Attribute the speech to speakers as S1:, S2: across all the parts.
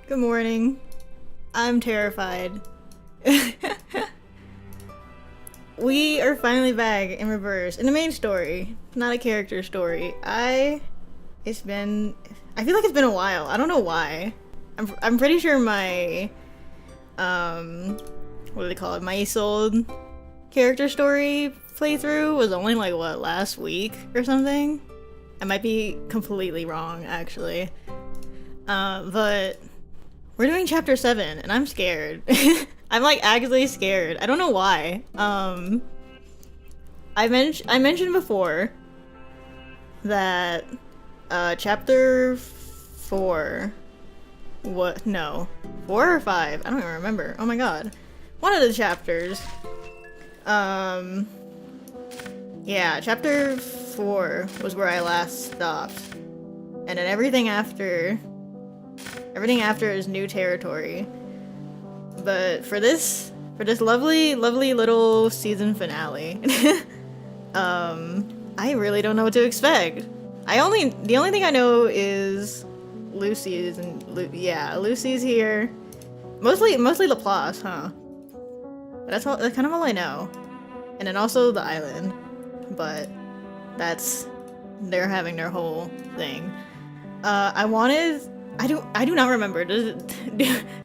S1: Good morning. I'm terrified. We are finally back in reverse in the main story, not a character story. I feel like it's been a while. I don't know why. I'm pretty sure my what do they call it? My Isolde character story playthrough was only like what, last week or something. I might be completely wrong actually. But we're doing chapter 7 and I'm scared. I'm like actually scared. I don't know why. I mentioned before that chapter 4 no, 4 or 5? I don't even remember. Oh my god. One of the chapters. Yeah, chapter 4 was where I last stopped. And then everything after is new territory. But for this lovely little season finale, I really don't know what to expect. The only thing I know is Lucy's Lucy's here. Mostly Laplace, huh? But that's kind of all I know. And then also the island. But they're having their whole thing. I do not remember. Does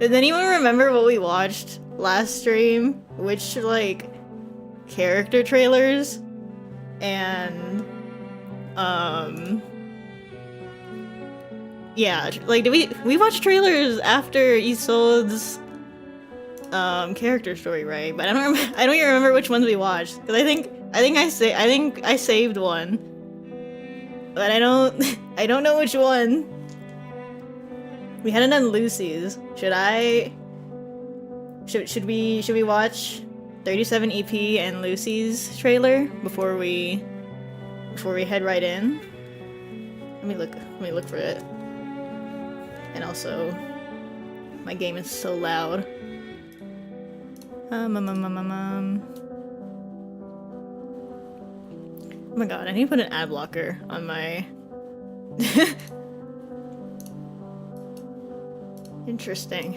S1: anyone remember what we watched last stream? Which like character trailers? And yeah, like did we watched trailers after Isolde's character story, right? But I don't even remember which ones we watched because I think I saved one, but I don't know which one. We hadn't done Lucy's. Should we watch 37 EP and Lucy's trailer before we head right in? Let me look for it. And also, my game is so loud. Oh my god, I need to put an ad blocker on my... Interesting.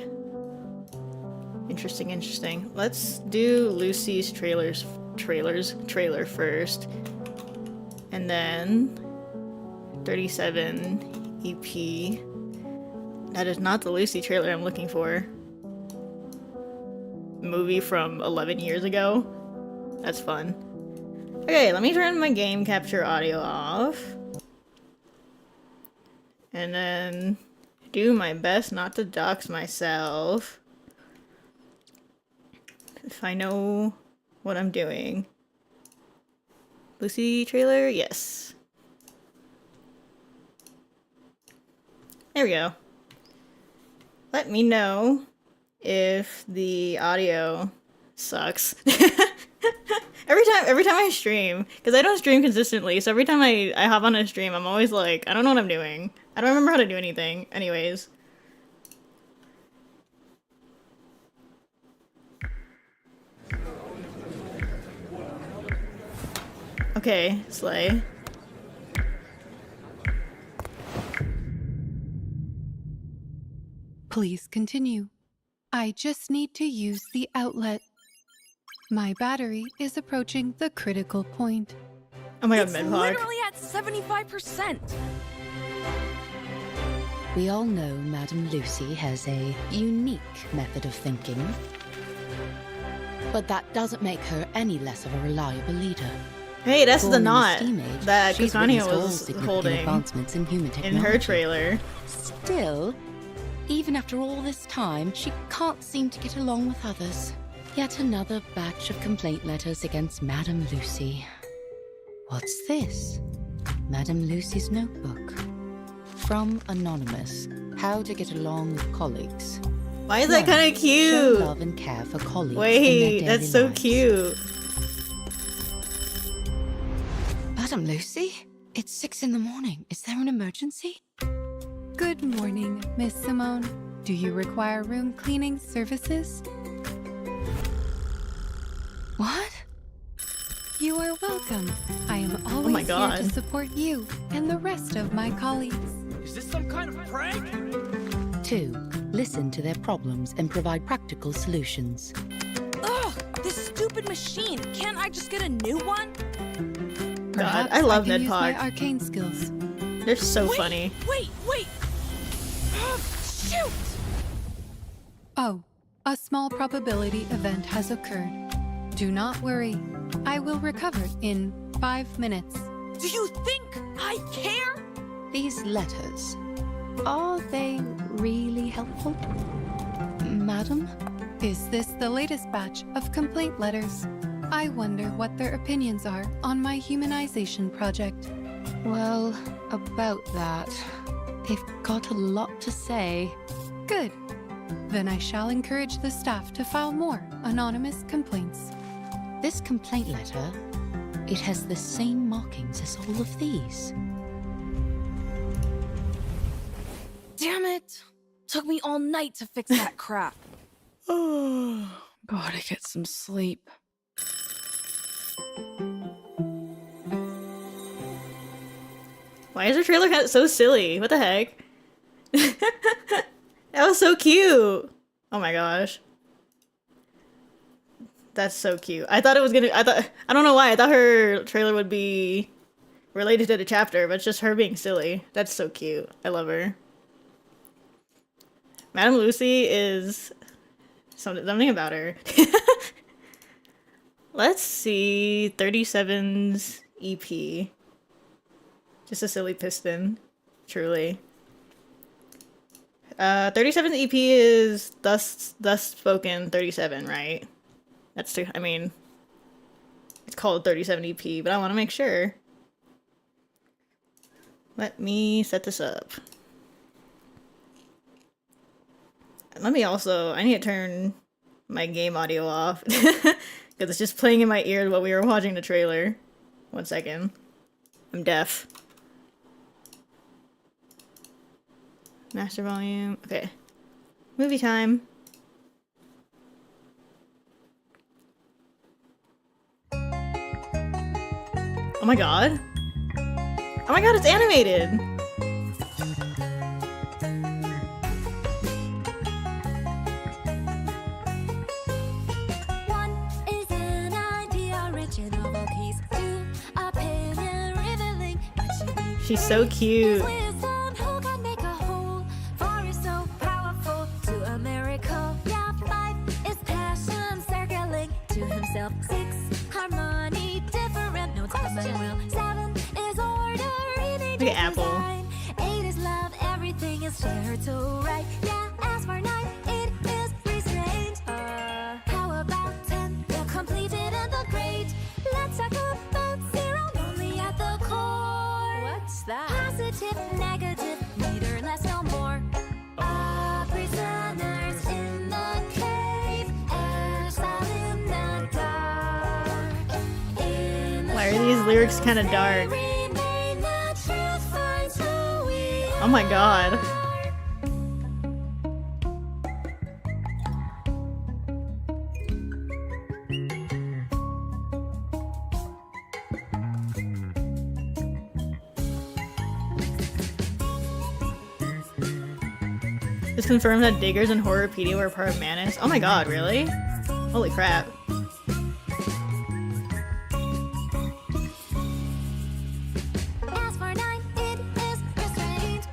S1: Let's do Lucy's trailer first. And then 37 EP. That is not the Lucy trailer I'm looking for. Movie from 11 years ago. That's fun. Okay, let me turn my game capture audio off. And then do my best not to dox myself. If I know what I'm doing. Lucy trailer? Yes. There we go. Let me know if the audio sucks. Every time I stream, because I don't stream consistently, so every time I hop on a stream, I'm always like, I don't know what I'm doing. I don't remember how to do anything. Anyways. Okay, slay.
S2: Please continue. I just need to use the outlet. My battery is approaching the critical point.
S1: Oh my god,
S3: It's
S1: Medhawk.
S3: literally at 75%.
S4: We all know Madame Lucy has a unique method of thinking. But that doesn't make her any less of a reliable leader.
S1: Hey, that's
S4: Born
S1: the
S4: in the
S1: knot
S4: steam age,
S1: that
S4: she's
S1: Kusania
S4: witnessed all
S1: was
S4: significant
S1: holding
S4: advancements in human
S1: in
S4: technology.
S1: her trailer.
S4: Still, even after all this time, she can't seem to get along with others. Yet another batch of complaint letters against Madame Lucy. What's this? Madame Lucy's notebook. From Anonymous. How to get along with colleagues.
S1: Why is that kind of
S4: Show
S1: cute?
S4: love and care for colleagues. in
S1: Wait,
S4: their
S1: that's
S4: daily
S1: so
S4: lives.
S1: cute.
S4: Madame Lucy? It's 6 in the morning. Is there an emergency?
S2: Good morning, Miss Simone. Do you require room cleaning services?
S4: What?
S2: You are welcome. I am
S1: my
S2: always here
S1: God.
S2: to support you and the rest of my colleagues.
S5: Is this some kind of prank?
S4: 2. listen to their problems and provide practical solutions.
S3: Ugh! This stupid machine! Can't I just get a new one?
S1: God,
S2: Perhaps
S1: I love
S2: can
S1: Ned
S2: use
S1: Pod.
S2: my arcane skills.
S1: They're so
S3: Wait,
S1: funny.
S3: Wait! Ugh, shoot!
S2: Oh, a small probability event has occurred. Do not worry. I will recover in 5 minutes.
S3: Do you think I care?
S4: These letters, are they really helpful? Madam?
S2: Is this the latest batch of complaint letters? I wonder what their opinions are on my humanization project.
S4: Well, about that, they've got a lot to say.
S2: Good. Then I shall encourage the staff to file more anonymous complaints.
S4: This complaint letter, it has the same markings as all of these.
S3: Damn it! Took me all night to fix that crap. Oh, gotta get some sleep.
S1: Why is her trailer kind of so silly? What the heck? That was so cute. Oh my gosh. That's so cute. I thought it was gonna, I don't know why, I thought her trailer would be related to the chapter, but it's just her being silly. That's so cute. I love her. Madame Lucy is something about her. Let's see 37's EP. Just a silly piston, truly. 37's EP is Thus Spoken 37, right? I mean, it's called 37 EP, but I want to make sure. Let me set this up. Let me also, I need to turn my game audio off because it's just playing in my ear while we were watching the trailer. 1 second. I'm deaf. Master volume. Okay. Movie time. Oh my god. Oh my god, it's animated.
S5: One is an idea original piece. Two, opinion revealing what should be.
S1: She's so cute.
S5: Wisdom who can make a whole. Four is so powerful to a miracle. Yeah, five is passion circling to himself. Six, harmony different notes common will. Seven is order innate
S1: Look at Apple.
S5: design. Eight is love, everything is shared so right. Yeah, as for nine, it is restraint. How about 10? The completed and the great. Let's talk about zero, lonely at the core.
S3: What's that?
S5: Positive, negative, neither less no more. Prisoners in the cave, exile in the dark. In the
S1: Why are these lyrics kind of dark?
S5: remain, the truth finds who we
S1: Oh my god.
S5: are.
S1: It's confirmed that Diggers and Horrorpedia were part of Manus. Oh my god, really? Holy crap.
S5: As for nine, it is restraint.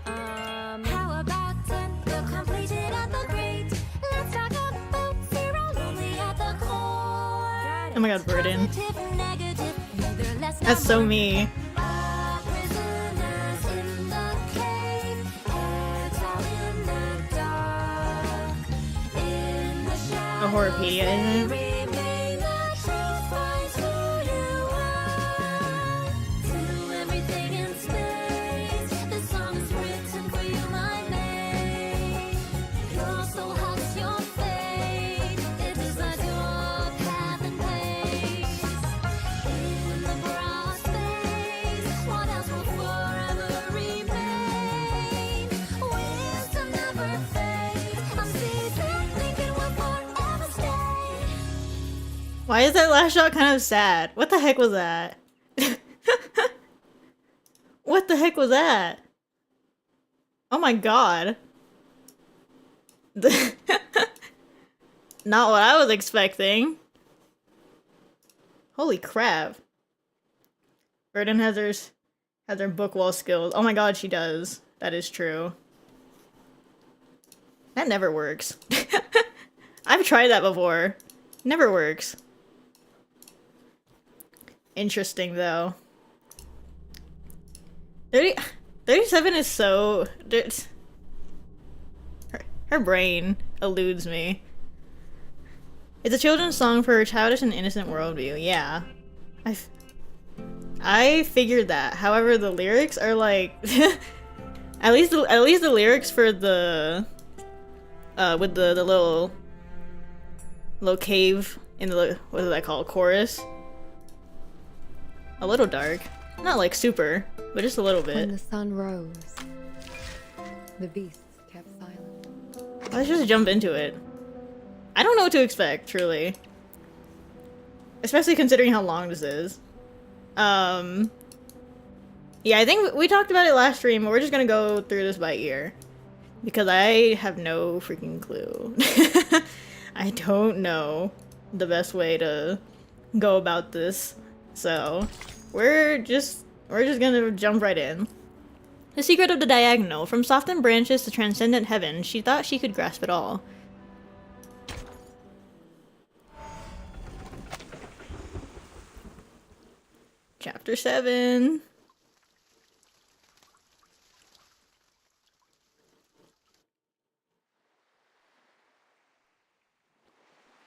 S5: How about 10? The completed and the great. Let's talk about zero, lonely at the core.
S1: Oh my god, Burden.
S5: Positive, negative, neither less
S1: That's
S5: nor
S1: so
S5: more.
S1: me.
S5: Prisoners in the cave, exile in the dark. In the shadows,
S1: Horrorpedia, isn't it?
S5: remain, the truth finds who you are. To everything in space, this song is written for you, my mate. Your soul hugs your fate, it decides your path and pace. In the broad space, what else will forever remain? Wisdom never fades. I'm seasoned, thinking we'll forever stay.
S1: Why is that last shot kind of sad? What the heck was that? What the heck was that? Oh my god. Not what I was expecting. Holy crap. Burden has her book wall skills. Oh my god, she does. That is true. That never works. I've tried that before. Never works. Interesting though. 37 is so... Her brain eludes me. It's a children's song for a childish and innocent worldview. Yeah. I figured that. However, the lyrics are like... at least the lyrics for the... with the little cave in the... what is that called? Chorus? A little dark. Not like super, but just a little bit.
S6: When the sun rose, the beasts kept silent.
S1: Let's just jump into it. I don't know what to expect, truly. Especially considering how long this is. Yeah, I think we talked about it last stream, but we're just gonna go through this by ear. Because I have no freaking clue. I don't know the best way to go about this. So, we're just gonna jump right in. The secret of the diagonal. From softened branches to transcendent heaven, she thought she could grasp it all. Chapter 7.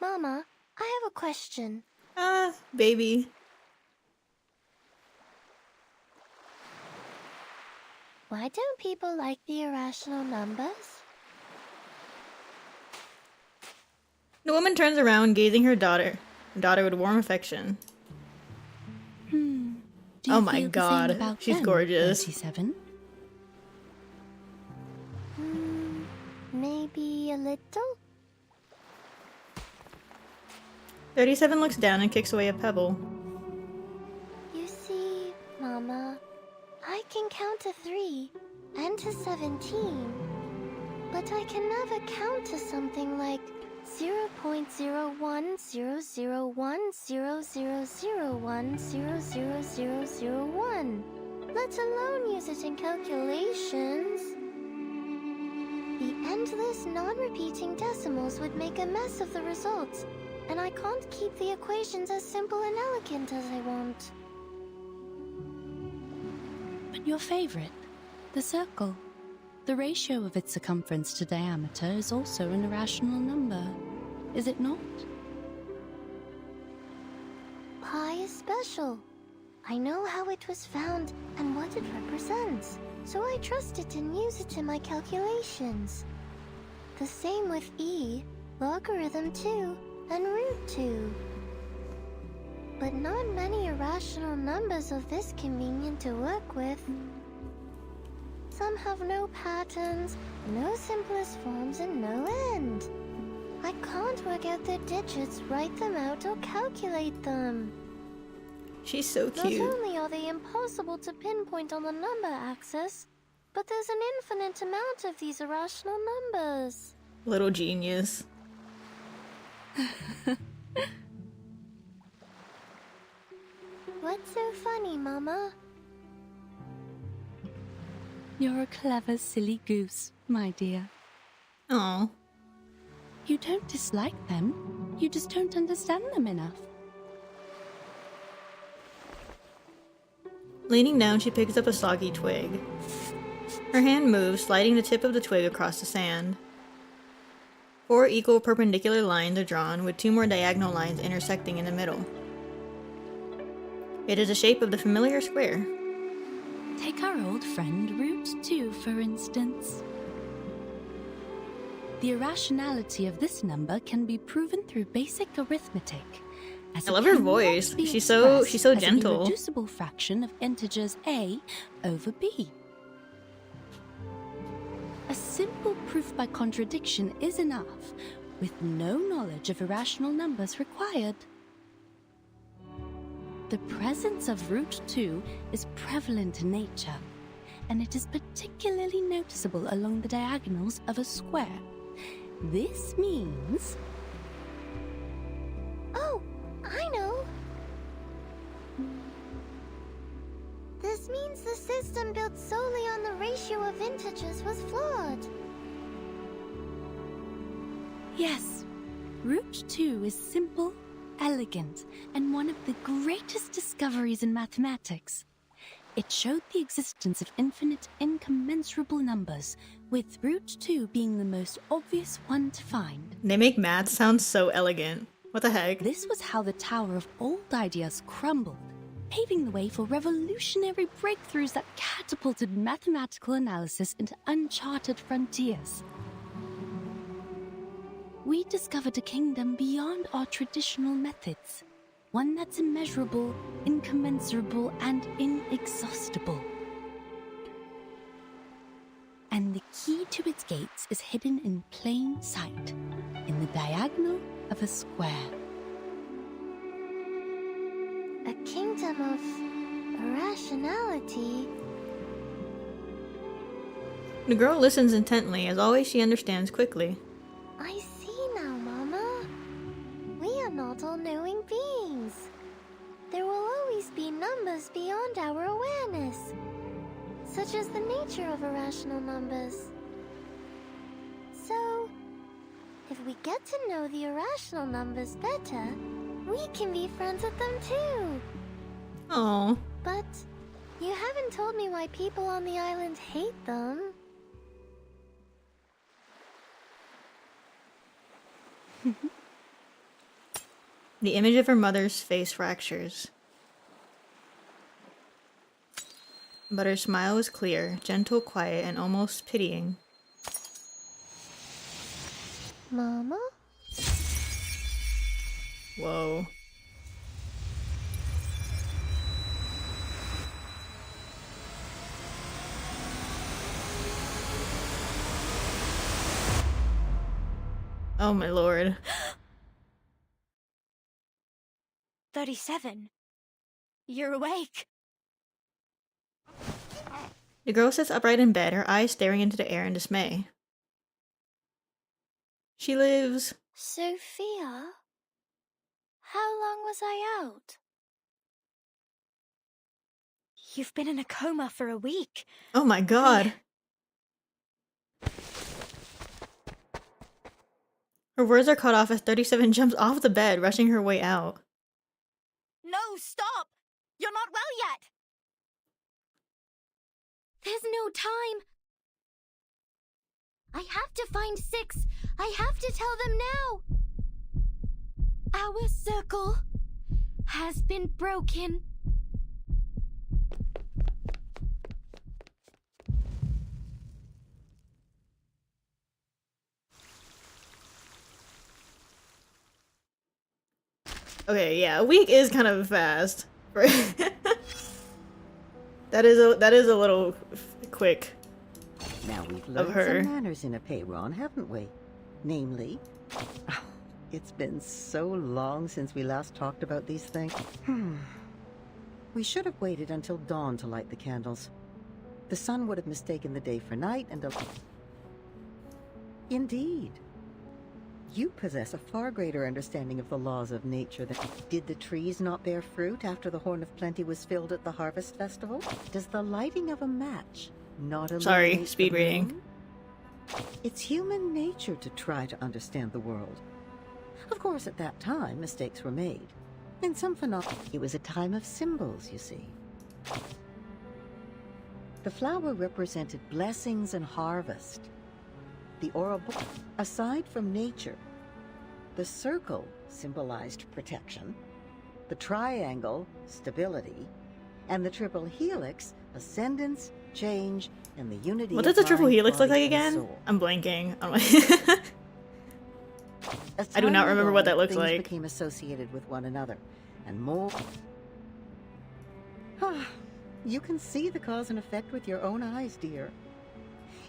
S5: Mama, I have a question.
S1: Baby.
S5: Why don't people like the irrational numbers?
S1: The woman turns around, gazing her daughter with warm affection.
S4: Do
S1: Oh
S4: you
S1: my
S4: feel the same
S1: God,
S4: about
S1: she's
S4: them,
S1: gorgeous.
S4: 37?
S5: Maybe a little?
S1: 37 looks down and kicks away a pebble.
S5: You see, Mama, I can count to 3 and to 17, but I can never count to something like 0.01000100001, let alone use it in calculations. The endless, non-repeating decimals would make a mess of the results, and I can't keep the equations as simple and elegant as I want.
S4: But your favorite, the circle. The ratio of its circumference to diameter is also an irrational number, is it not?
S5: Pi is special. I know how it was found and what it represents, so I trust it and use it in my calculations. The same with e, logarithm 2, and root 2. But not many irrational numbers are this convenient to work with. Some have no patterns, no simplest forms, and no end. I can't work out their digits, write them out, or calculate them.
S1: She's so cute.
S5: Not only are they impossible to pinpoint on the number axis, but there's an infinite amount of these irrational numbers.
S1: Little genius.
S5: What's so funny, Mama?
S4: You're a clever, silly goose, my dear.
S1: Oh.
S4: You don't dislike them, you just don't understand them enough.
S1: Leaning down, she picks up a soggy twig. Her hand moves, sliding the tip of the twig across the sand. 4 equal perpendicular lines are drawn, with 2 more diagonal lines intersecting in the middle. It is the shape of the familiar square.
S4: Take our old friend root 2, for instance. The irrationality of this number can be proven through basic arithmetic. As
S1: I
S4: it
S1: love her
S4: cannot
S1: voice.
S4: be
S1: She's so
S4: expressed as
S1: gentle.
S4: an irreducible fraction of integers a over b. A simple proof by contradiction is enough, with no knowledge of irrational numbers required. The presence of root 2 is prevalent in nature, and it is particularly noticeable along the diagonals of a square.
S7: This means...
S5: Oh, I know. This means the system built solely on the ratio of integers was flawed.
S7: Yes, Root 2 is simple, elegant, and one of the greatest discoveries in mathematics. It showed the existence of infinite, incommensurable numbers, with Root 2 being the most obvious one to find.
S1: They make math sound so elegant. What the heck?
S7: This was how the Tower of Old Ideas crumbled, paving the way for revolutionary breakthroughs that catapulted mathematical analysis into uncharted frontiers. We discovered a kingdom beyond our traditional methods, one that's immeasurable, incommensurable, and inexhaustible. And the key to its gates is hidden in plain sight, in the diagonal of a square.
S5: A kingdom of irrationality.
S1: The girl listens intently. As always, she understands quickly.
S5: I see now, Mama. We are not all-knowing beings. There will always be numbers beyond our awareness, such as the nature of irrational numbers. So, if we get to know the irrational numbers better, we can be friends with them too.
S1: Oh.
S5: But you haven't told me why people on the island hate them.
S1: The image of her mother's face fractures. But her smile was clear, gentle, quiet, and almost pitying.
S5: Mama?
S1: Whoa. Oh my lord.
S5: 37. You're awake.
S1: The girl sits upright in bed, her eyes staring into the air in dismay. She lives...
S5: Sophia? How long was I out? You've been in a coma for a week.
S1: Oh my god. Her words are cut off as 37 jumps off the bed, rushing her way out.
S5: No, stop! You're not well yet! There's no time. I have to find 6. I have to tell them now. Our circle has been broken.
S1: Okay, yeah, a week is kind of fast. That is a little quick.
S8: Now we've
S1: Of
S8: learned
S1: her.
S8: some manners in a payron, haven't we? Namely, it's been so long since we last talked about these things. We should have waited until dawn to light the candles. The sun would have mistaken the day for night and Indeed. You possess a far greater understanding of the laws of nature than... Did the trees not bear fruit after the Horn of Plenty was filled at the Harvest Festival? Does the lighting of a match not
S1: Sorry,
S8: illuminate
S1: speed
S8: the
S1: reading.
S8: moon? It's human nature to try to understand the world. Of course, at that time, mistakes were made. In some phenomena, it was a time of symbols, you see. The flower represented blessings and harvest. The orable, aside from nature, the circle symbolized protection, the triangle, stability, and the triple helix, ascendance, change, and the unity
S1: What
S8: of
S1: does the triple
S8: mind,
S1: helix look
S8: body,
S1: like
S8: and
S1: again?
S8: soul.
S1: I'm blanking.
S8: As
S1: I do not
S8: time
S1: remember
S8: went
S1: what that
S8: on,
S1: looks
S8: things
S1: like.
S8: became associated with one another, and more. You can see the cause and effect with your own eyes, dear.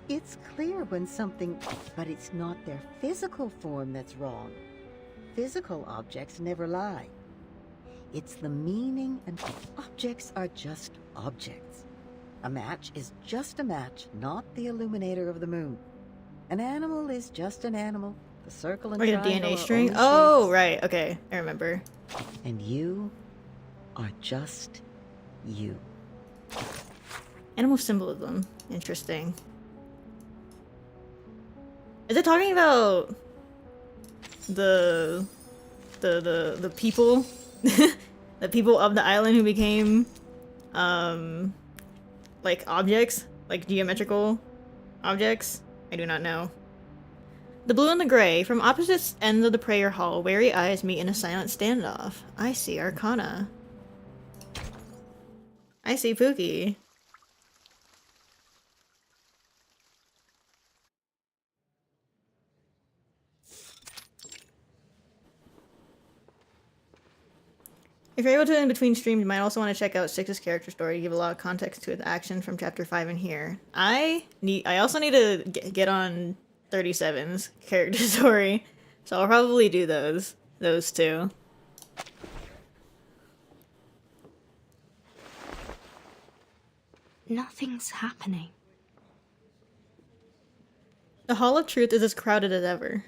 S8: It's clear when something, but it's not their physical form that's wrong. Physical objects never lie. It's the meaning, and objects are just objects. A match is just a match, not the illuminator of the moon. An animal is just an animal. The circle and
S1: Like a
S8: triangle
S1: DNA
S8: are
S1: string?
S8: only
S1: Oh,
S8: shapes.
S1: right. Okay, I remember.
S8: And you are just you.
S1: Animal symbolism. Interesting. Is it talking about the people? The people of the island who became like objects? Like geometrical objects? I do not know. The blue and the gray. From opposite ends of the prayer hall, wary eyes meet in a silent standoff. I see Arcana. I see Pookie. If you're able to in between streams, you might also want to check out Six's character story to give a lot of context to his action from chapter 5 in here. I also need to get on 37's character story, so I'll probably do those two.
S7: Nothing's happening.
S1: The Hall of Truth is as crowded as ever.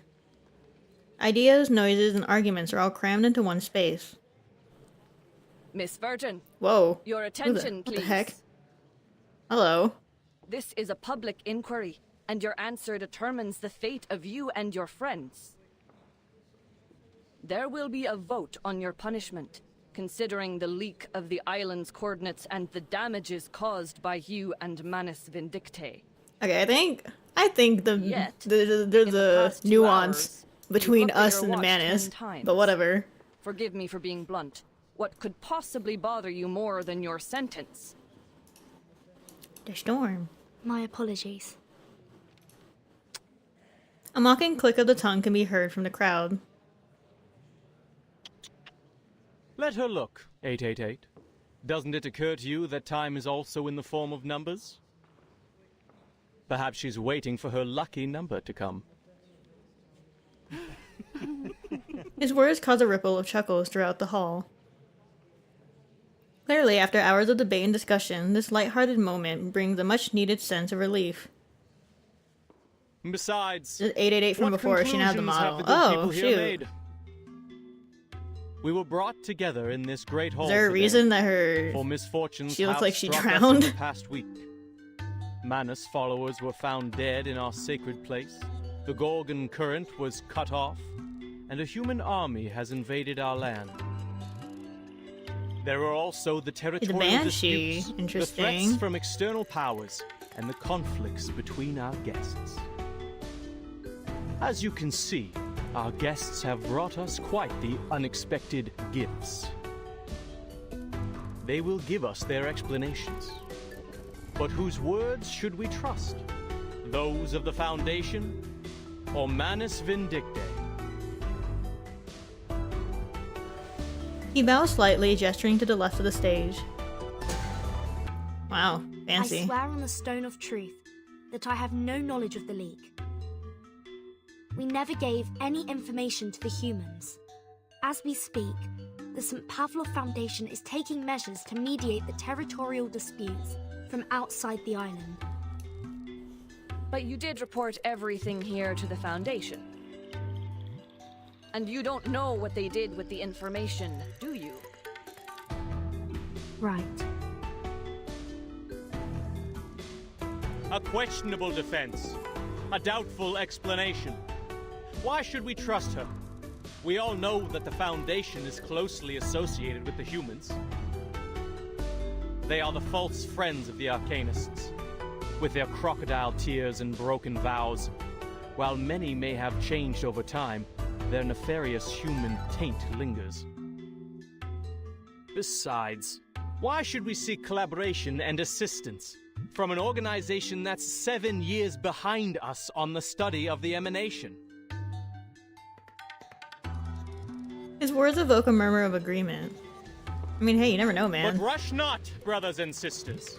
S1: Ideas, noises, and arguments are all crammed into one space.
S9: Miss Virgin,
S1: Whoa.
S9: your
S1: Who
S9: attention,
S1: what
S9: please.
S1: the heck? Hello.
S9: This is a public inquiry, and your answer determines the fate of you and your friends. There will be a vote on your punishment, considering the leak of the island's coordinates and the damages caused by you and Manus Vindictae.
S1: Okay, I think
S9: Yet,
S1: there's
S9: in the
S1: a
S9: past 2
S1: nuance
S9: hours,
S1: between
S9: you've looked at
S1: us
S9: your
S1: and the
S9: watch
S1: Manus,
S9: 10 times.
S1: but whatever.
S9: Forgive me for being blunt. What could possibly bother you more than your sentence?
S1: The storm.
S7: My apologies.
S1: A mocking click of the tongue can be heard from the crowd.
S10: Let her look, 888. Doesn't it occur to you that time is also in the form of numbers? Perhaps she's waiting for her lucky number to come.
S1: His words cause a ripple of chuckles throughout the hall. Clearly, after hours of debate and discussion, this light-hearted moment brings a much-needed sense of relief.
S10: Besides,
S1: This is 888 from
S10: what
S1: before, she now has the
S10: conclusions have
S1: model.
S10: the good
S1: Oh,
S10: people here
S1: shoot.
S10: made? We were brought together in this great hall
S1: Is there a
S10: today,
S1: reason that her...
S10: for misfortunes
S1: she looks
S10: have
S1: like she
S10: struck us in
S1: drowned?
S10: the past week. Manus followers were found dead in our sacred place. The Gorgon current was cut off, and a human army has invaded our land. There are also the territorial
S1: Banshee.
S10: disputes, the
S1: Interesting.
S10: threats from external powers, and the conflicts between our guests. As you can see, our guests have brought us quite the unexpected gifts. They will give us their explanations. But whose words should we trust? Those of the Foundation or Manus Vindictae?
S1: He bows slightly, gesturing to the left of the stage. Wow,
S11: I
S1: fancy.
S11: swear on the stone of truth that I have no knowledge of the leak. We never gave any information to the humans. As we speak, the St. Pavlov Foundation is taking measures to mediate the territorial disputes from outside the island.
S9: But you did report everything here to the Foundation. And you don't know what they did with the information, do you?
S11: Right.
S10: A questionable defense. A doubtful explanation. Why should we trust her? We all know that the Foundation is closely associated with the humans. They are the false friends of the Arcanists, with their crocodile tears and broken vows. While many may have changed over time, their nefarious human taint lingers. Besides, why should we seek collaboration and assistance from an organization that's 7 years behind us on the study of the emanation?
S1: His words evoke a murmur of agreement. I mean, hey, you never know, man.
S10: But rush not, brothers and sisters.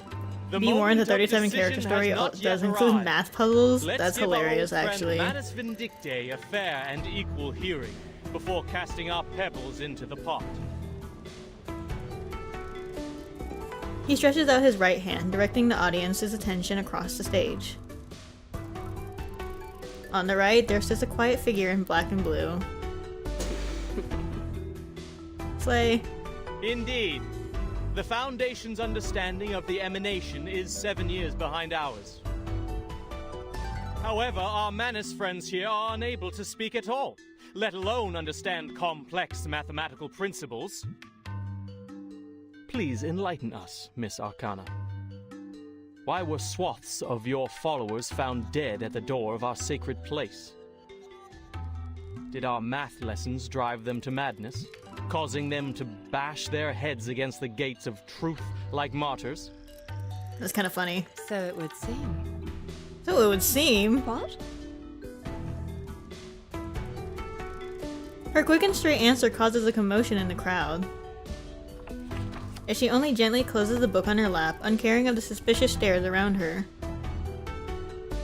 S10: The
S1: Be warned, the
S10: moment of
S1: 37
S10: decision
S1: character story
S10: has not
S1: does
S10: yet
S1: include
S10: arrived.
S1: math puzzles.
S10: Let's
S1: That's
S10: give our
S1: hilarious,
S10: old friend
S1: actually.
S10: Manus Vindictae a fair and equal hearing before casting our pebbles into the pot.
S1: He stretches out his right hand, directing the audience's attention across the stage. On the right, there's just a quiet figure in black and blue. Slay.
S10: Indeed. The Foundation's understanding of the emanation is 7 years behind ours. However, our Manus friends here are unable to speak at all, let alone understand complex mathematical principles. Please enlighten us, Miss Arcana. Why were swaths of your followers found dead at the door of our sacred place? Did our math lessons drive them to madness, causing them to bash their heads against the gates of truth like martyrs?
S1: That's kind of funny.
S4: So it would seem.
S1: So it would seem.
S3: What?
S1: Her quick and straight answer causes a commotion in the crowd. As she only gently closes the book on her lap, uncaring of the suspicious stares around her.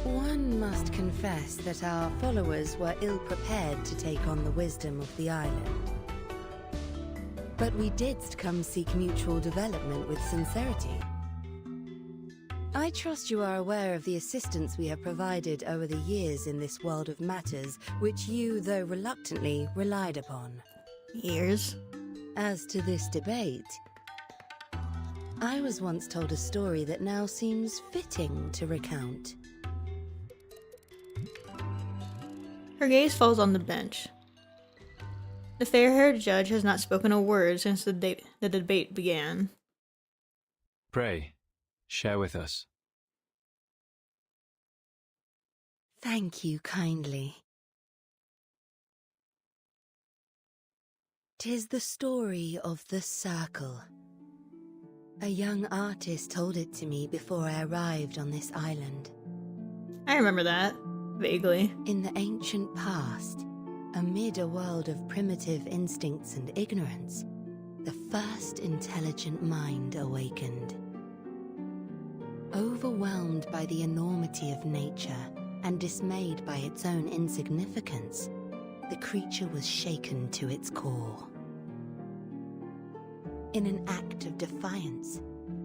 S12: One must confess that our followers were ill-prepared to take on the wisdom of the island. But we didst come seek mutual development with sincerity. I trust you are aware of the assistance we have provided over the years in this world of matters, which you, though reluctantly, relied upon.
S1: Years?
S12: As to this debate, I was once told a story that now seems fitting to recount.
S1: Her gaze falls on the bench. The fair-haired judge has not spoken a word since the debate began.
S13: Pray, share with us.
S12: Thank you kindly. 'Tis the story of the Circle. A young artist told it to me before I arrived on this island.
S1: I remember that, vaguely.
S12: In the ancient past, amid a world of primitive instincts and ignorance, the first intelligent mind awakened. Overwhelmed by the enormity of nature and dismayed by its own insignificance, the creature was shaken to its core. In an act of defiance,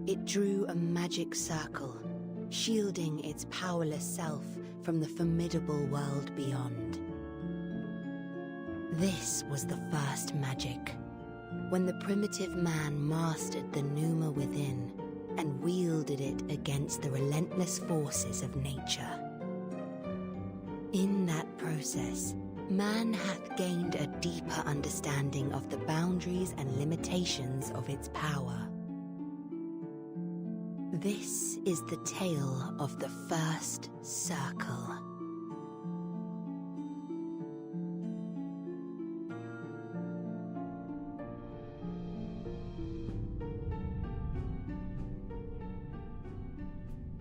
S12: it drew a magic circle, shielding its powerless self from the formidable world beyond. This was the first magic, when the primitive man mastered the pneuma within and wielded it against the relentless forces of nature. In that process, man hath gained a deeper understanding of the boundaries and limitations of its power. This is the tale of the first circle.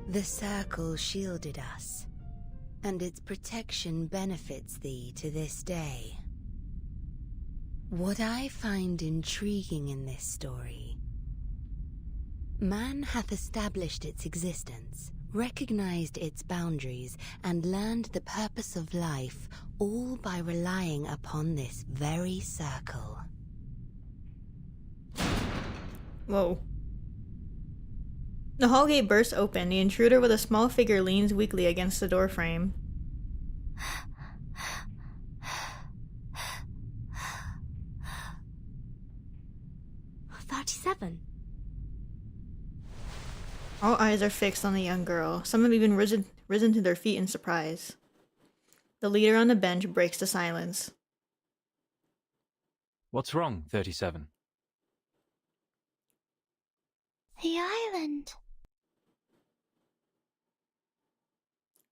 S12: The circle shielded us, and its protection benefits thee to this day. What I find intriguing in this story: man hath established its existence, recognized its boundaries, and learned the purpose of life, all by relying upon this very circle.
S1: Whoa. The hall gate bursts open. The intruder with a small figure leans weakly against the doorframe. All eyes are fixed on the young girl. Some have even risen to their feet in surprise. The leader on the bench breaks the silence.
S13: What's wrong, 37?
S11: The island.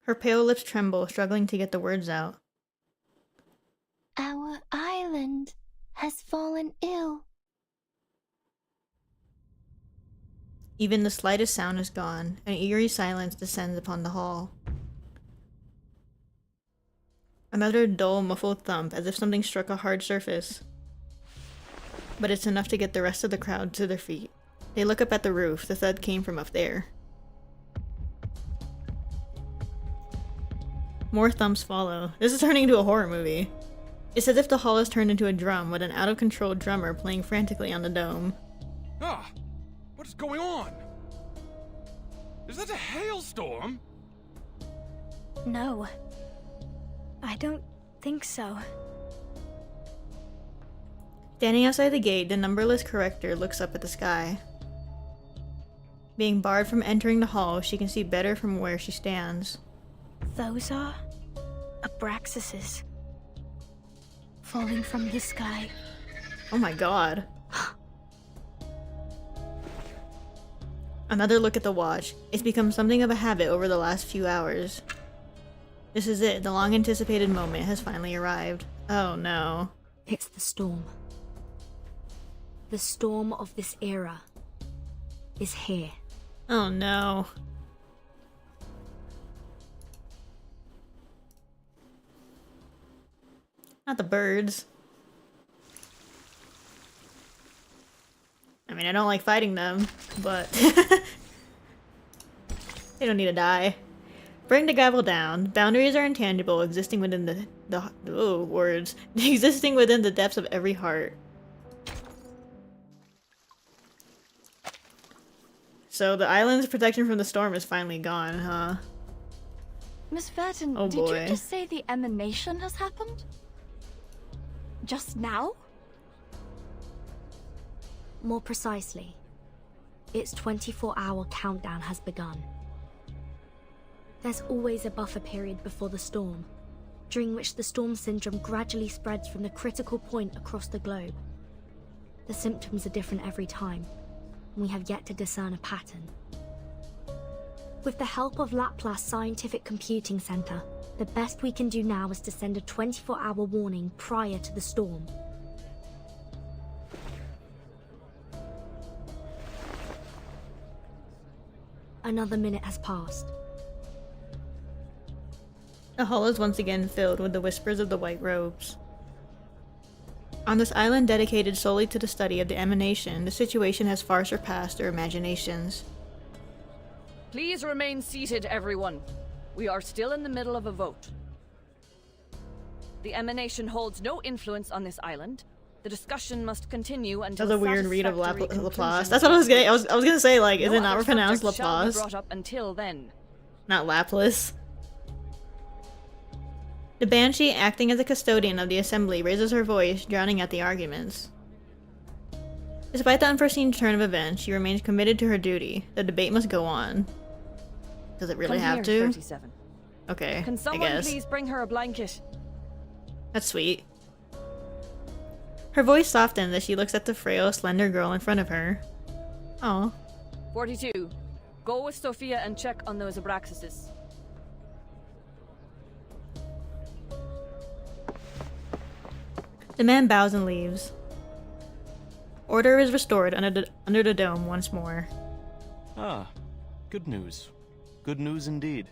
S1: Her pale lips tremble, struggling to get the words out.
S11: Our island has fallen ill.
S1: Even the slightest sound is gone. An eerie silence descends upon the hall. Another dull, muffled thump, as if something struck a hard surface. But it's enough to get the rest of the crowd to their feet. They look up at the roof. The thud came from up there. More thumps follow. This is turning into a horror movie. It's as if the hall has turned into a drum, with an out-of-control drummer playing frantically on the dome.
S14: Ah! What is going on? Is that a hailstorm?
S11: No. I don't think so.
S1: Standing outside the gate, the numberless corrector looks up at the sky. Being barred from entering the hall, she can see better from where she stands.
S11: Those are Abraxases. Falling from the sky.
S1: Oh my god. Another look at the watch. It's become something of a habit over the last few hours. This is it. The long-anticipated moment has finally arrived. Oh no.
S11: It's the storm. The storm of this era is here.
S1: Oh no. Not the birds. I mean, I don't like fighting them, but they don't need to die. Bring the gavel down. Boundaries are intangible, existing within existing within the depths of every heart. So the island's protection from the storm is finally gone, huh?
S7: Miss Verton,
S1: Oh
S7: did
S1: boy.
S7: you just say the emanation has happened? Just now?
S11: More precisely, its 24-hour countdown has begun. There's always a buffer period before the storm, during which the storm syndrome gradually spreads from the critical point across the globe. The symptoms are different every time, and we have yet to discern a pattern. With the help of Laplace Scientific Computing Center, the best we can do now is to send a 24-hour warning prior to the storm. Another minute has passed.
S1: The hall is once again filled with the whispers of the white robes. On this island dedicated solely to the study of the emanation, the situation has far surpassed their imaginations.
S9: Please remain seated, everyone. We are still in the middle of a vote. The emanation holds no influence on this island. The discussion must continue until
S1: That's a weird read of
S9: satisfactory
S1: Laplace.
S9: conclusion
S1: That's what I was gonna. I was gonna say, like, is
S9: No
S1: it not
S9: other
S1: pronounced
S9: subject shall be
S1: Laplace?
S9: brought up until then.
S1: Not Laplace. The Banshee, acting as a custodian of the assembly, raises her voice, drowning out the arguments. Despite the unforeseen turn of events, she remains committed to her duty. The debate must go on. Does it really
S9: Come
S1: have
S9: here,
S1: to?
S9: 37.
S1: Okay,
S9: Can
S1: I
S9: someone
S1: guess.
S9: please bring her a blanket?
S1: That's sweet. Her voice softens as she looks at the frail, slender girl in front of her. Oh.
S9: 42. Go with Sophia and check on those Abraxases.
S1: The man bows and leaves. Order is restored under the dome once more.
S15: Ah, good news. Good news indeed.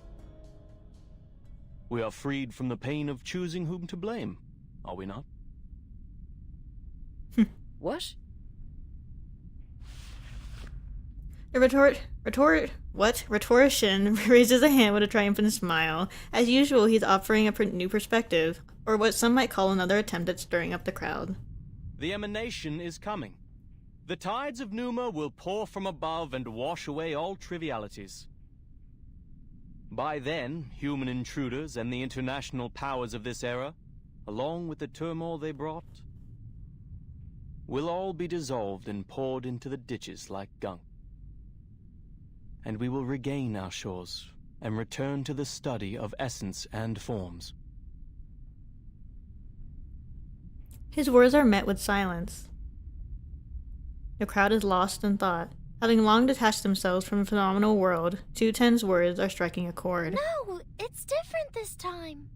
S15: We are freed from the pain of choosing whom to blame, are we not?
S9: What?
S1: The rhetorician raises a hand with a triumphant smile. As usual, he's offering a new perspective, or what some might call another attempt at stirring up the crowd.
S10: The emanation is coming. The tides of Numa will pour from above and wash away all trivialities. By then, human intruders and the international powers of this era, along with the turmoil they brought, will all be dissolved and poured into the ditches like gunk. And we will regain our shores and return to the study of essence and forms.
S1: His words are met with silence. The crowd is lost in thought. Having long detached themselves from the phenomenal world, 210's words are striking a chord.
S11: No, it's different this time.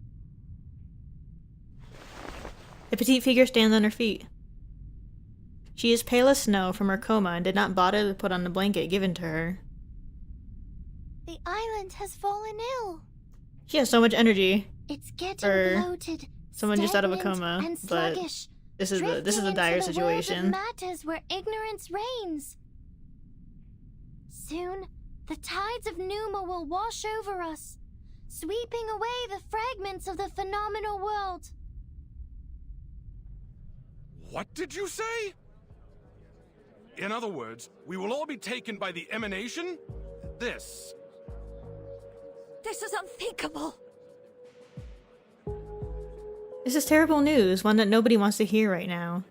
S1: The petite figure stands on her feet. She is pale as snow from her coma and did not bother to put on the blanket given to her.
S11: The island has fallen ill.
S1: She has so much energy.
S11: It's getting bloated,
S1: someone just out of a
S11: stagnant,
S1: coma,
S11: and
S1: but
S11: sluggish,
S1: this is a
S11: drifting
S1: dire
S11: into the world of
S1: situation.
S11: matters where ignorance reigns. Soon, the tides of Numa will wash over us, sweeping away the fragments of the phenomenal world.
S14: What did you say? In other words, we will all be taken by the emanation? This
S7: This is unthinkable.
S1: This is terrible news, one that nobody wants to hear right now.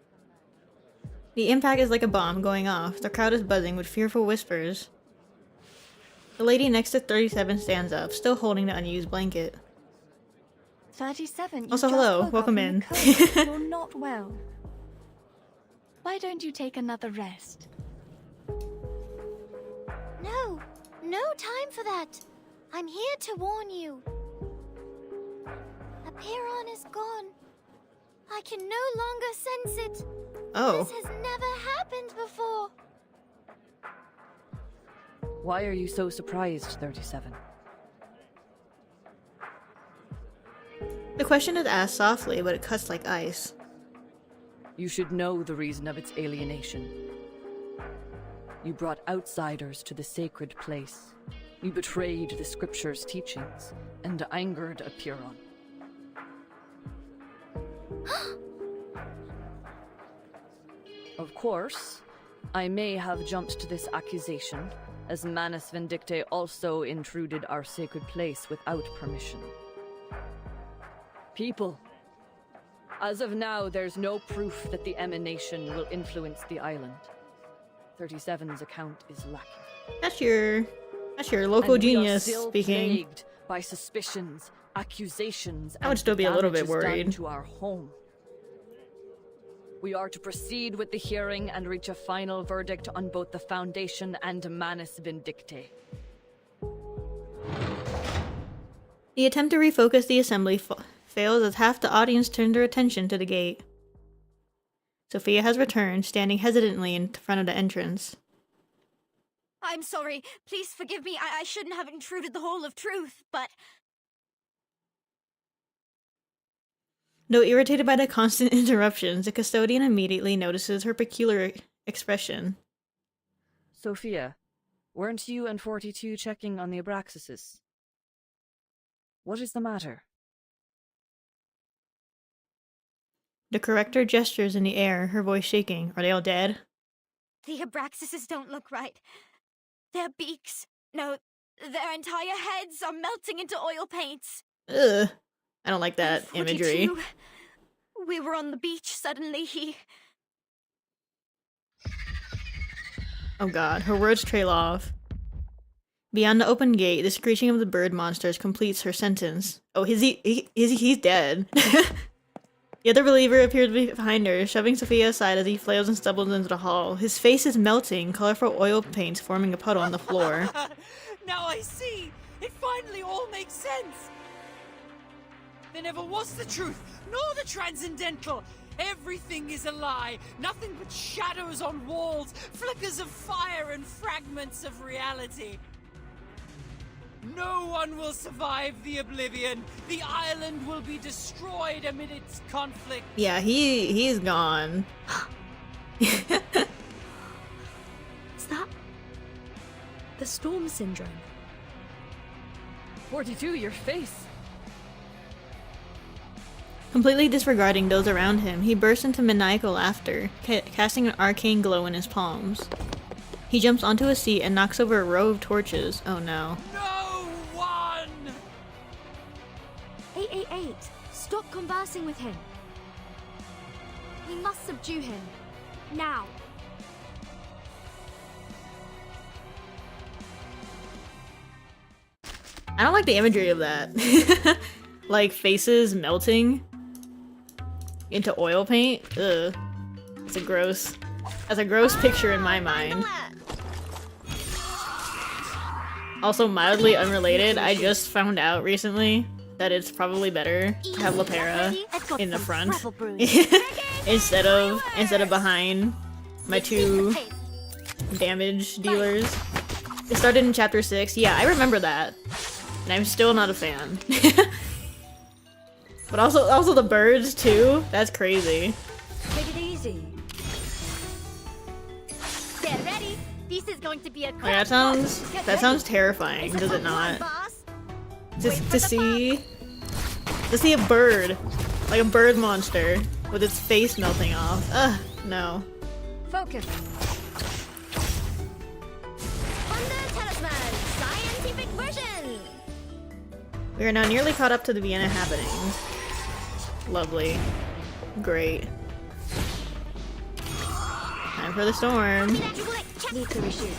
S1: The impact is like a bomb going off. The crowd is buzzing with fearful whispers. The lady next to 37 stands up, still holding the unused blanket.
S7: 37.
S1: Also, hello. Welcome in.
S7: You're not well. Why don't you take another rest?
S11: No, no time for that. I'm here to warn you. Apeiron is gone. I can no longer sense it.
S1: Oh.
S11: This has never happened before.
S9: Why are you so surprised, 37?
S1: The question is asked softly, but it cuts like ice.
S9: You should know the reason of its alienation. You brought outsiders to the sacred place. You betrayed the scripture's teachings and angered Apeiron. Of course, I may have jumped to this accusation, as Manus Vindictae also intruded our sacred place without permission. People, as of now, there's no proof that the emanation will influence the island. 37's account is lacking.
S1: That's your local
S9: And we are
S1: genius
S9: still
S1: speaking.
S9: plagued by suspicions, accusations,
S1: I would
S9: and
S1: still be a little bit
S9: damages done
S1: worried.
S9: to our home. We are to proceed with the hearing and reach a final verdict on both the Foundation and Manus Vindictae.
S1: The attempt to refocus the assembly fails as half the audience turn their attention to the gate. Sophia has returned, standing hesitantly in front of the entrance.
S11: I'm sorry. Please forgive me. I shouldn't have intruded the Hall of Truth, but...
S1: Though irritated by the constant interruptions, the custodian immediately notices her peculiar expression.
S9: Sophia, weren't you and 42 checking on the Abraxases? What is the matter?
S1: The corrector gestures in the air, her voice shaking. Are they all dead?
S11: The Abraxases don't look right. Their beaks, no, their entire heads are melting into oil paints.
S1: Ugh. I don't like that imagery.
S11: 42, we were on the beach, suddenly he...
S1: Oh god, her words trail off. Beyond the open gate, the screeching of the bird monsters completes her sentence. Oh, he's dead. The other believer appears behind her, shoving Sophia aside as he flails and stumbles into the hall. His face is melting, colorful oil paints forming a puddle on the floor.
S16: Now I see! It finally all makes sense! There never was the truth, nor the transcendental! Everything is a lie! Nothing but shadows on walls, flickers of fire and fragments of reality! No one will survive the oblivion! The island will be destroyed amid its conflict!
S1: Yeah, he's gone.
S11: Is that... the storm syndrome?
S9: 42, your face!
S1: Completely disregarding those around him, he bursts into maniacal laughter, casting an arcane glow in his palms. He jumps onto a seat and knocks over a row of torches. Oh no.
S16: No one!
S11: 888, stop conversing with him. We must subdue him. Now.
S1: I don't like the imagery of that. Like faces melting into oil paint. Ugh. That's a gross picture in my mind. Also mildly unrelated, I just found out recently that it's probably better to have Lepera in the front instead of behind my two damage dealers. It started in chapter 6. Yeah, I remember that. And I'm still not a fan. But also the birds too. That's crazy.
S11: Take it easy. Get ready. This is going to be a
S1: Like, that sounds terrifying, does it not? Just to see a bird, like a bird monster with its face melting off. Ugh, no.
S11: Focus. Wonder Talisman, scientific version.
S1: We are now nearly caught up to the Vienna happenings. Lovely. Great. Time for the storm.
S11: Need to reshoot.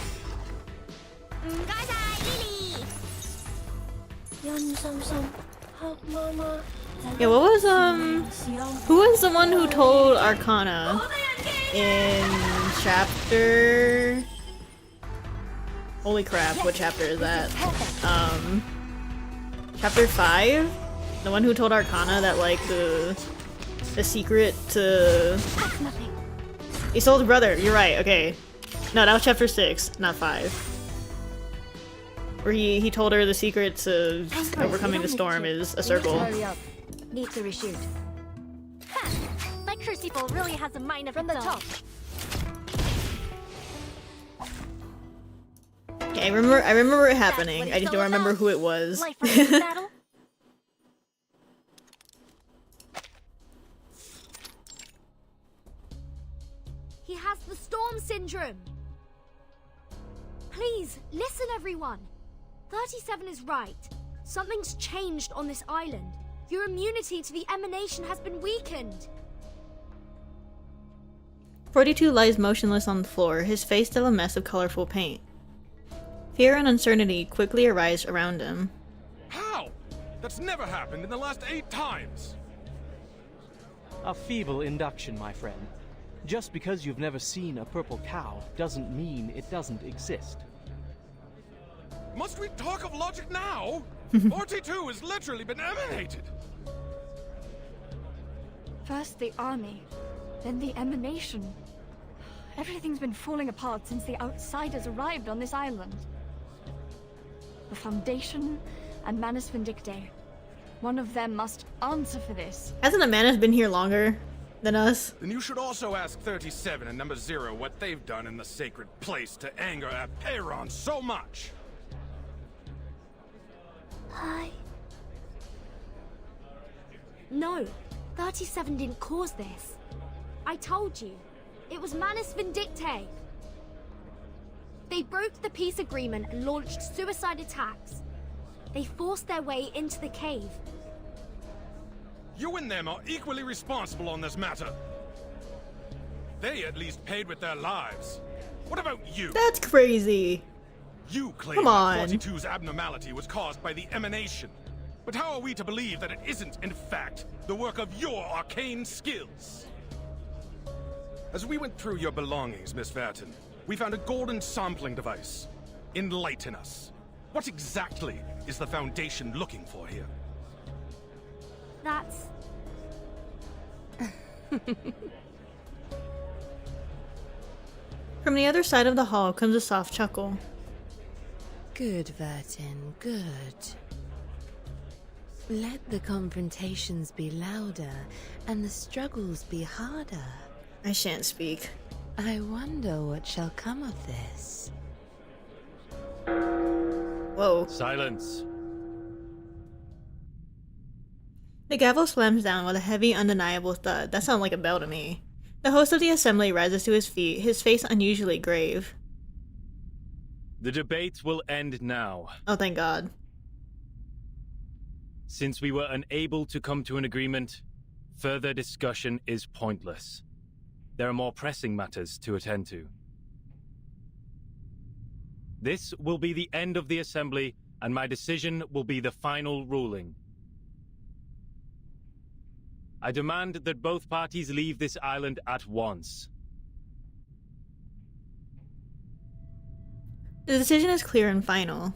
S1: Yeah, what was, who was the one who told Arcana in chapter... Holy crap, what chapter is that? Chapter 5? The one who told Arcana that, like, the secret to... Isolde's brother, you're right, okay. No, that was chapter 6, not 5. Where he told her the secret to overcoming the storm is a circle.
S11: Need to reshoot.
S5: My crucible really has a mind of its own.
S1: Yeah, I remember it happening. I just don't remember who it was.
S11: He has the storm syndrome. Please, listen everyone. 37 is right. Something's changed on this island. Your immunity to the emanation has been weakened.
S1: 42 lies motionless on the floor, his face still a mess of colorful paint. Fear and uncertainty quickly arise around him.
S14: How? That's never happened in the last 8 times.
S15: A feeble induction, my friend. Just because you've never seen a purple cow doesn't mean it doesn't exist.
S14: Must we talk of logic now? 42 has literally been emanated.
S17: First the army, then the emanation. Everything's been falling apart since the outsiders arrived on this island. The Foundation and Manus Vindictae. One of them must answer for this.
S1: Hasn't Amanus been here longer than us?
S14: Then you should also ask 37 and number 0 what they've done in the sacred place to anger Apeiron so much.
S11: Hi. No, 37 didn't cause this. I told you. It was Manus Vindictae. They broke the peace agreement and launched suicide attacks. They forced their way into the cave.
S14: You and them are equally responsible on this matter. They at least paid with their lives. What about you?
S1: That's crazy.
S14: You claim
S1: Come on.
S14: that 42's abnormality was caused by the emanation. But how are we to believe that it isn't, in fact, the work of your arcane skills? As we went through your belongings, Miss Verton, we found a golden sampling device. Enlighten us. What exactly is the Foundation looking for here?
S11: That's...
S1: From the other side of the hall comes a soft chuckle.
S12: Good, Vertin, good. Let the confrontations be louder and the struggles be harder.
S1: I shan't speak.
S12: I wonder what shall come of this.
S1: Whoa.
S10: Silence.
S1: The gavel slams down with a heavy, undeniable thud. That sounded like a bell to me. The host of the assembly rises to his feet, his face unusually grave.
S10: The debate will end now.
S1: Oh, thank God.
S10: Since we were unable to come to an agreement, further discussion is pointless. There are more pressing matters to attend to. This will be the end of the assembly, and my decision will be the final ruling. I demand that both parties leave this island at once.
S1: The decision is clear and final.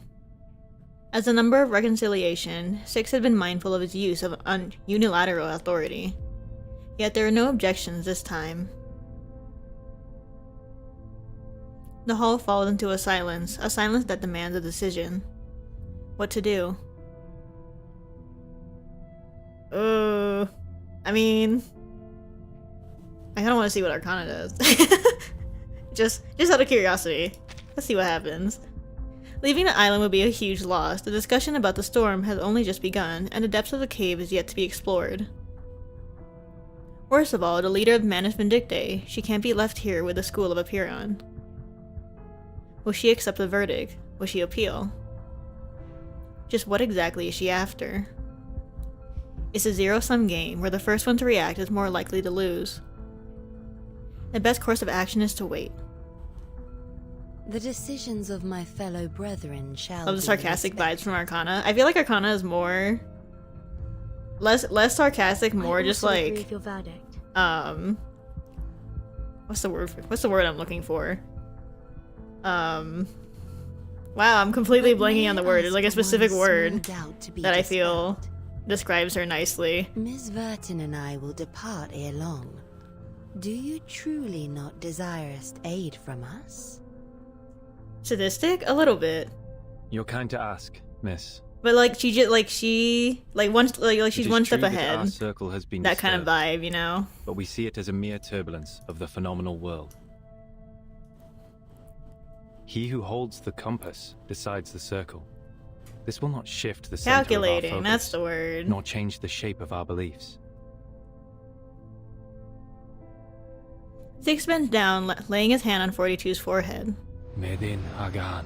S1: As a number of reconciliation, Six had been mindful of his use of unilateral authority. Yet there are no objections this time. The hall falls into a silence that demands a decision. What to do? I mean... I kinda want to see what Arcana does. just out of curiosity. Let's see what happens. Leaving the island would be a huge loss. The discussion about the storm has only just begun, and the depths of the cave is yet to be explored. Worst of all, the leader of Manus Vindictae, she can't be left here with the school of Apeiron. Will she accept the verdict? Will she appeal? Just what exactly is she after? It's a zero-sum game where the first one to react is more likely to lose. The best course of action is to wait.
S12: The decisions of my fellow brethren shall
S1: Love the
S12: be
S1: sarcastic
S12: respected.
S1: vibes from Arcana. I feel like Arcana is more... Less sarcastic, more
S11: I
S1: just
S11: also agree
S1: like...
S11: with your verdict.
S1: What's the word I'm looking for? Wow, I'm completely blanking on the word. It's like a specific word that I feel describes her nicely.
S12: Miss Vertin and I will depart ere long. Do you truly not desirest aid from us?
S1: Sadistic? A little bit.
S13: You're kind to ask, miss.
S1: But like she's
S13: It
S1: she's
S13: is
S1: one step
S13: true that
S1: ahead.
S13: our circle has been
S1: That kind of
S13: disturbed,
S1: vibe, you know?
S13: but we see it as a mere turbulence of the phenomenal world. He who holds the compass decides the circle. This will not shift the center of our
S1: Calculating,
S13: focus,
S1: that's the word.
S13: nor change the shape of our beliefs.
S1: Six bends down, laying his hand on 42's forehead.
S13: Medin Hagan.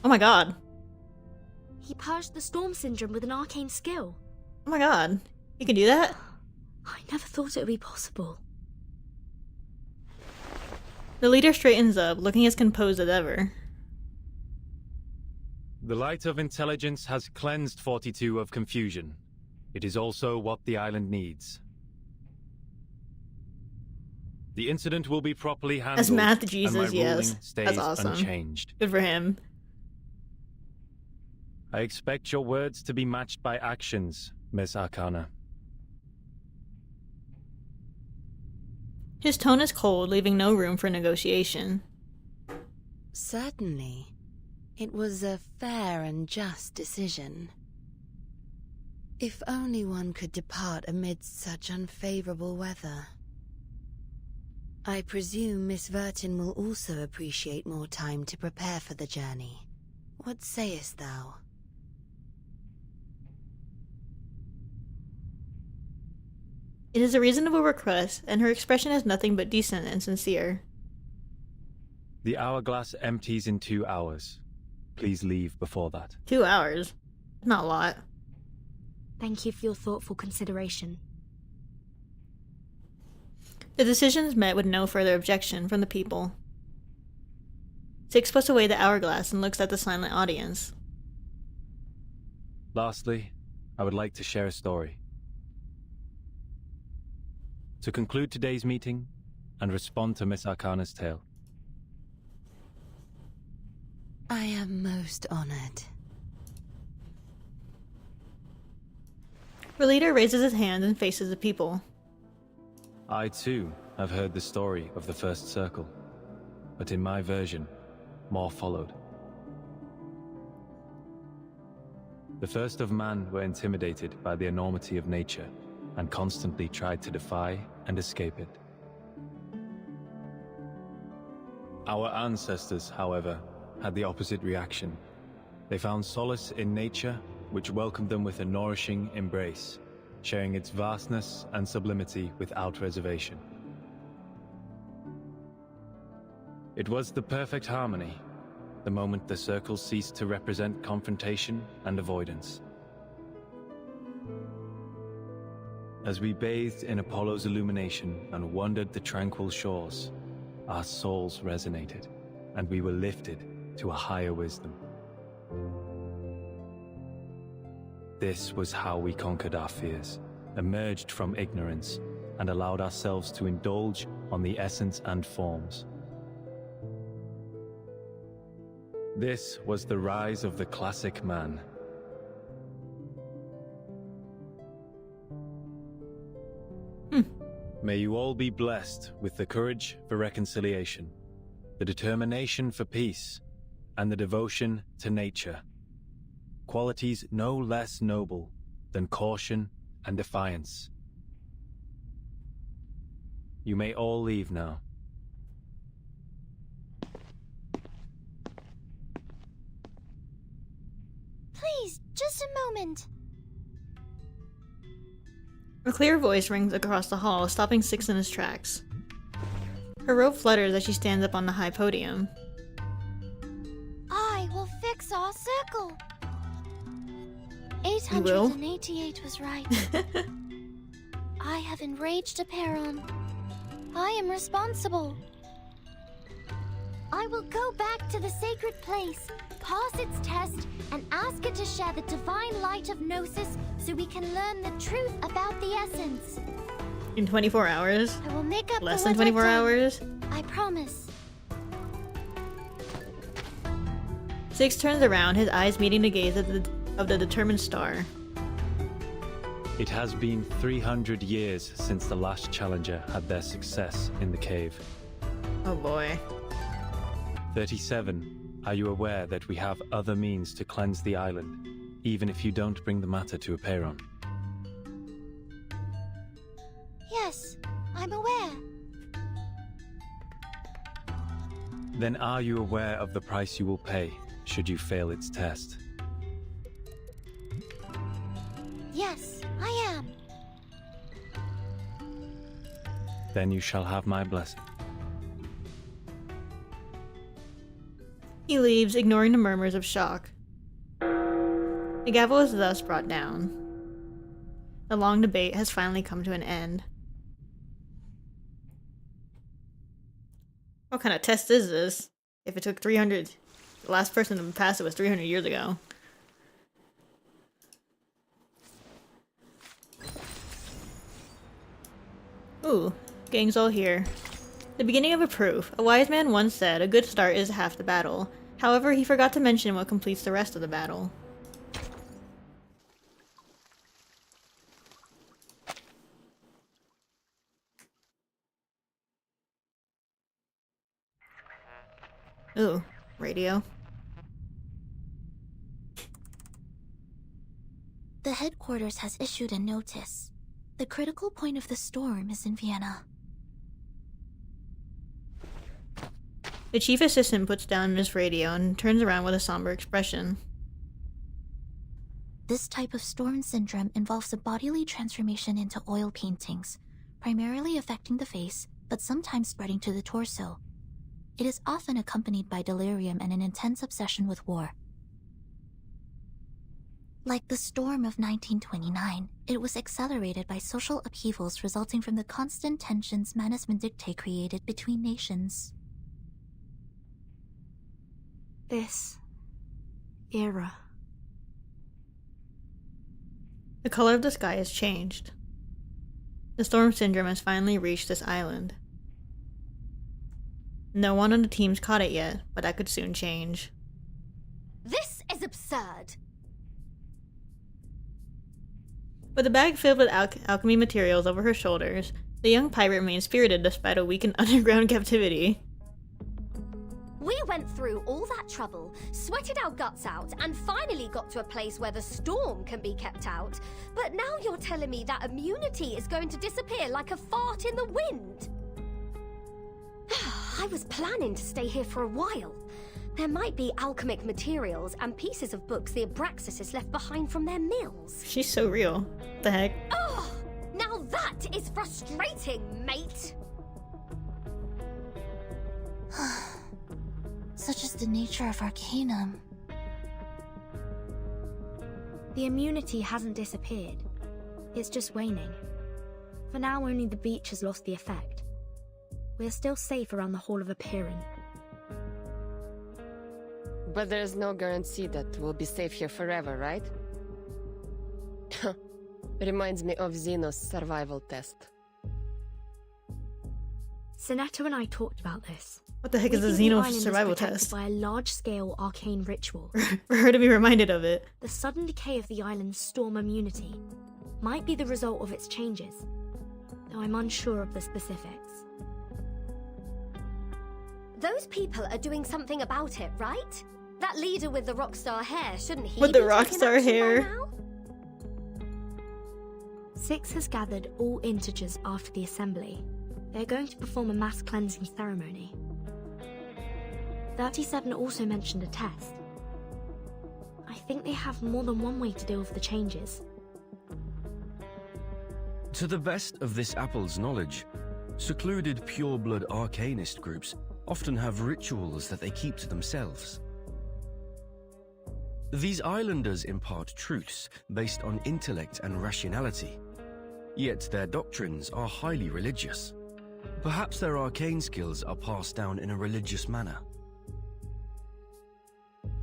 S1: Oh my god.
S11: He purged the storm syndrome with an arcane skill.
S1: Oh my god. You can do that?
S11: I never thought it would be possible.
S1: The leader straightens up, looking as composed as ever.
S13: The light of intelligence has cleansed 42 of confusion. It is also what the island needs. The incident will be properly handled.
S1: As math
S13: and
S1: Jesus,
S13: my
S1: yes.
S13: ruling stays
S1: That's awesome.
S13: unchanged.
S1: Good for him.
S13: I expect your words to be matched by actions, Miss Arcana.
S1: His tone is cold, leaving no room for negotiation.
S12: Certainly. It was a fair and just decision. If only one could depart amidst such unfavorable weather. I presume Miss Vertin will also appreciate more time to prepare for the journey. What sayest thou?
S1: It is a reasonable request, and her expression is nothing but decent and sincere.
S13: The hourglass empties in 2 hours. Please leave before that.
S1: 2 hours? Not a lot.
S11: Thank you for your thoughtful consideration.
S1: The decision is met with no further objection from the people. Six puts away the hourglass and looks at the silent audience.
S13: Lastly, I would like to share a story. To conclude today's meeting and respond to Miss Arcana's tale.
S12: I am most honored.
S1: The leader raises his hand and faces the people.
S13: I too have heard the story of the first circle, but in my version, more followed. The first of man were intimidated by the enormity of nature and constantly tried to defy and escape it. Our ancestors, however, had the opposite reaction. They found solace in nature, which welcomed them with a nourishing embrace, sharing its vastness and sublimity without reservation. It was the perfect harmony, the moment the circle ceased to represent confrontation and avoidance. As we bathed in Apollo's illumination and wandered the tranquil shores, our souls resonated, and we were lifted to a higher wisdom. This was how we conquered our fears, emerged from ignorance, and allowed ourselves to indulge on the essence and forms. This was the rise of the classic man. May you all be blessed with the courage for reconciliation, the determination for peace, and the devotion to nature. Qualities no less noble than caution and defiance. You may all leave now.
S5: Please, just a moment.
S1: A clear voice rings across the hall, stopping Six in his tracks. Her robe flutters as she stands up on the high podium.
S5: I will fix our circle.
S11: 888 was right. I have enraged Aperon. I am responsible. I will go back to the sacred place, pass its test, and ask it to share the divine light of Gnosis so we can learn the truth about the essence.
S1: In 24 hours?
S11: I will make up
S1: Less
S11: for
S1: than
S11: what I've
S1: 24
S11: done.
S1: hours?
S11: I promise.
S1: Six turns around, his eyes meeting the gaze of the determined star.
S13: It has been 300 years since the last challenger had their success in the cave.
S1: Oh boy.
S13: 37. Are you aware that we have other means to cleanse the island, even if you don't bring the matter to Aperon?
S11: Yes, I'm aware.
S13: Then are you aware of the price you will pay should you fail its test?
S11: Yes, I am.
S13: Then you shall have my blessing.
S1: He leaves, ignoring the murmurs of shock. The gavel is thus brought down. The long debate has finally come to an end. What kind of test is this? If it took 300... The last person to pass it was 300 years ago. Ooh, gang's all here. The beginning of a proof. A wise man once said, a good start is half the battle. However, he forgot to mention what completes the rest of the battle. Ooh, radio.
S11: The headquarters has issued a notice. The critical point of the storm is in Vienna.
S1: The chief assistant puts down his radio and turns around with a somber expression.
S11: This type of storm syndrome involves a bodily transformation into oil paintings, primarily affecting the face, but sometimes spreading to the torso. It is often accompanied by delirium and an intense obsession with war. Like the storm of 1929, it was accelerated by social upheavals resulting from the constant tensions Management Dictate created between nations.
S17: This era.
S1: The color of the sky has changed. The storm syndrome has finally reached this island. No one on the team's caught it yet, but that could soon change.
S11: This is absurd!
S1: With a bag filled with alchemy materials over her shoulders, the young pirate remains spirited despite a week in underground captivity.
S11: We went through all that trouble, sweated our guts out, and finally got to a place where the storm can be kept out. But now you're telling me that immunity is going to disappear like a fart in the wind? I was planning to stay here for a while. There might be alchemic materials and pieces of books the Abraxas left behind from their mills.
S1: She's so real. What the heck?
S11: Oh, now that is frustrating, mate! Such is the nature of Arcanum.
S17: The immunity hasn't disappeared. It's just waning. For now, only the beach has lost the effect. We are still safe around the Hall of Aperon.
S18: But there's no guarantee that we'll be safe here forever, right? Reminds me of Xeno's survival test.
S17: Sinetto and I talked about this.
S1: What the heck is a
S17: We think the
S1: Xeno
S17: island is
S1: survival
S17: protected
S1: test?
S17: by a large-scale arcane ritual.
S1: For her to be reminded of it.
S17: The sudden decay of the island's storm immunity might be the result of its changes, though I'm unsure of the specifics.
S11: Those people are doing something about it, right? That leader with the rockstar hair, shouldn't he?
S1: With the
S11: be taking
S1: rockstar
S11: action by
S1: hair.
S11: now?
S17: Six has gathered all integers after the assembly. They're going to perform a mass cleansing ceremony. 37 also mentioned a test. I think they have more than one way to deal with the changes.
S19: To the best of this apple's knowledge, secluded pure-blood arcanist groups often have rituals that they keep to themselves. These islanders impart truths based on intellect and rationality, yet their doctrines are highly religious. Perhaps their arcane skills are passed down in a religious manner.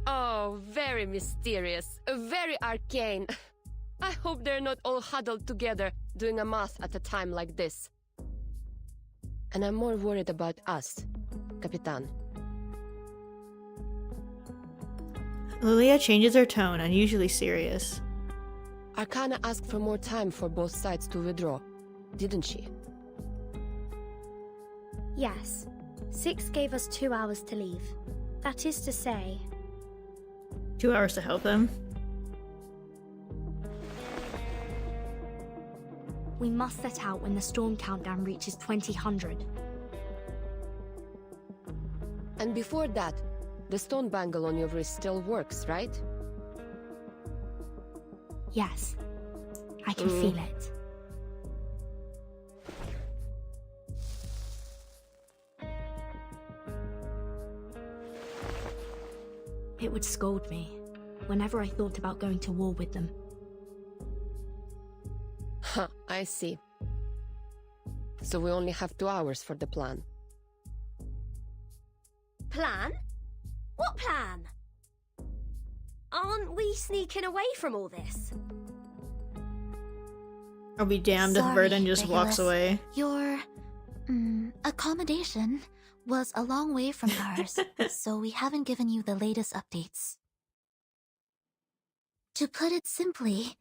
S18: Oh, very mysterious, very arcane. I hope they're not all huddled together doing a math at a time like this. And I'm more worried about us, Capitan.
S1: Lilia changes her tone, unusually serious.
S18: Arcana asked for more time for both sides to withdraw, didn't she?
S11: Yes. Six gave us 2 hours to leave. That is to say...
S1: 2 hours to help them?
S11: We must set out when the storm countdown reaches 2000.
S18: And before that, the stone bangle on your wrist still works, right?
S11: Yes. I can feel it. It would scold me whenever I thought about going to war with them.
S18: Huh, I see. So we only have 2 hours for the plan.
S20: Plan? What plan? Aren't we sneaking away from all this?
S1: I'll be damned if Verdun just walks away.
S21: Your accommodation was a long way from ours, so we haven't given you the latest updates. To put it simply...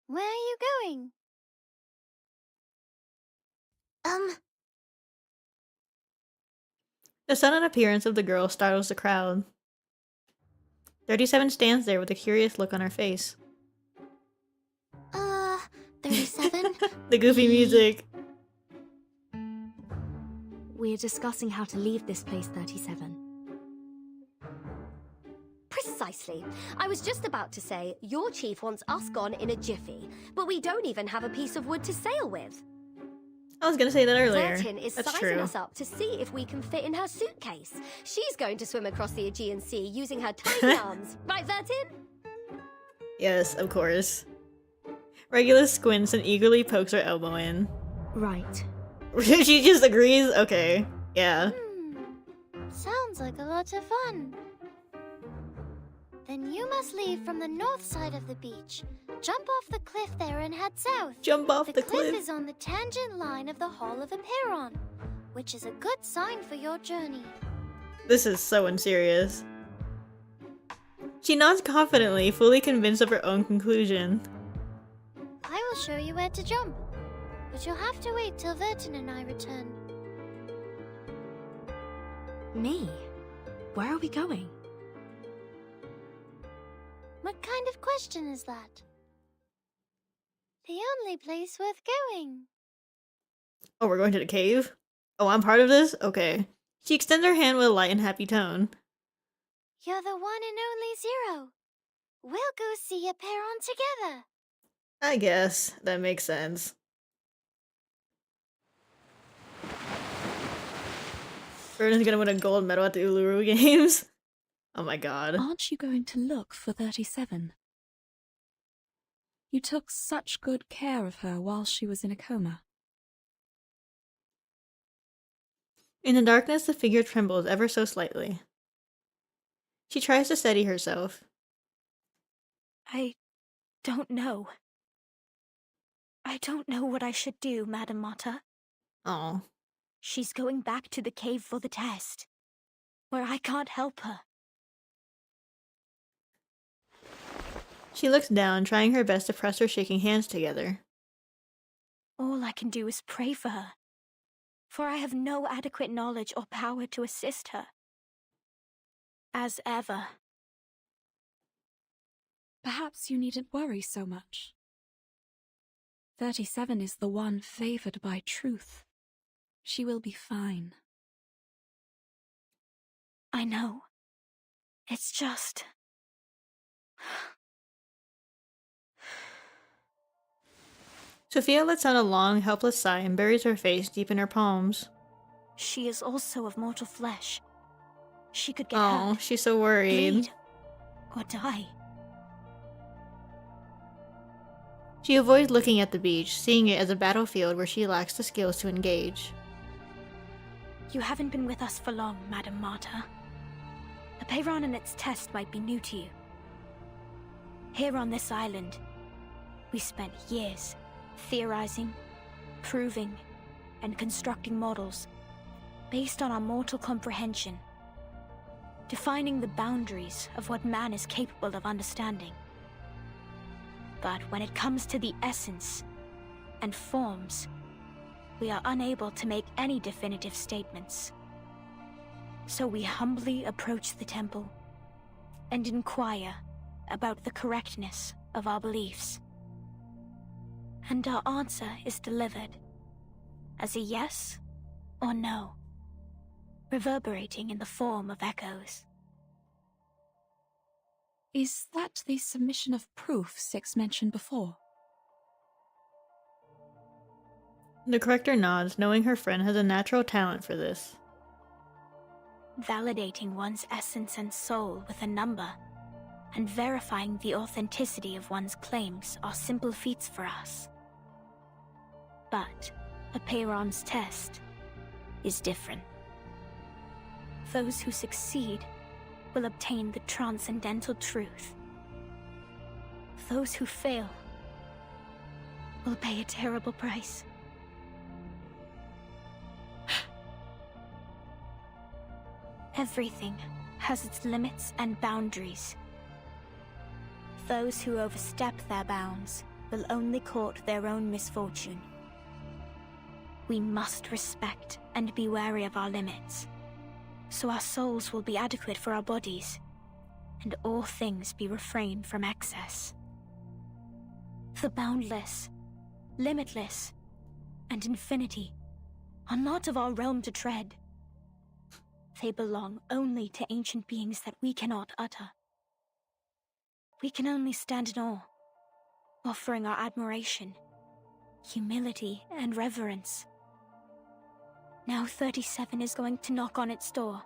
S22: Where are you going?
S1: The sudden appearance of the girl startles the crowd. 37 stands there with a curious look on her face.
S21: 37?
S1: The goofy music.
S11: We're discussing how to leave this place, 37.
S20: Precisely. I was just about to say, your chief wants us gone in a jiffy, but we don't even have a piece of wood to sail with.
S1: I was gonna say that earlier.
S20: Vertin is
S1: That's
S20: sizing
S1: true.
S20: us up to see if we can fit in her suitcase. She's going to swim across the Aegean Sea using her tiny arms. Right, Vertin?
S1: Yes, of course. Regulus squints and eagerly pokes her elbow in.
S11: Right.
S1: She just agrees? Okay. Yeah.
S22: Sounds like a lot of fun. Then you must leave from the north side of the beach. Jump off the cliff there and head south.
S1: Jump off the
S22: cliff
S1: cliff.
S22: is on the tangent line of the Hall of Apiron, which is a good sign for your journey.
S1: This is so unserious. She nods confidently, fully convinced of her own conclusion.
S22: I will show you where to jump, but you'll have to wait till Vertin and I return.
S11: Me? Where are we going?
S22: What kind of question is that? The only place worth going.
S1: Oh, we're going to the cave? Oh, I'm part of this? Okay. She extends her hand with a light and happy tone.
S22: You're the one and only Zero. We'll go see Apiron together.
S1: I guess. That makes sense. Verdun's gonna win a gold medal at the Uluru Games. Oh my god.
S23: Aren't you going to look for 37? You took such good care of her while she was in a coma.
S1: In the darkness, the figure trembles ever so slightly. She tries to steady herself.
S11: I don't know. I don't know what I should do, Madam Mata.
S1: Oh.
S11: She's going back to the cave for the test, where I can't help her.
S1: She looks down, trying her best to press her shaking hands together.
S11: All I can do is pray for her, for I have no adequate knowledge or power to assist her. As ever.
S23: Perhaps you needn't worry so much. 37 is the one favored by truth. She will be fine.
S11: I know. It's just...
S1: Sophia lets out a long, helpless sigh and buries her face deep in her palms.
S11: She is also of mortal flesh. She
S21: she could get
S1: Oh,
S21: hurt,
S1: she's so worried.
S21: bleed, or die.
S1: She avoids looking at the beach, seeing it as a battlefield where she lacks the skills to engage.
S21: You haven't been with us for long, Madam Martyr. The Peyron and its test might be new to you. Here on this island, we spent years theorizing, proving, and constructing models based on our mortal comprehension, defining the boundaries of what man is capable of understanding. But when it comes to the essence and forms, we are unable to make any definitive statements. So we humbly approach the temple and inquire about the correctness of our beliefs. And our answer is delivered as a yes or no, reverberating in the form of echoes.
S23: Is that the submission of proof Six mentioned before?
S1: The corrector nods, knowing her friend has a natural talent for this.
S21: Validating one's essence and soul with a number, and verifying the authenticity of one's claims are simple feats for us. But a Peyron's test is different. Those who succeed will obtain the transcendental truth. Those who fail will pay a terrible price. Everything has its limits and boundaries. Those who overstep their bounds will only court their own misfortune. We must respect and be wary of our limits, so our souls will be adequate for our bodies, and all things be refrained from excess. The boundless, limitless, and infinity are not of our realm to tread. They belong only to ancient beings that we cannot utter. We can only stand in awe, offering our admiration, humility, and reverence. Now 37 is going to knock on its door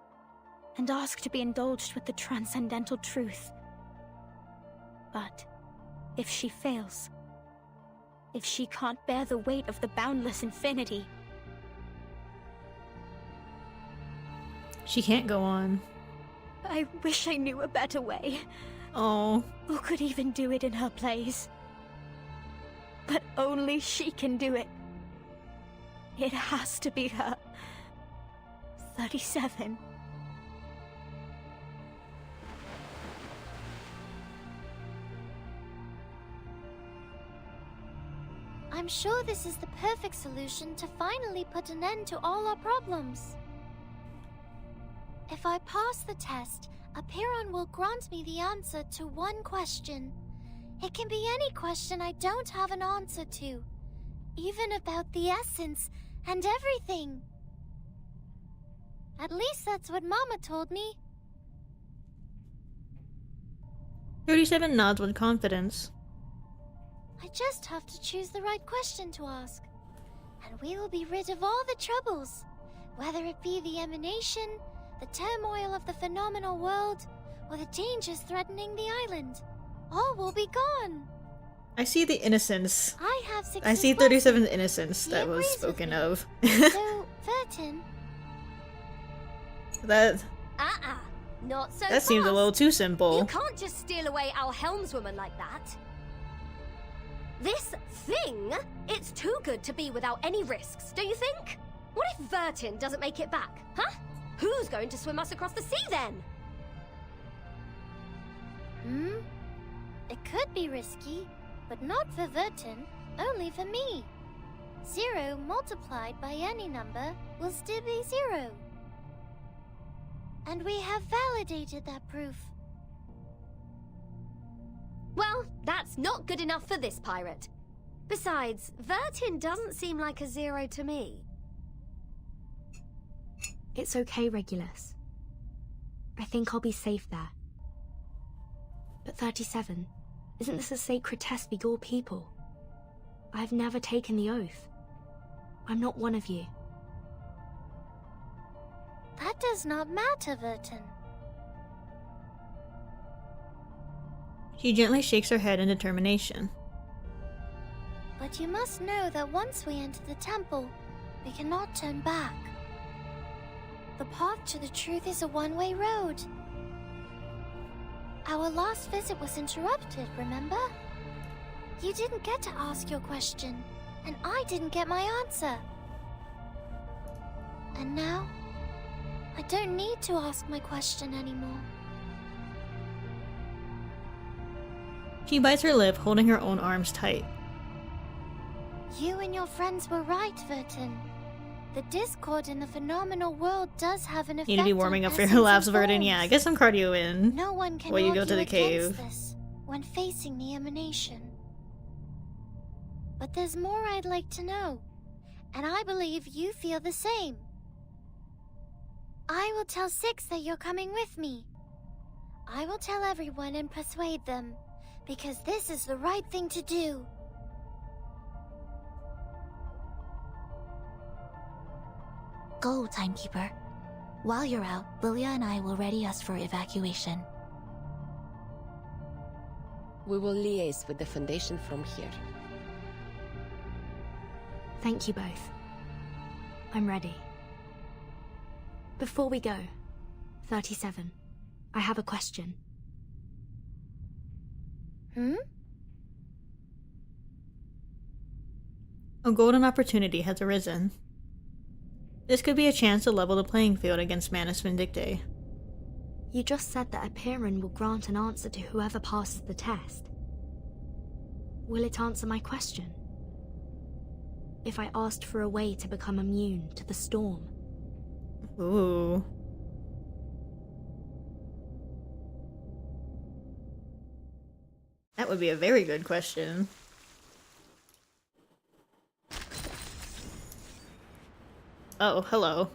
S21: and ask to be indulged with the transcendental truth. But if she fails, if she can't bear the weight of the boundless infinity,
S1: she can't go on.
S21: I wish I knew a better way.
S1: Oh.
S21: Who could even do it in her place? But only she can do it. It has to be her. 37.
S22: I'm sure this is the perfect solution to finally put an end to all our problems. If I pass the test, a Peyron will grant me the answer to one question. It can be any question I don't have an answer to, even about the essence and everything. At least that's what Mama told me.
S1: 37 nods with confidence.
S22: I just have to choose the right question to ask, and we will be rid of all the troubles, whether it be the emanation, the turmoil of the phenomenal world, or the dangers threatening the island. All will be gone.
S1: I see the innocence.
S22: I have 6.
S1: I see 37's innocence that was spoken of.
S22: So, Vertin.
S1: That
S20: Not so
S1: that seems a
S20: fast.
S1: little too simple.
S20: You can't just steal away our helmswoman like that. This thing, it's too good to be without any risks, don't you think? What if Vertin doesn't make it back, huh? Who's going to swim us across the sea then?
S22: It could be risky, but not for Vertin, only for me. 0 multiplied by any number will still be 0. And we have validated that proof.
S20: Well, that's not good enough for this pirate. Besides, Vertin doesn't seem like a 0 to me.
S11: It's okay, Regulus. I think I'll be safe there. But 37, isn't this a sacred test for your people? I've never taken the oath. I'm not one of you.
S22: That does not matter, Vertin.
S1: She gently shakes her head in determination.
S22: But you must know that once we enter the temple, we cannot turn back. The path to the truth is a one-way road. Our last visit was interrupted, remember? You didn't get to ask your question, and I didn't get my answer. And now, I don't need to ask my question anymore.
S1: She bites her lip, holding her own arms tight.
S22: You and your friends were right, Vertin. The discord in the phenomenal world does have an effect.
S1: Need to be warming
S22: on
S1: up for your
S22: essence
S1: laughs,
S22: and
S1: Verdin.
S22: forms.
S1: Yeah, get some cardio in.
S22: No one can
S1: while you go
S22: argue
S1: to the
S22: against
S1: cave.
S22: this when facing the emanation. But there's more I'd like to know, and I believe you feel the same. I will tell Six that you're coming with me. I will tell everyone and persuade them, because this is the right thing to do.
S2: Go, Timekeeper. While you're out, Lilia and I will ready us for evacuation.
S18: We will liaise with the Foundation from here.
S7: Thank you both. I'm ready. Before we go, 37, I have a question.
S1: A golden opportunity has arisen. This could be a chance to level the playing field against Manus Vindictae.
S7: You just said that a Piran will grant an answer to whoever passes the test. Will it answer my question? If I asked for a way to become immune to the storm?
S1: Ooh. That would be a very good question. Oh, hello.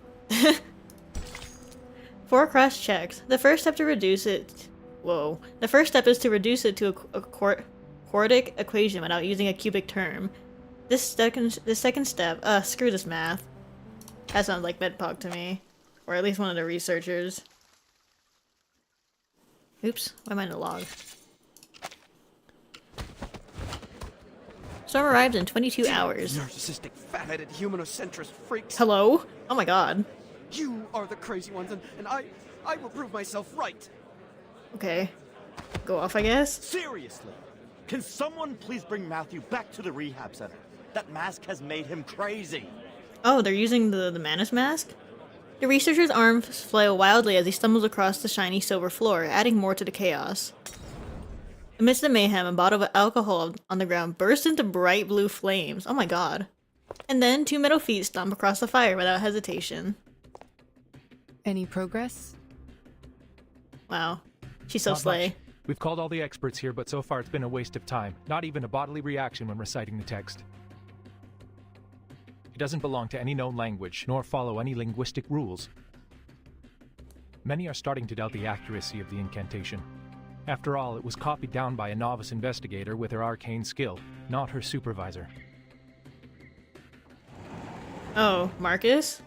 S1: 4 cross checks. The first step to reduce it... Whoa. The first step is to reduce it to a quartic equation without using a cubic term. The second step... screw this math. That sounds like MedPog to me. Or at least one of the researchers. Oops. Why am I in the log? Storm arrived in 22 hours.
S6: Narcissistic, fat-headed, humanocentrist freaks.
S1: Hello? Oh my god.
S6: You are the crazy ones, and I will prove myself right.
S1: Okay. Go off, I guess?
S8: Seriously, can someone please bring Matthew back to the rehab center? That mask has made him crazy.
S1: Oh, they're using the Manus mask? The researcher's arms flail wildly as he stumbles across the shiny silver floor, adding more to the chaos. Amidst the mayhem, a bottle of alcohol on the ground bursts into bright blue flames. Oh my god. And then 2 metal feet stomp across the fire without hesitation.
S3: Any progress?
S1: Wow. She's so
S24: Not
S1: slay.
S24: much. We've called all the experts here, but so far it's been a waste of time. Not even a bodily reaction when reciting the text. It doesn't belong to any known language, nor follow any linguistic rules. Many are starting to doubt the accuracy of the incantation. After all, it was copied down by a novice investigator with her arcane skill, not her supervisor.
S1: Oh, Marcus?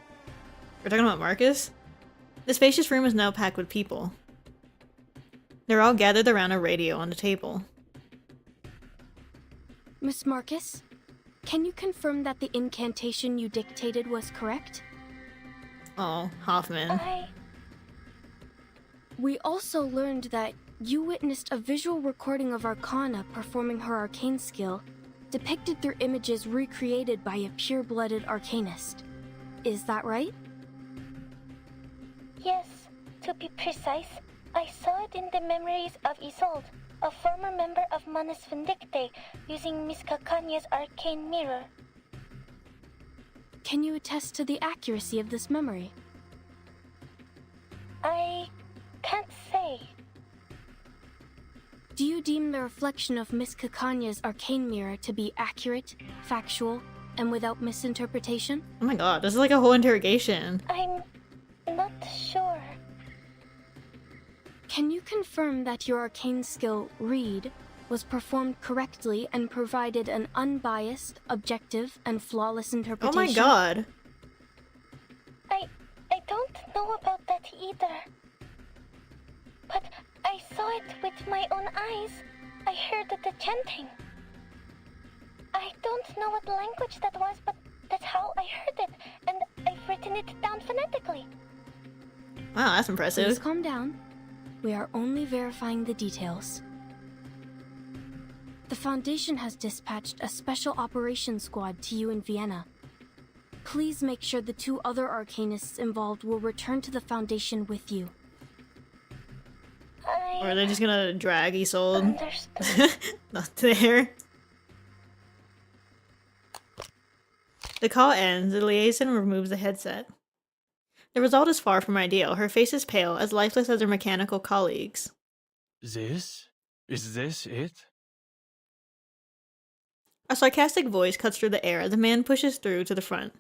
S1: We're talking about Marcus? The spacious room is now packed with people. They're all gathered around a radio on the table.
S7: Miss Marcus, can you confirm that the incantation you dictated was correct?
S1: Oh, Hoffman.
S7: We also learned that you witnessed a visual recording of Arcana performing her arcane skill, depicted through images recreated by a pure-blooded arcanist. Is that right?
S22: Yes, to be precise, I saw it in the memories of Isolde, a former member of Manus Vindictae, using Miss Cacanya's arcane mirror.
S7: Can you attest to the accuracy of this memory?
S22: I can't say.
S7: Do you deem the reflection of Miss Cacanya's arcane mirror to be accurate, factual, and without misinterpretation?
S1: Oh my god, this is like a whole interrogation.
S22: I'm not sure.
S7: Can you confirm that your arcane skill, Read, was performed correctly and provided an unbiased, objective, and flawless
S1: Oh
S7: interpretation?
S1: my god.
S22: I don't know about that either. But I saw it with my own eyes,
S21: I heard the chanting. I don't know what language that was, but that's how I heard it, and I've written it down phonetically.
S1: Wow, that's impressive.
S11: Please calm down. We are only verifying the details. The Foundation has dispatched a special operations squad to you in Vienna. Please make sure the 2 other arcanists involved will return to the Foundation with you.
S1: Or are they just gonna drag Isolde? Not there. The call ends, the liaison removes the headset. The result is far from ideal. Her face is pale, as lifeless as her mechanical colleagues.
S13: This? Is this it?
S1: A sarcastic voice cuts through the air as a man pushes through to the front.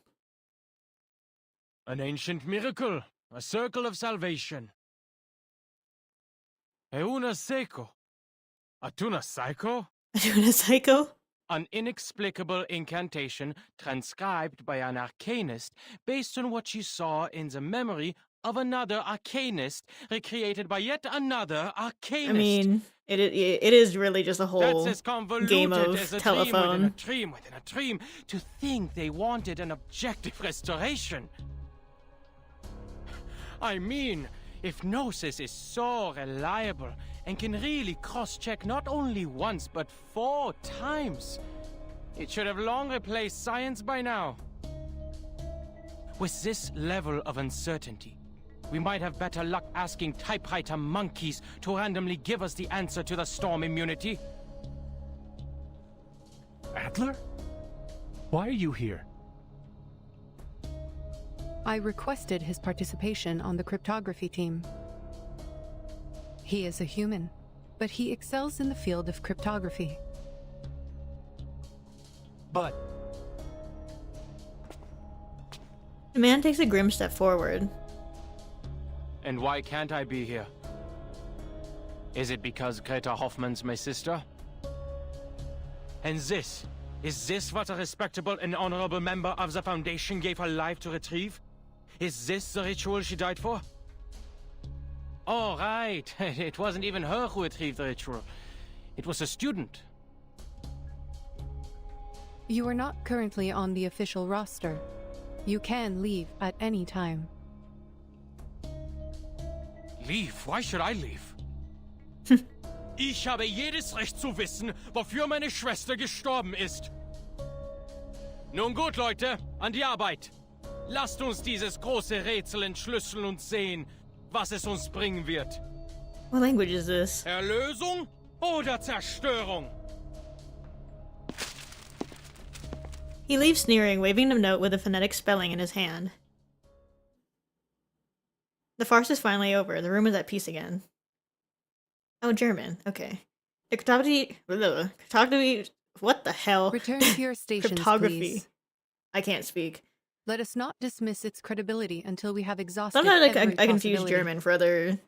S13: An ancient miracle, a circle of salvation. Euna seco. Atuna psycho?
S1: Atuna psycho?
S13: An inexplicable incantation transcribed by an arcanist based on what she saw in the memory of another arcanist recreated by yet another arcanist.
S1: I mean, it is really just a whole
S13: That's as convoluted
S1: game of
S13: as a
S1: telephone.
S13: dream within a dream to think they wanted an objective restoration. I mean, if Gnosis is so reliable and can really cross-check not only once but 4 times, it should have long replaced science by now. With this level of uncertainty, we might have better luck asking typewriter monkeys to randomly give us the answer to the storm immunity.
S24: Adler? Why are you here?
S4: I requested his participation on the cryptography team. He is a human, but he excels in the field of cryptography.
S24: But...
S1: The man takes a grim step forward.
S13: And why can't I be here? Is it because Greta Hoffman's my sister? And is this what a respectable and honorable member of the Foundation gave her life to retrieve? Is this the ritual she died for? Oh, right. It wasn't even her who retrieved the ritual. It was a student.
S4: You are not currently on the official roster. You can leave at any time.
S13: Leave? Why should I leave? Ich habe jedes Recht zu wissen, wofür meine Schwester gestorben ist. Nun gut, Leute, an die Arbeit. Lasst uns dieses große Rätsel entschlüsseln und sehen, was es uns bringen wird.
S1: What language is this?
S13: Erlösung oder Zerstörung?
S1: He leaves sneering, waving a note with a phonetic spelling in his hand. The farce is finally over. The room is at peace again. Oh, German. Okay. The cryptography... What the hell?
S4: Return to your stations,
S1: Cryptography.
S4: please.
S1: I can't speak.
S4: Let us not dismiss its credibility until we have exhausted
S1: Sometimes
S4: every
S1: I confuse
S4: possibility.
S1: German for other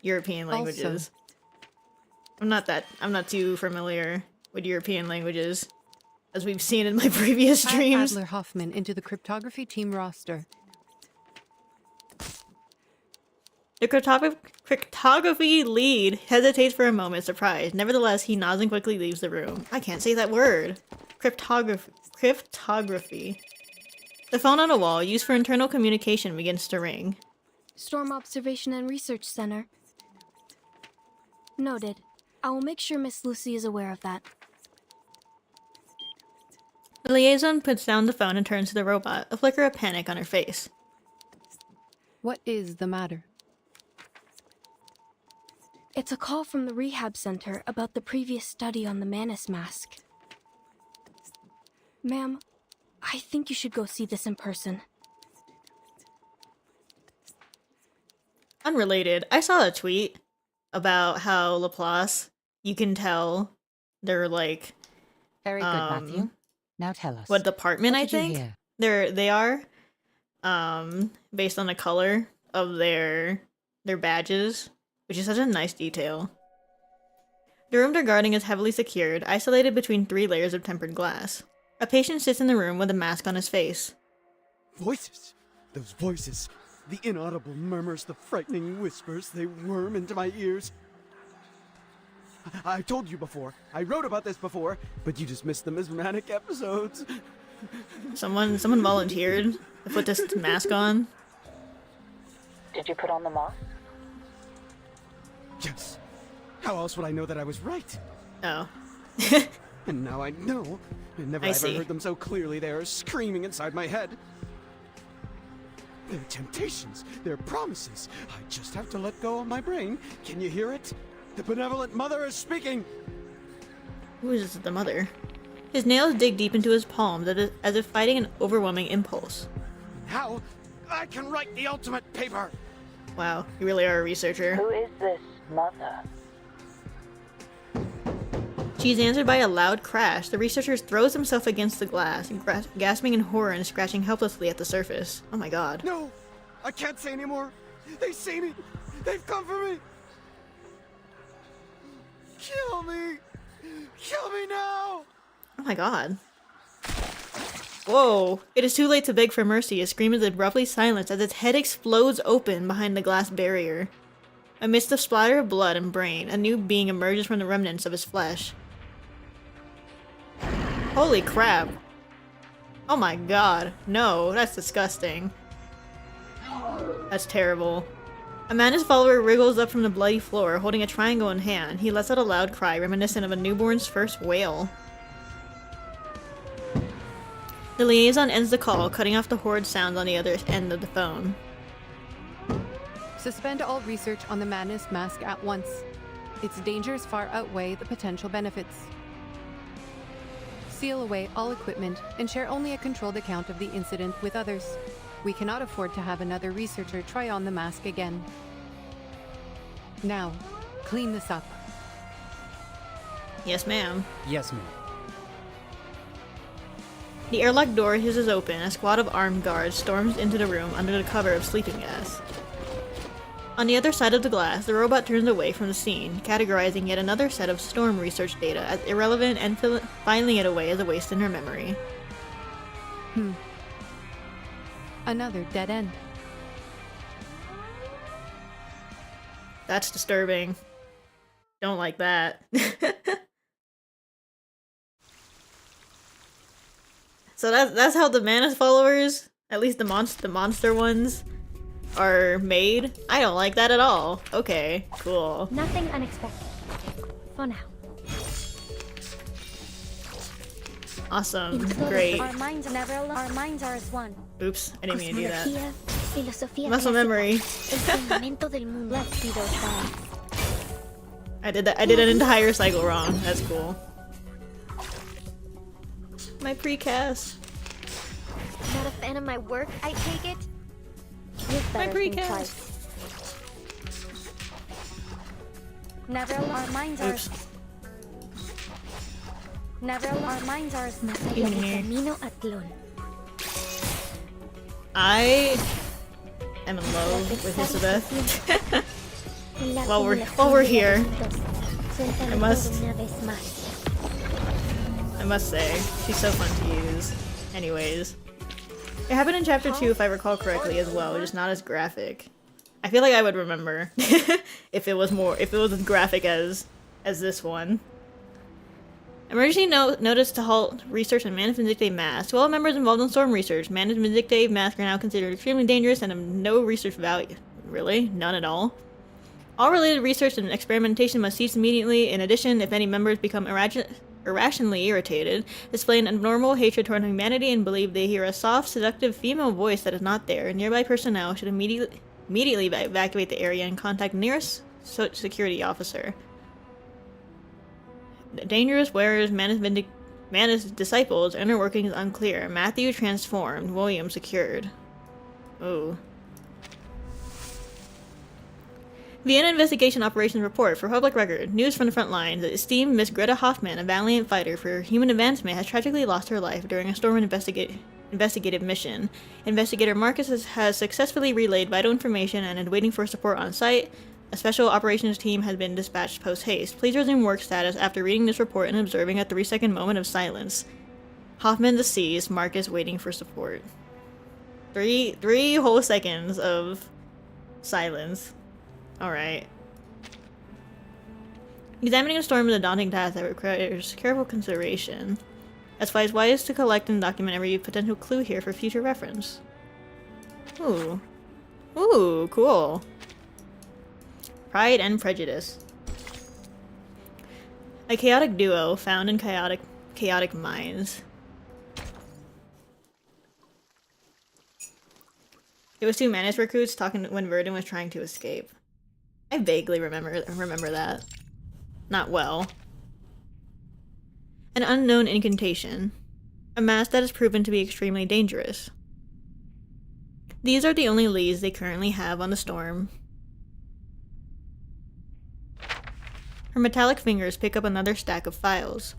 S1: European languages.
S4: Also,
S1: I'm not too familiar with European languages, as we've seen in my previous streams.
S4: Add Adler Hoffman into the cryptography team roster.
S1: The cryptography lead hesitates for a moment, surprised. Nevertheless, he nods and quickly leaves the room. I can't say that word. Cryptography. The phone on a wall, used for internal communication, begins to ring.
S11: Storm Observation and Research Center. Noted. I will make sure Miss Lucy is aware of that.
S1: The liaison puts down the phone and turns to the robot, a flicker of panic on her face.
S4: What is the matter?
S11: It's a call from the rehab center about the previous study on the Manus mask. Ma'am, I think you should go see this in person.
S1: Unrelated, I saw a tweet about how Laplace, you can tell they're like...
S9: Very good, Matthew. Now tell us.
S1: What department,
S9: What
S1: I
S9: did you
S1: think?
S9: hear?
S1: They are, based on the color of their badges, which is such a nice detail. The room they're guarding is heavily secured, isolated between 3 layers of tempered glass. A patient sits in the room with a mask on his face.
S6: Voices! Those voices! The inaudible murmurs, the frightening whispers, they worm into my ears. I told you before. I wrote about this before, but you just missed the mesmeric episodes.
S1: Someone volunteered to put this mask on.
S9: Did you put on the mask?
S6: Yes. How else would I know that I was right?
S1: Oh.
S6: And now I know. I never ever heard them so clearly. They are screaming inside my head. Their temptations, their promises. I just have to let go of my brain. Can you hear it? The benevolent mother is speaking.
S1: Who is the mother? His nails dig deep into his palms as if fighting an overwhelming impulse.
S6: Now, I can write the ultimate paper.
S1: Wow, you really are a researcher.
S9: Who is this mother?
S1: She's answered by a loud crash. The researcher throws himself against the glass, gasping in horror and scratching helplessly at the surface. Oh my god.
S6: No! I can't say anymore! They see me! They've come for me! Kill me! Kill me now!
S1: Oh my god. Whoa. It is too late to beg for mercy. A scream is abruptly silenced as its head explodes open behind the glass barrier. Amidst the splatter of blood and brain, a new being emerges from the remnants of his flesh. Holy crap. Oh my god. No, that's disgusting. That's terrible. Amanda's follower wriggles up from the bloody floor, holding a triangle in hand. He lets out a loud cry, reminiscent of a newborn's first wail. The liaison ends the call, cutting off the horrid sounds on the other end of the phone.
S4: Suspend all research on the Madness Mask at once. Its dangers far outweigh the potential benefits. Seal away all equipment and share only a controlled account of the incident with others. We cannot afford to have another researcher try on the mask again. Now, clean this up.
S1: Yes, ma'am.
S10: Yes, ma'am.
S1: The airlock door hisses open. A squad of armed guards storms into the room under the cover of sleeping gas. On the other side of the glass, the robot turns away from the scene, categorizing yet another set of storm research data as irrelevant and filing it away as a waste in her memory.
S4: Another dead end.
S1: That's disturbing. Don't like that. So that's how the Manus followers, at least the monster ones, are made. I don't like that at all. Okay, cool.
S11: Nothing unexpected. For now.
S1: Awesome. Great.
S11: Our minds are as one.
S1: Oops, I didn't mean to do that.
S11: Filosofía
S1: Muscle memory.
S11: El fundamento del mundo. Let's be those guys.
S1: I did that. I did an entire cycle wrong. That's cool. My precast.
S20: Not a fan of my work, I take it?
S1: My precast.
S11: Never our minds are. Never our minds are as más allá del camino atlón.
S1: I am in love with Elizabeth. while we're here, I must say, she's so fun to use. Anyways. It happened in chapter 2 if I recall correctly as well, just not as graphic. I feel like I would remember if it was as graphic as this one. Emergency notice to halt research on Manus Vindictive masks. To all members involved in storm research, Manus Vindictive masks are now considered extremely dangerous and of no research value. Really? None at all? All related research and experimentation must cease immediately. In addition, if any members become irrationally irritated, display an abnormal hatred toward humanity, and believe they hear a soft, seductive female voice that is not there, nearby personnel should immediately evacuate the area and contact nearest security officer. The dangerous wearers, Manus disciples, inner workings unclear. Matthew transformed, William secured. Ooh. Vienna Investigation Operations Report. For public record, news from the front lines. The esteemed Miss Greta Hoffman, a valiant fighter for human advancement, has tragically lost her life during a storm investigative mission. Investigator Marcus has successfully relayed vital information and is waiting for support on site. A special operations team has been dispatched post-haste. Please resume work status after reading this report and observing a 3-second moment of silence. Hoffman deceased, Marcus waiting for support. Three whole seconds of silence. Alright. Examining a storm is a daunting task that requires careful consideration. That's why it's wise to collect and document every potential clue here for future reference. Ooh. Ooh, cool. Pride and Prejudice. A chaotic duo found in chaotic minds. It was two Manus recruits talking when Verdun was trying to escape. I vaguely remember that. Not well. An unknown incantation. A mask that has proven to be extremely dangerous. These are the only leads they currently have on the storm. Her metallic fingers pick up another stack of files.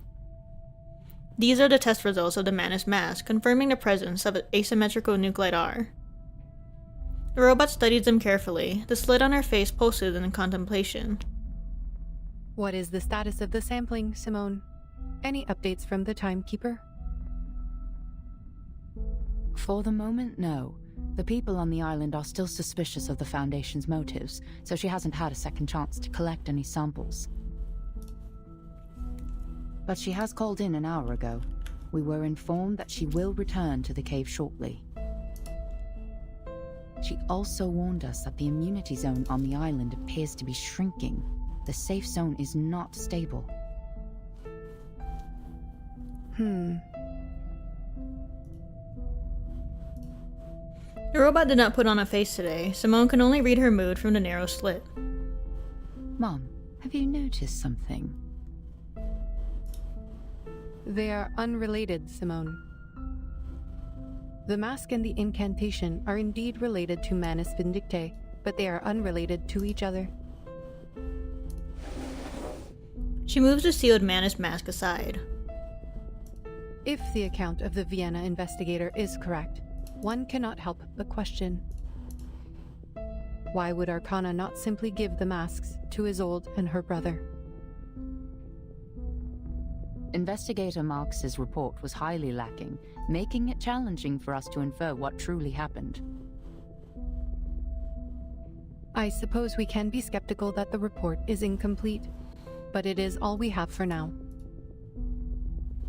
S1: These are the test results of the Manus mask, confirming the presence of an asymmetrical nuclide R. The robot studies them carefully. The slit on her face pulses in contemplation.
S4: What is the status of the sampling, Simone? Any updates from the timekeeper?
S10: For the moment, no. The people on the island are still suspicious of the Foundation's motives, so she hasn't had a second chance to collect any samples. But she has called in an hour ago. We were informed that she will return to the cave shortly. She also warned us that the immunity zone on the island appears to be shrinking. The safe zone is not stable.
S1: The robot did not put on a face today. Simone can only read her mood from the narrow slit.
S10: Mom, have you noticed something?
S4: They are unrelated, Simone. The mask and the incantation are indeed related to Manus Vindictae, but they are unrelated to each other.
S1: She moves the sealed Manus mask aside.
S4: If the account of the Vienna investigator is correct, one cannot help but question. Why would Arcana not simply give the masks to Isolde and her brother?
S10: Investigator Marx's report was highly lacking, making it challenging for us to infer what truly happened.
S4: I suppose we can be skeptical that the report is incomplete, but it is all we have for now.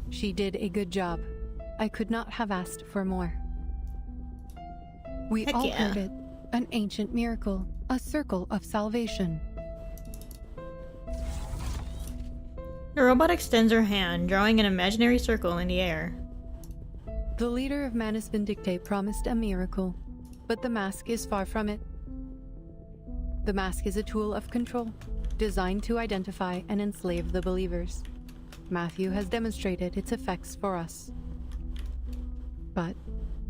S4: She did a good job. I could not have asked for more. We all heard it. An ancient miracle. A circle of salvation.
S1: The robot extends her hand, drawing an imaginary circle in the air.
S4: The leader of Manus Vindictae promised a miracle, but the mask is far from it. The mask is a tool of control, designed to identify and enslave the believers. Matthew has demonstrated its effects for us. But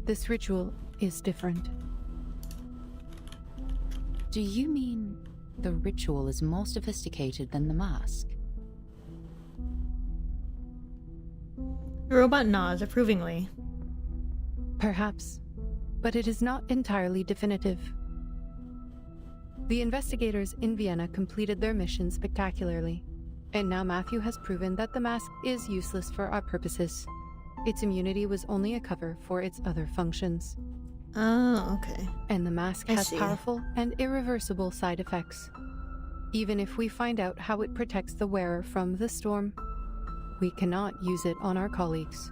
S4: this ritual is different.
S10: Do you mean the ritual is more sophisticated than the mask?
S1: The robot nods approvingly.
S4: Perhaps, but it is not entirely definitive. The investigators in Vienna completed their mission spectacularly, and now Matthew has proven that the mask is useless for our purposes. Its immunity was only a cover for its other functions.
S1: Oh, okay.
S4: And the mask has powerful and irreversible side effects. Even if we find out how it protects the wearer from the storm, we cannot use it on our colleagues.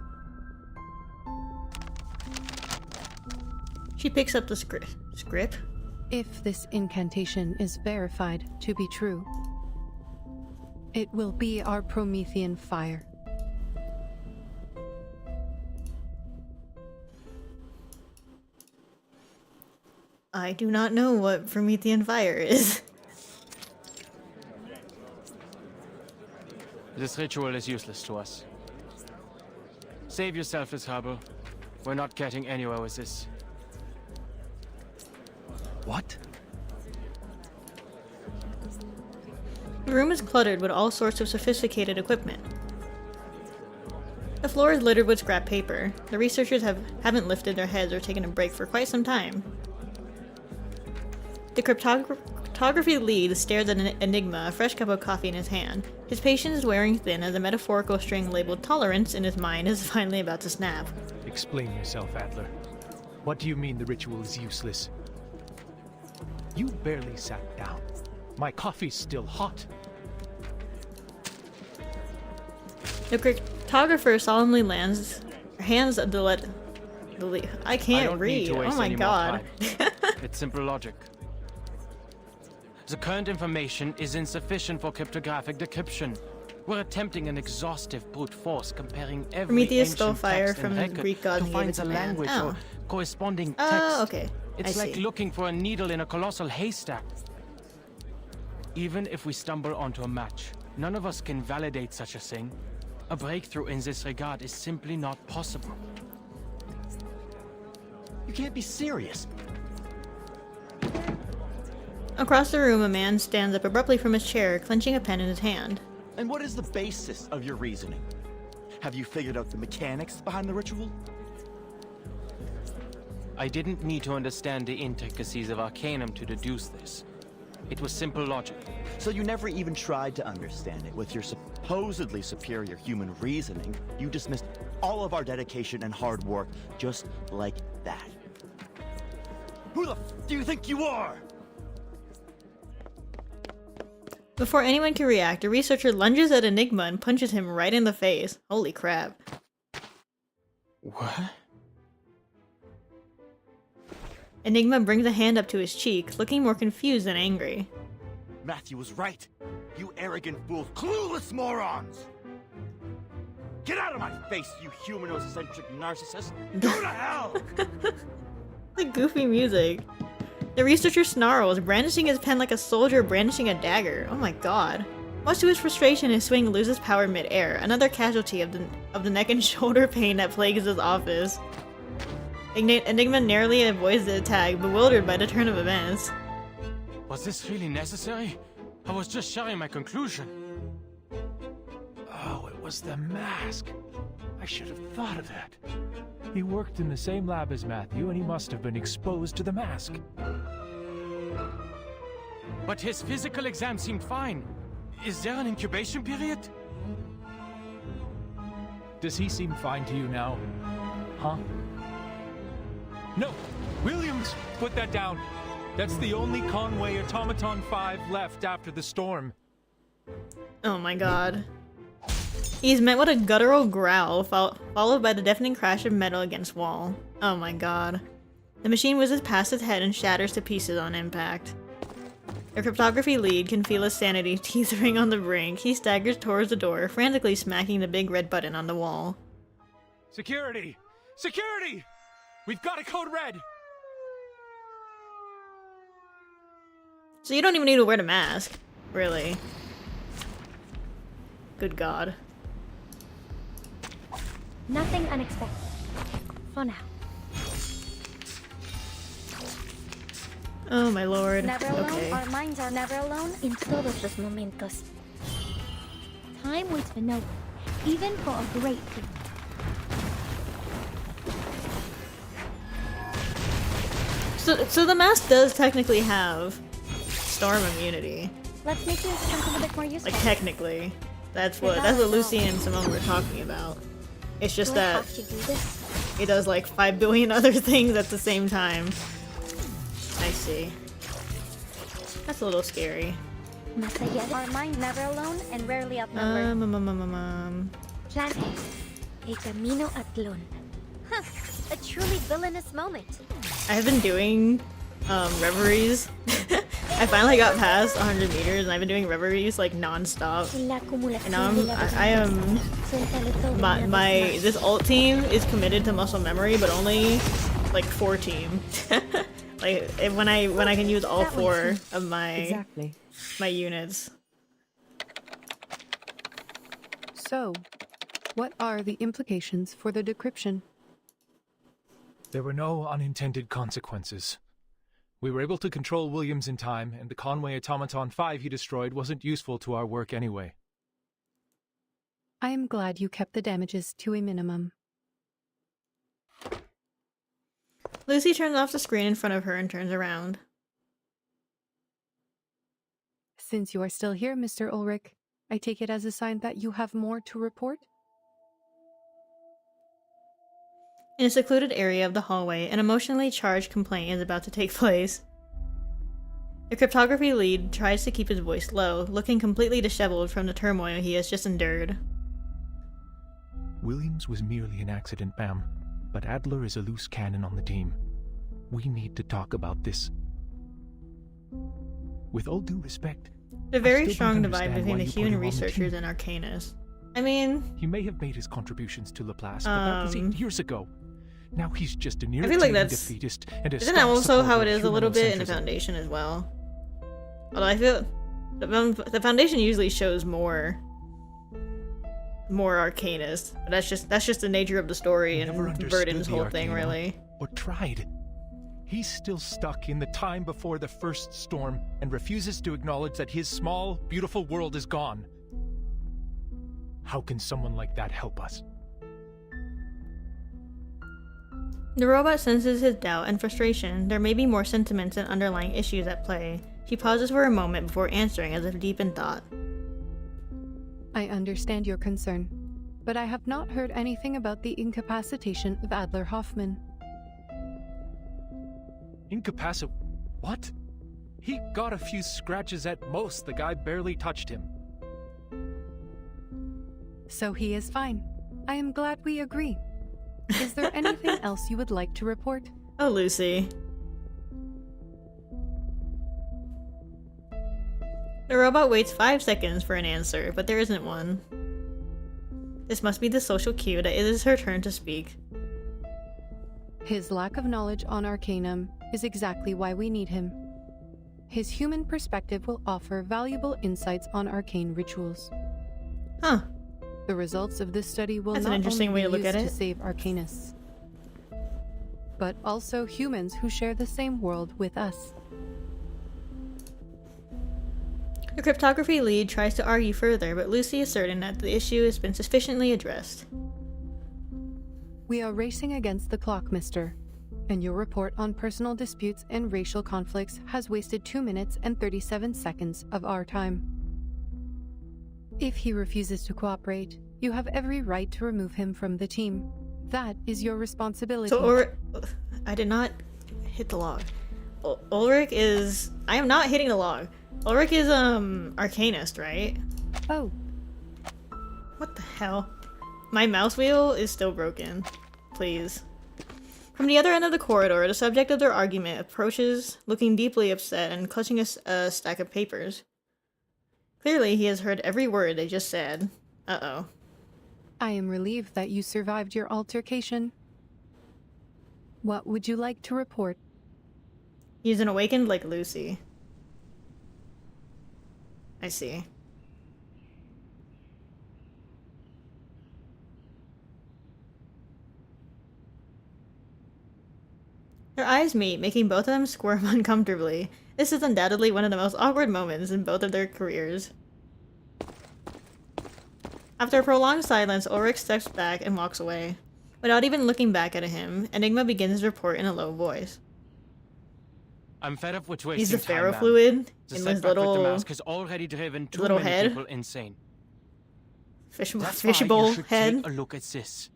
S1: She picks up the script.
S4: If this incantation is verified to be true, it will be our Promethean fire.
S1: I do not know what Promethean fire is.
S14: This ritual is useless to us. Save yourself this harbor. We're not getting anywhere with this.
S19: What?
S1: The room is cluttered with all sorts of sophisticated equipment. The floor is littered with scrap paper. The researchers haven't lifted their heads or taken a break for quite some time. The cryptography lead stares at an Enigma, a fresh cup of coffee in his hand. His patience is wearing thin as a metaphorical string labeled tolerance in his mind is finally about to snap.
S24: Explain yourself, Adler. What do you mean the ritual is useless? You barely sat down. My coffee's still hot.
S1: The cryptographer solemnly hands the I can't
S14: don't
S1: read.
S14: Need to waste
S1: Oh my
S14: any
S1: god.
S14: More time. It's simple logic. The current information is insufficient for cryptographic decryption. We're attempting an exhaustive brute force comparing every
S1: Prometheus
S14: ancient
S1: stole fire
S14: text
S1: from
S14: and
S1: the
S14: record
S1: Greek god
S14: to
S1: and gave
S14: find
S1: it to
S14: the
S1: man.
S14: language
S1: Oh.
S14: or corresponding text.
S1: Oh, okay.
S14: It's
S1: I
S14: like
S1: see.
S14: looking for a needle in a colossal haystack. Even if we stumble onto a match, none of us can validate such a thing. A breakthrough in this regard is simply not possible.
S8: You can't be serious.
S1: Across the room, a man stands up abruptly from his chair, clenching a pen in his hand.
S8: And what is the basis of your reasoning? Have you figured out the mechanics behind the ritual?
S14: I didn't need to understand the intricacies of Arcanum to deduce this. It was simple logic.
S8: So you never even tried to understand it. With your supposedly superior human reasoning, you dismissed all of our dedication and hard work just like that. Who the f do you think you are?
S1: Before anyone can react, a researcher lunges at Enigma and punches him right in the face. Holy crap.
S14: What?
S1: Enigma brings a hand up to his cheek, looking more confused than angry.
S8: Matthew was right. You arrogant fools, clueless morons! Get out of my face, you humanocentric narcissist! Go to hell!
S1: The goofy music. The researcher snarls, brandishing his pen like a soldier brandishing a dagger. Oh my god. Much to his frustration, his swing loses power mid-air, another casualty of the neck and shoulder pain that plagues his office. Enigma narrowly avoids the attack, bewildered by the turn of events.
S14: Was this really necessary? I was just sharing my conclusion.
S24: Oh, it was the mask. I should have thought of that. He worked in the same lab as Matthew, and he must have been exposed to the mask.
S14: But his physical exam seemed fine. Is there an incubation period?
S24: Does he seem fine to you now? Huh? No! Williams! Put that down! That's the only Conway Automaton 5 left after the storm.
S1: Oh my god. He's met with a guttural growl, followed by the deafening crash of metal against wall. Oh my god. The machine whizzes past his head and shatters to pieces on impact. The cryptography lead can feel his sanity teetering on the brink. He staggers towards the door, frantically smacking the big red button on the wall.
S24: Security! Security! We've got a code red!
S1: So you don't even need to wear the mask. Really. Good god.
S11: Nothing unexpected. For now.
S1: Oh my lord.
S11: Never alone.
S1: Okay.
S11: Our minds are never alone in todos los momentos. Time waits for no one, even for a great thing.
S1: So the mask does technically have storm immunity.
S11: Let's make this something a bit more useful.
S1: Like technically. That's what Lucy and Simone were talking about. It's just
S11: Do I
S1: that
S11: have to do this?
S1: it does like 5 billion other things at the same time. I see. That's a little scary.
S11: Our mind never alone and rarely outnumbered.
S22: Plantes, a camino atlón. Huh, a truly villainous moment.
S1: I have been doing reveries. I finally got past 100 meters and I've been doing reveries like non-stop. And now this ult team is committed to muscle memory, but only like 4 team. Like when I can use all 4 of my units.
S4: So, what are the implications for the decryption?
S24: There were no unintended consequences. We were able to control Williams in time, and the Conway Automaton 5 he destroyed wasn't useful to our work anyway.
S4: I am glad you kept the damages to a minimum.
S1: Lucy turns off the screen in front of her and turns around.
S4: Since you are still here, Mr. Ulrich, I take it as a sign that you have more to report?
S1: In a secluded area of the hallway, an emotionally charged complaint is about to take place. The cryptography lead tries to keep his voice low, looking completely disheveled from the turmoil he has just endured.
S24: Williams was merely an accident, ma'am, but Adler is a loose cannon on the team. We need to talk about this. With all due respect,
S1: a
S24: I
S1: very
S24: still
S1: strong
S24: don't
S1: divide
S24: understand
S1: between
S24: why
S1: the
S24: you put
S1: human
S24: him on the
S1: researchers
S24: team.
S1: and Arcanists. I mean,
S24: He may have made his contributions to Laplace, but that was 8 years ago. Now he's just an
S1: I feel
S24: irritating
S1: like that's
S24: defeatist and a
S1: isn't that
S24: staunch
S1: also how
S24: supporter
S1: it
S24: of
S1: is a little bit in the
S24: humanocentrism.
S1: Foundation as well. Although I feel the Foundation usually shows more Arcanists, but that's just the nature of the story and
S24: Never understood
S1: Verdon's
S24: the
S1: whole thing,
S24: Arcanum,
S1: really.
S24: or tried. He's still stuck in the time before the first storm and refuses to acknowledge that his small, beautiful world is gone. How can someone like that help us?
S1: The robot senses his doubt and frustration. There may be more sentiments and underlying issues at play. She pauses for a moment before answering as if deep in thought.
S4: I understand your concern, but I have not heard anything about the incapacitation of Adler Hoffman.
S24: What? He got a few scratches at most. The guy barely touched him.
S4: So he is fine. I am glad we agree. Is there anything else you would like to report?
S1: Oh, Lucy. The robot waits 5 seconds for an answer, but there isn't one. This must be the social cue that it is her turn to speak.
S4: His lack of knowledge on Arcanum is exactly why we need him. His human perspective will offer valuable insights on arcane rituals.
S1: Huh.
S4: The results of this study will
S1: That's an
S4: not
S1: interesting
S4: only
S1: way
S4: be
S1: to look
S4: used
S1: at
S4: to
S1: it.
S4: save Arcanists, but also humans who share the same world with us.
S1: The cryptography lead tries to argue further, but Lucy is certain that the issue has been sufficiently addressed.
S4: We are racing against the clock, mister, and your report on personal disputes and racial conflicts has wasted 2 minutes and 37 seconds of our time. If he refuses to cooperate, you have every right to remove him from the team. That is your responsibility.
S1: So, I did not hit the log. Ulrich is... I am not hitting the log. Ulrich is, Arcanist, right?
S4: Oh.
S1: What the hell? My mouse wheel is still broken. Please. From the other end of the corridor, the subject of their argument approaches, looking deeply upset and clutching a stack of papers. Clearly, he has heard every word they just said. Uh-oh.
S4: I am relieved that you survived your altercation. What would you like to report?
S1: He's an awakened like Lucy. I see. Their eyes meet, making both of them squirm uncomfortably. This is undoubtedly one of the most awkward moments in both of their careers. After a prolonged silence, Ulrich steps back and walks away. Without even looking back at him, Enigma begins his report in a low voice.
S14: I'm fed up with wasting
S1: He's the
S14: time,
S1: ferro
S14: ma'am.
S1: fluid
S14: The
S1: in his
S14: setback with
S1: little
S14: the mask has already driven too
S1: little
S14: many
S1: head.
S14: people insane. That's
S1: fishbowl
S14: why you should
S1: head.
S14: take a look at this.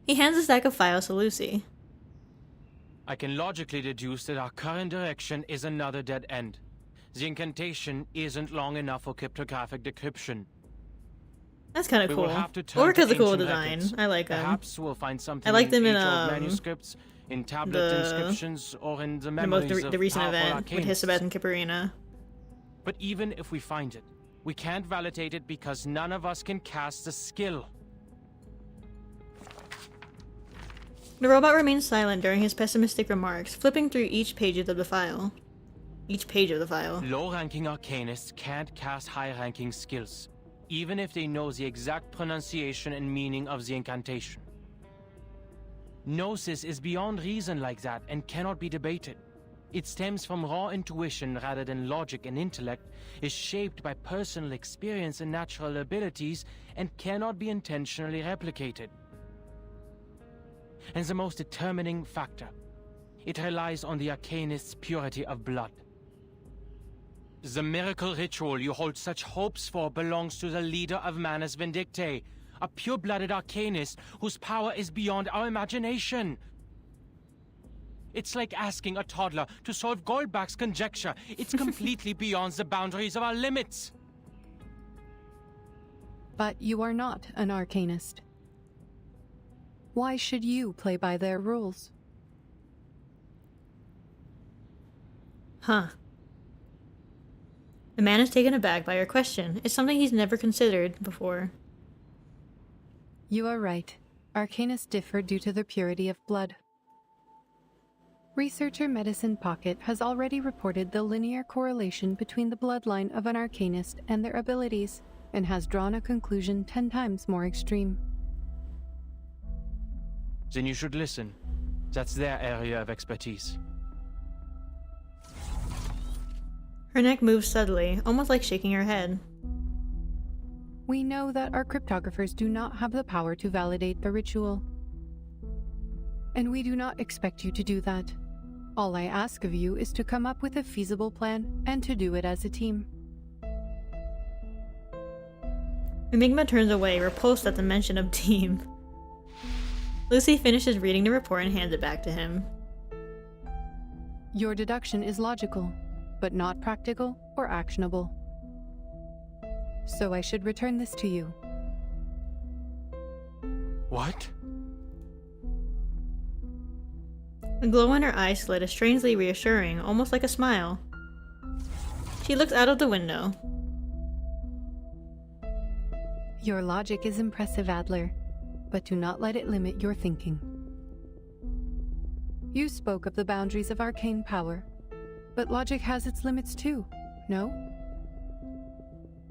S1: He hands a stack of files to Lucy.
S14: I can logically deduce that our current direction is another dead end. The incantation isn't long enough for cryptographic decryption.
S1: That's kind of
S14: We
S1: cool.
S14: will have to turn
S1: Ulrich
S14: to
S1: has a cool
S14: ancient
S1: design.
S14: records.
S1: I like him.
S14: Perhaps we'll find something
S1: I like them in
S14: age-old manuscripts, in tablet inscriptions, or in the memories of
S1: the recent
S14: powerful
S1: event with
S14: arcanists.
S1: Hisabeth and Kiparina.
S14: But even if we find it, we can't validate it because none of us can cast the skill.
S1: The robot remains silent during his pessimistic remarks, flipping through each page of the file.
S14: Low-ranking arcanists can't cast high-ranking skills, even if they know the exact pronunciation and meaning of the incantation. Gnosis is beyond reason like that and cannot be debated. It stems from raw intuition rather than logic and intellect, is shaped by personal experience and natural abilities, and cannot be intentionally replicated. And the most determining factor, it relies on the arcanist's purity of blood. The miracle ritual you hold such hopes for belongs to the leader of Manus Vindictae, a pure-blooded arcanist whose power is beyond our imagination. It's like asking a toddler to solve Goldbach's conjecture. It's completely beyond the boundaries of our limits.
S4: But you are not an arcanist. Why should you play by their rules?
S1: Huh. The man is taken aback by her question. It's something he's never considered before.
S4: You are right. Arcanists differ due to their purity of blood. Researcher Medicine Pocket has already reported the linear correlation between the bloodline of an arcanist and their abilities, and has drawn a conclusion 10 times more extreme.
S14: Then you should listen. That's their area of expertise.
S1: Her neck moves subtly, almost like shaking her head.
S4: We know that our cryptographers do not have the power to validate the ritual. And we do not expect you to do that. All I ask of you is to come up with a feasible plan and to do it as a team.
S1: Enigma turns away, repulsed at the mention of team. Lucy finishes reading the report and hands it back to him.
S4: Your deduction is logical, but not practical or actionable. So I should return this to you.
S14: What?
S1: The glow in her eyes slit is strangely reassuring, almost like a smile. She looks out of the window.
S4: Your logic is impressive, Adler, but do not let it limit your thinking. You spoke of the boundaries of arcane power, but logic has its limits too, no?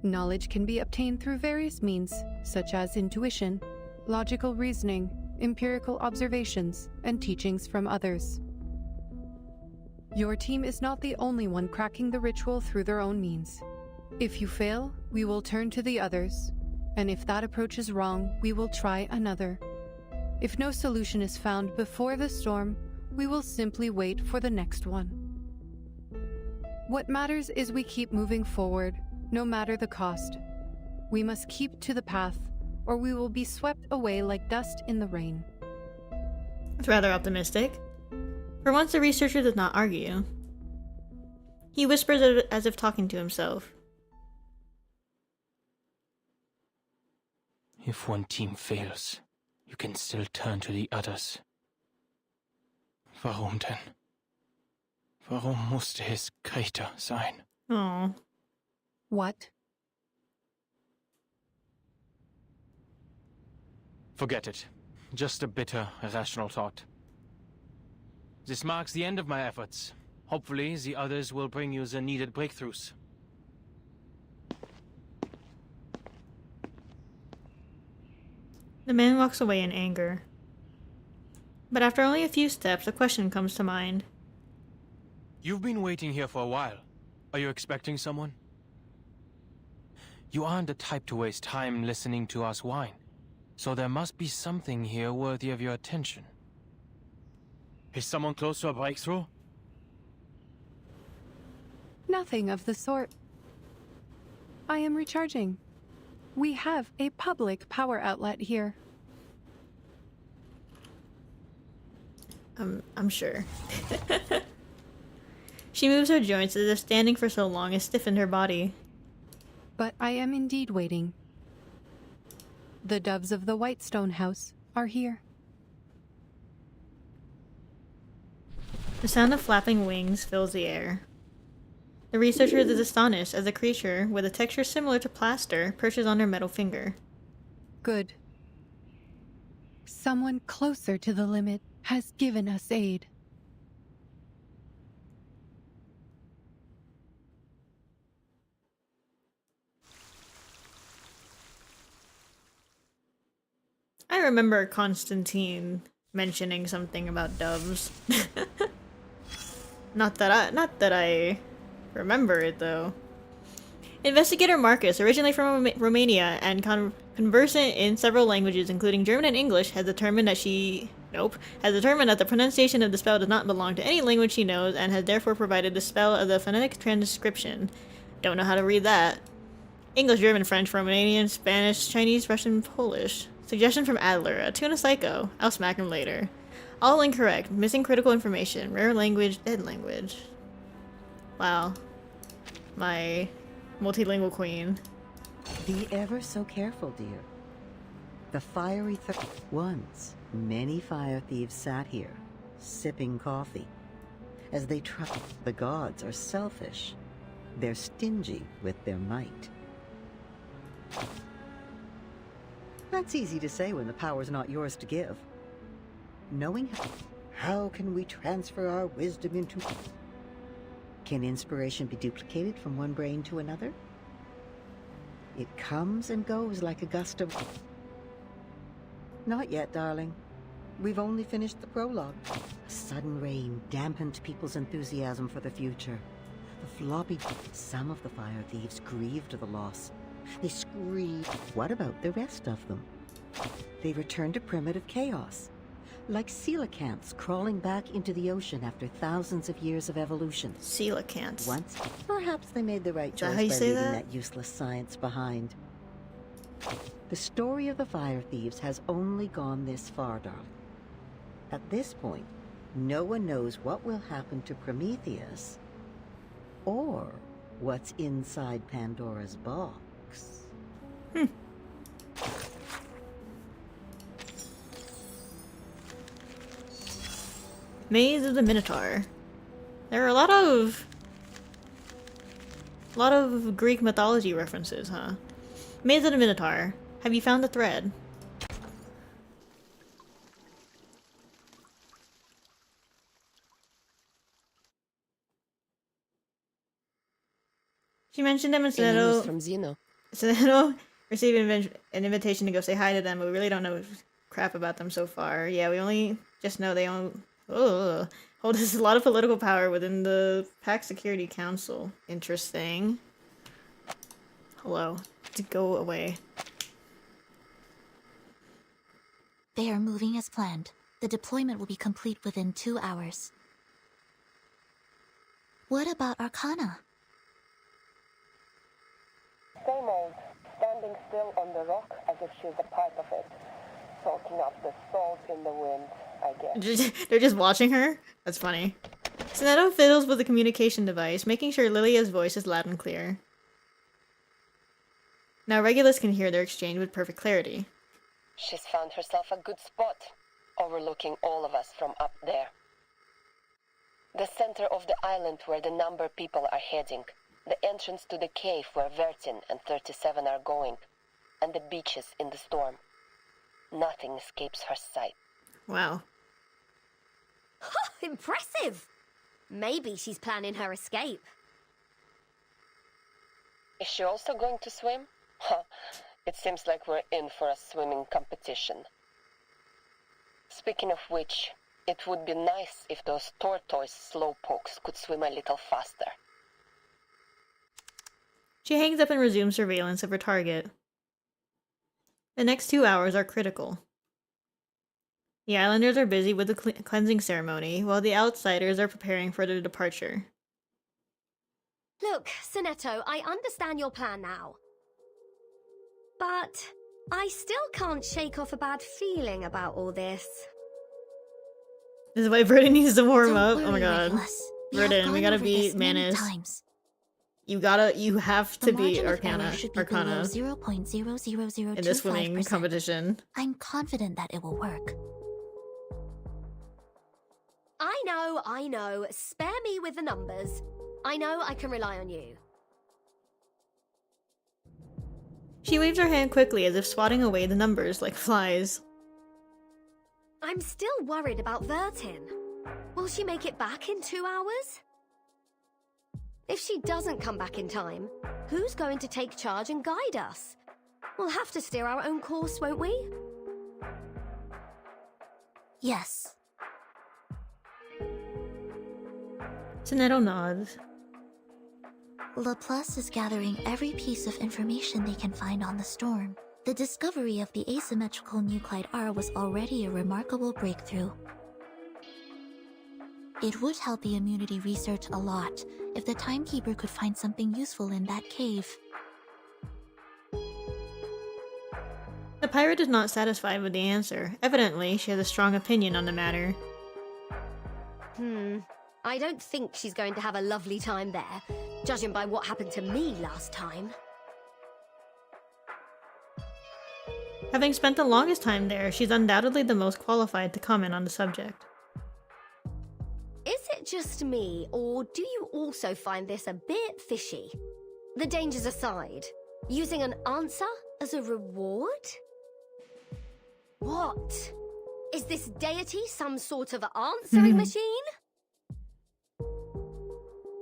S4: Knowledge can be obtained through various means, such as intuition, logical reasoning, empirical observations, and teachings from others. Your team is not the only one cracking the ritual through their own means. If you fail, we will turn to the others, and if that approach is wrong, we will try another. If no solution is found before the storm, we will simply wait for the next one. What matters is we keep moving forward, no matter the cost. We must keep to the path, or we will be swept away like dust in the rain.
S1: That's rather optimistic. For once, the researcher does not argue. He whispers as if talking to himself.
S14: If one team fails, you can still turn to the others. Warum denn? Warum musste es Greta sein?
S1: Oh.
S4: What?
S14: Forget it. Just a bitter, irrational thought. This marks the end of my efforts. Hopefully, the others will bring you the needed breakthroughs.
S1: The man walks away in anger. But after only a few steps, a question comes to mind.
S14: You've been waiting here for a while. Are you expecting someone? You aren't the type to waste time listening to us whine, so there must be something here worthy of your attention. Is someone close to a breakthrough?
S4: Nothing of the sort. I am recharging. We have a public power outlet here.
S1: I'm sure. She moves her joints as if standing for so long has stiffened her body.
S4: But I am indeed waiting. The doves of the Whitestone House are here.
S1: The sound of flapping wings fills the air. The researcher is astonished as a creature with a texture similar to plaster perches on her metal finger.
S4: Good. Someone closer to the limit has given us aid.
S1: I remember Constantine mentioning something about doves. Not that I remember it though. Investigator Marcus, originally from Romania and conversant in several languages including German and English, has determined that the pronunciation of the spell does not belong to any language she knows and has therefore provided the spell as a phonetic transcription. Don't know how to read that. English, German, French, Romanian, Spanish, Chinese, Russian, Polish. Suggestion from Adler, a tuna psycho. I'll smack him later. All incorrect. Missing critical information. Rare language, dead language. Wow. My multilingual queen.
S5: Be ever so careful, dear. The fiery once, many fire thieves sat here, sipping coffee. As they trust, the gods are selfish. They're stingy with their might. That's easy to say when the power's not yours to give. Knowing how can we transfer our wisdom into... Can inspiration be duplicated from one brain to another? It comes and goes like a gust of... Not yet, darling. We've only finished the prologue. A sudden rain dampened people's enthusiasm for the future. The floppy... Some of the fire thieves grieved the loss. They screamed. What about the rest of them? They returned to primitive chaos. Like coelacanths crawling back into the ocean after thousands of years of evolution.
S1: Coelacanths.
S5: Once, perhaps they made the right choice by leaving that useless science behind. The story of the fire thieves has only gone this far, darling. At this point, no one knows what will happen to Prometheus or what's inside Pandora's box.
S1: Maze of the Minotaur. There are a lot of Greek mythology references, huh? Maze of the Minotaur. Have you found the thread? She mentioned them in
S18: News from Zeno.
S1: Sinetto received an invitation to go say hi to them, but we really don't know crap about them so far. Yeah, we only just know they hold a lot of political power within the Pact Security Council. Interesting. Hello. To go away.
S2: They are moving as planned. The deployment will be complete within 2 hours. What about Arcana?
S12: Same old, standing still on the rock as if she's a part of it, soaking up the salt in the wind, I guess.
S1: They're just watching her? That's funny. Sinetto fiddles with the communication device, making sure Lilia's voice is loud and clear. Now Regulus can hear their exchange with perfect clarity.
S12: She's found herself a good spot, overlooking all of us from up there. The center of the island where the number people are heading. The entrance to the cave where Vertin and 37 are going, and the beaches in the storm. Nothing escapes her sight.
S1: Wow.
S20: Impressive! Maybe she's planning her escape.
S12: Is she also going to swim? It seems like we're in for a swimming competition. Speaking of which, it would be nice if those tortoise slowpokes could swim a little faster.
S1: She hangs up and resumes surveillance of her target. The next 2 hours are critical. The islanders are busy with the cleansing ceremony, while the outsiders are preparing for their departure.
S20: Look, Sinetto, I understand your plan now. But I still can't shake off a bad feeling about all this.
S1: This is why Britain needs to warm up. Oh my god.
S2: Regulus.
S1: Britain, we gotta beat Manus. You have to beat Arcana in this swimming competition.
S2: I'm confident that it will work.
S20: I know. Spare me with the numbers. I know I can rely on you.
S1: She waves her hand quickly as if swatting away the numbers like flies.
S20: I'm still worried about Vertin. Will she make it back in 2 hours? If she doesn't come back in time, who's going to take charge and guide us? We'll have to steer our own course, won't we?
S2: Yes.
S1: Sinetto nods.
S2: Laplace is gathering every piece of information they can find on the storm. The discovery of the asymmetrical nuclide R was already a remarkable breakthrough. It would help the immunity research a lot if the Timekeeper could find something useful in that cave.
S1: The pirate is not satisfied with the answer. Evidently, she has a strong opinion on the matter.
S20: I don't think she's going to have a lovely time there, judging by what happened to me last time.
S1: Having spent the longest time there, she's undoubtedly the most qualified to comment on the subject.
S20: Is it just me, or do you also find this a bit fishy? The dangers aside, using an answer as a reward? What? Is this deity some sort of answering machine?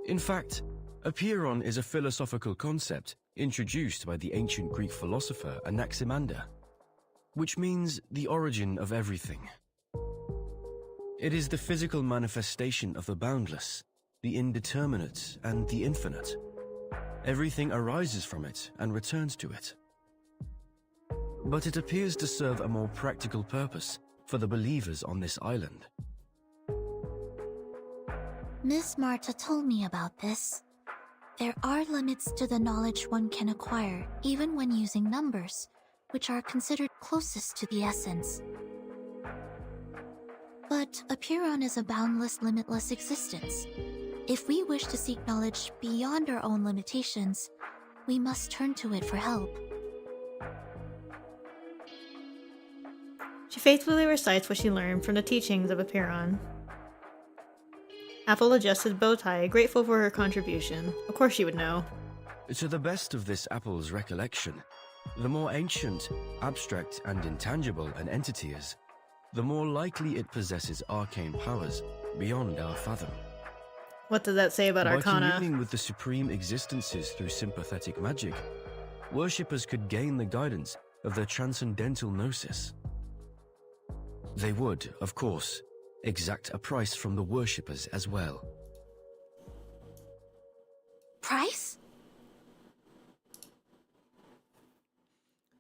S19: In fact, Apeiron is a philosophical concept introduced by the ancient Greek philosopher Anaximander, which means the origin of everything. It is the physical manifestation of the boundless, the indeterminate, and the infinite. Everything arises from it and returns to it. But it appears to serve a more practical purpose for the believers on this island.
S2: Miss Marta told me about this. There are limits to the knowledge one can acquire, even when using numbers, which are considered closest to the essence. But Apeiron is a boundless, limitless existence. If we wish to seek knowledge beyond our own limitations, we must turn to it for help.
S1: She faithfully recites what she learned from the teachings of Apeiron. Apple adjusts his bow tie, grateful for her contribution. Of course she would know.
S19: To the best of this apple's recollection, the more ancient, abstract, and intangible an entity is, the more likely it possesses arcane powers beyond our fathom.
S1: What does that say about Arcana?
S19: By communing with the supreme existences through sympathetic magic, worshippers could gain the guidance of their transcendental gnosis. They would, of course, exact a price from the worshippers as well.
S2: Price?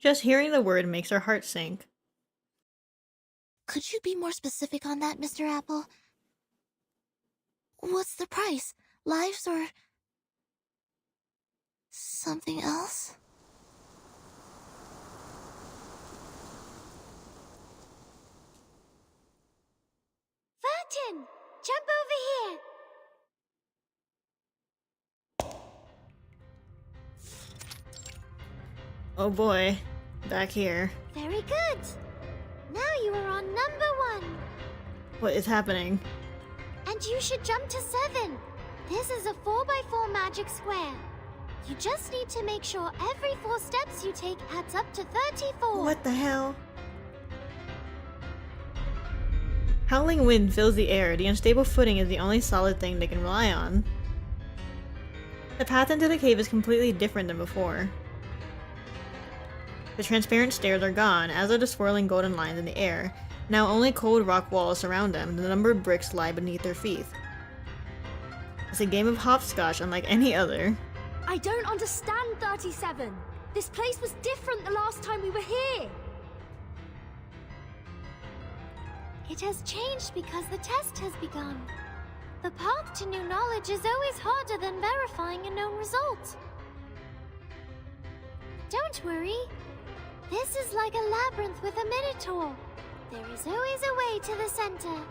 S1: Just hearing the word makes her heart sink.
S2: Could you be more specific on that, Mr. Apple? What's the price? Lives or something else?
S22: Vertin, jump over here.
S1: Oh boy, back here.
S22: Very good. Now you are on number 1.
S1: What is happening?
S22: And you should jump to 7. This is a 4x4 magic square. You just need to make sure every 4 steps you take adds up to 34.
S1: What the hell? Howling wind fills the air. The unstable footing is the only solid thing they can rely on. The path into the cave is completely different than before. The transparent stairs are gone, as are the swirling golden lines in the air. Now only cold rock walls surround them, and the numbered bricks lie beneath their feet. It's a game of hopscotch unlike any other.
S11: I don't understand, 37. This place was different the last time we were here.
S22: It has changed because the test has begun. The path to new knowledge is always harder than verifying a known result. Don't worry. This is like a labyrinth with a minotaur. There is always a way to the center.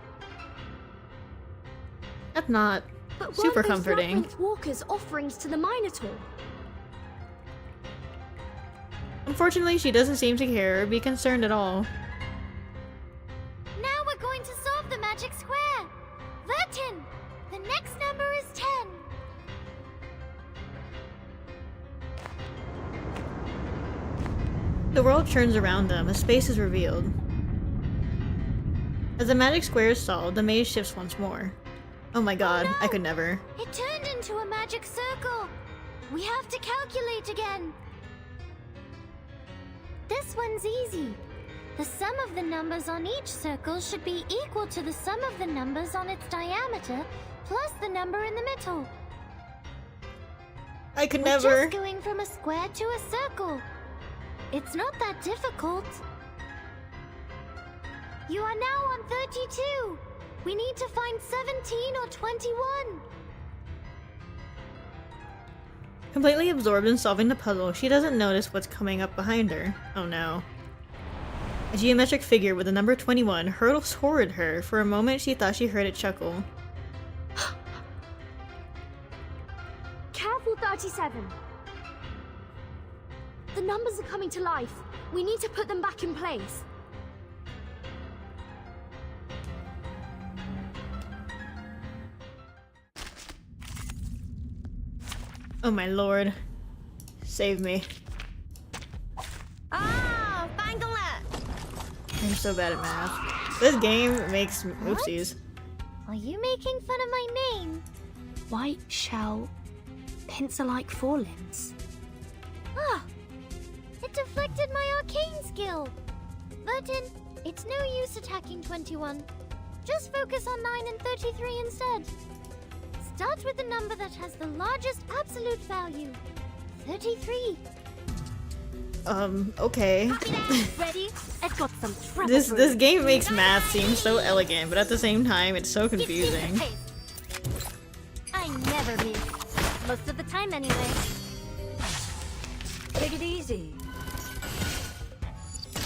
S1: That's not
S11: But
S1: super
S11: weren't those
S1: comforting.
S11: labyrinth walkers offerings to the Minotaur?
S1: Unfortunately, she doesn't seem to care or be concerned at all.
S22: Now we're going to solve the magic square. Vertin, the next number is 10.
S1: The world turns around them, a space is revealed. As the magic square is solved, the maze shifts once more. Oh my god, I could never.
S22: It turned into a magic circle. We have to calculate again. This one's easy. The sum of the numbers on each circle should be equal to the sum of the numbers on its diameter plus the number in the middle.
S1: I could
S22: We're
S1: never.
S22: just going from a square to a circle. It's not that difficult. You are now on 32. We need to find 17 or 21.
S1: Completely absorbed in solving the puzzle, she doesn't notice what's coming up behind her. Oh no. A geometric figure with the number 21 hurtles toward her. For a moment, she thought she heard it chuckle.
S11: Careful, 37. The numbers are coming to life. We need to put them back in place.
S1: Oh my lord. Save me.
S20: Ah, bangle it!
S1: I'm so bad at math. This game makes oopsies.
S11: Are you making fun of my name? White shell, pincer-like forelimbs.
S22: Ah! It deflected my arcane skill! Vertin, it's no use attacking 21. Just focus on 9 and 33 instead. Start with the number that has the largest absolute value. 33.
S1: Okay.
S11: Ready? I've got some trouble.
S1: This game makes math seem so elegant, but at the same time, it's so confusing.
S22: I never miss. Most of the time, anyway.
S5: Take it easy.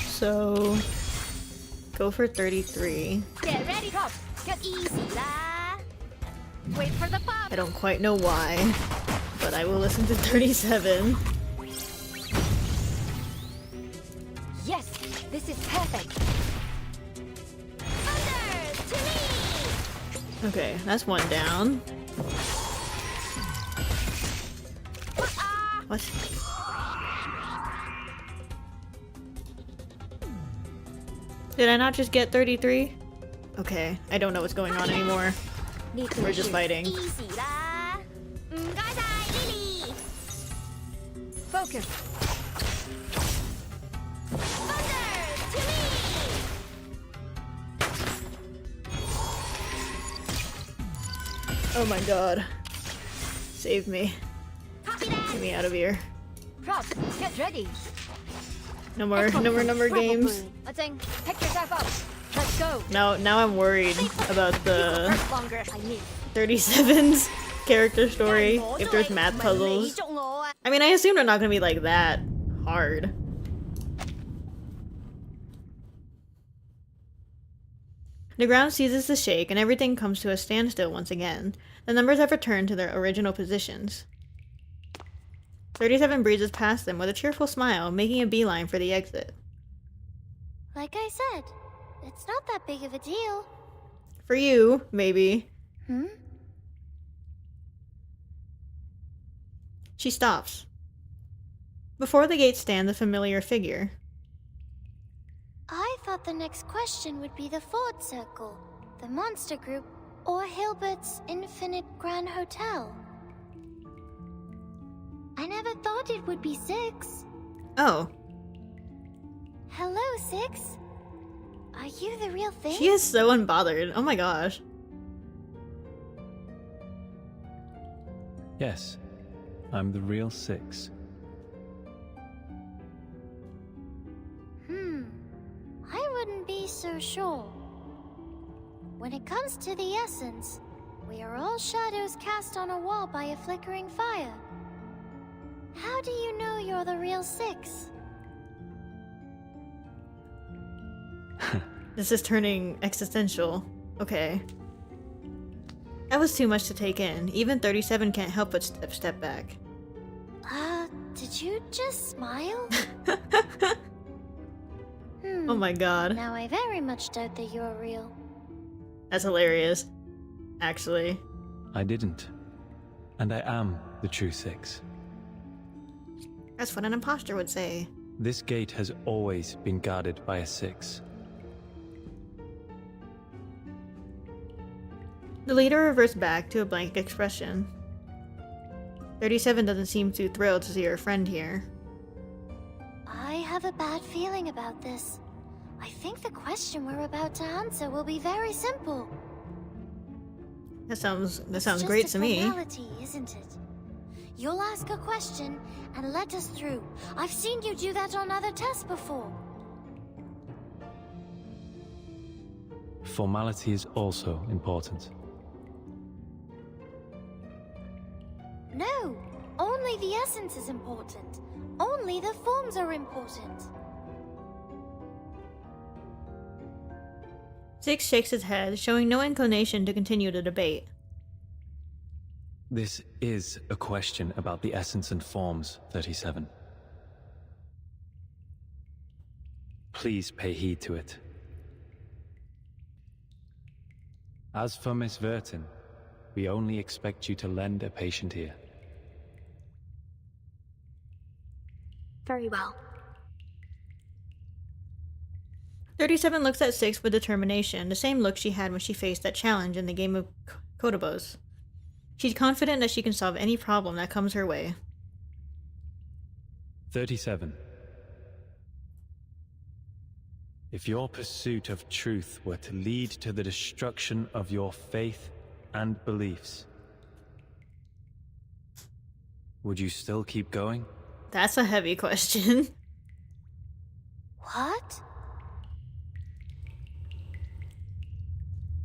S1: So, go for 33.
S22: Get ready, Pop. Get easy, la. Wait for the pop.
S1: I don't quite know why, but I will listen to 37.
S11: Yes, this is perfect.
S22: Thunder, to me!
S1: Okay, that's one down. What? Did I not just get 33? Okay, I don't know what's going on anymore. We're just fighting.
S22: Easy, la. Lily.
S11: Focus.
S22: Thunder, to me!
S1: Oh my god. Save me. Get me out of here.
S11: Prop, get ready.
S1: No more number games.
S11: Pick yourself up. Let's go.
S1: Now I'm worried about the
S11: Longer if I need.
S1: 37's character story, if there's math puzzles. I mean, I assume they're not gonna be like that hard. The ground ceases to shake and everything comes to a standstill once again. The numbers have returned to their original positions. 37 breezes past them with a cheerful smile, making a beeline for the exit.
S22: Like I said, it's not that big of a deal.
S1: For you, maybe.
S22: Hmm?
S1: She stops. Before the gate stands a familiar figure.
S22: I thought the next question would be the Ford Circle, the Monster Group, or Hilbert's Infinite Grand Hotel. I never thought it would be 6.
S1: Oh.
S22: Hello, 6. Are you the real thing?
S1: She is so unbothered. Oh my gosh.
S13: Yes, I'm the real 6.
S22: I wouldn't be so sure. When it comes to the essence, we are all shadows cast on a wall by a flickering fire. How do you know you're the real 6?
S1: This is turning existential. Okay. That was too much to take in. Even 37 can't help but step back.
S22: Did you just smile?
S1: Oh my god.
S22: Now I very much doubt that you're real.
S1: That's hilarious. Actually.
S13: I didn't. And I am the true 6.
S1: That's what an imposter would say.
S13: This gate has always been guarded by a 6.
S1: The leader reverts back to a blank expression. 37 doesn't seem too thrilled to see her friend here.
S22: I have a bad feeling about this. I think the question we're about to answer will be very simple.
S1: That sounds great to me.
S22: It's just a formality, isn't it? You'll ask a question and let us through. I've seen you do that on other tests before.
S13: Formality is also important.
S22: No, only the essence is important. Only the forms are important.
S1: 6 shakes his head, showing no inclination to continue the debate.
S13: This is a question about the essence and forms, 37. please pay heed to it. As for Miss Vertin, we only expect you to lend a patient ear.
S21: Very well.
S1: 37 looks at 6 with determination, the same look she had when she faced that challenge in the game of Kotobos. She's confident that she can solve any problem that comes her way.
S13: 37. If your pursuit of truth were to lead to the destruction of your faith and beliefs, would you still keep going?
S1: That's a heavy question.
S21: What?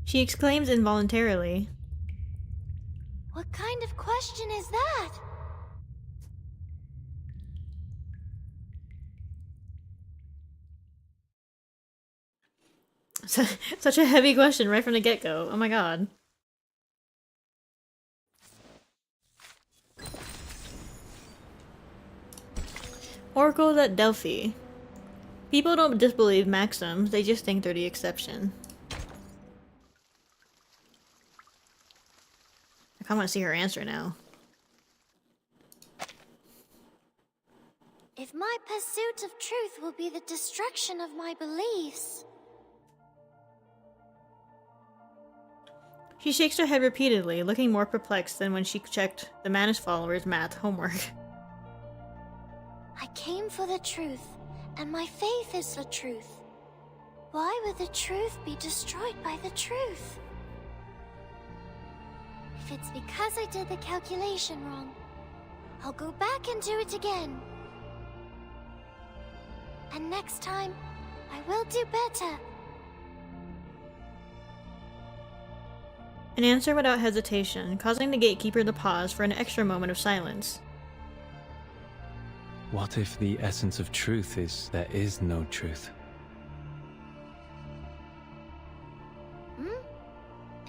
S1: She exclaims involuntarily.
S21: What kind of question is that?
S1: Such a heavy question right from the get-go. Oh my god. Oracles at Delphi. People don't disbelieve maxims, they just think they're the exception. I kinda wanna see her answer now.
S22: If my pursuit of truth will be the destruction of my beliefs...
S1: She shakes her head repeatedly, looking more perplexed than when she checked the Manus followers' math homework.
S22: I came for the truth, and my faith is the truth. Why would the truth be destroyed by the truth? If it's because I did the calculation wrong, I'll go back and do it again. And next time, I will do better.
S1: An answer without hesitation, causing the gatekeeper to pause for an extra moment of silence.
S13: What if the essence of truth is there is no truth?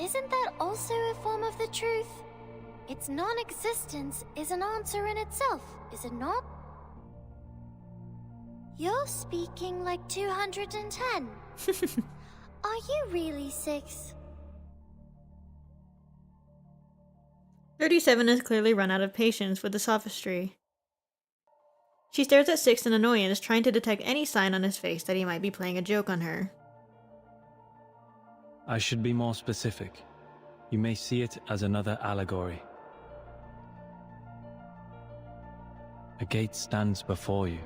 S22: Isn't that also a form of the truth? Its non-existence is an answer in itself, is it not? You're speaking like 210. Are you really 6?
S1: 37 has clearly run out of patience with the sophistry. She stares at 6 in annoyance, trying to detect any sign on his face that he might be playing a joke on her.
S13: I should be more specific. You may see it as another allegory. A gate stands before you.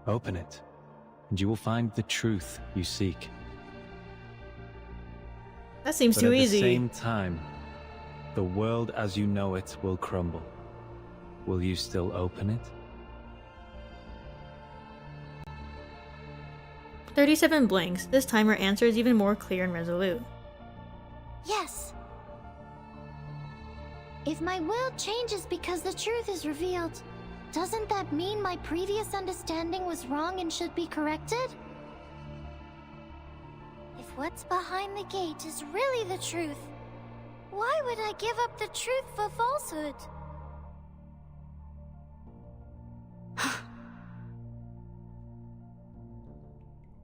S13: Open it, and you will find the truth you seek.
S1: That seems
S13: But
S1: too
S13: at
S1: easy.
S13: the same time, the world as you know it will crumble. Will you still open it?
S1: 37 blinks. This time her answer is even more clear and resolute.
S22: Yes. If my world changes because the truth is revealed, doesn't that mean my previous understanding was wrong and should be corrected? If what's behind the gate is really the truth, why would I give up the truth for falsehood?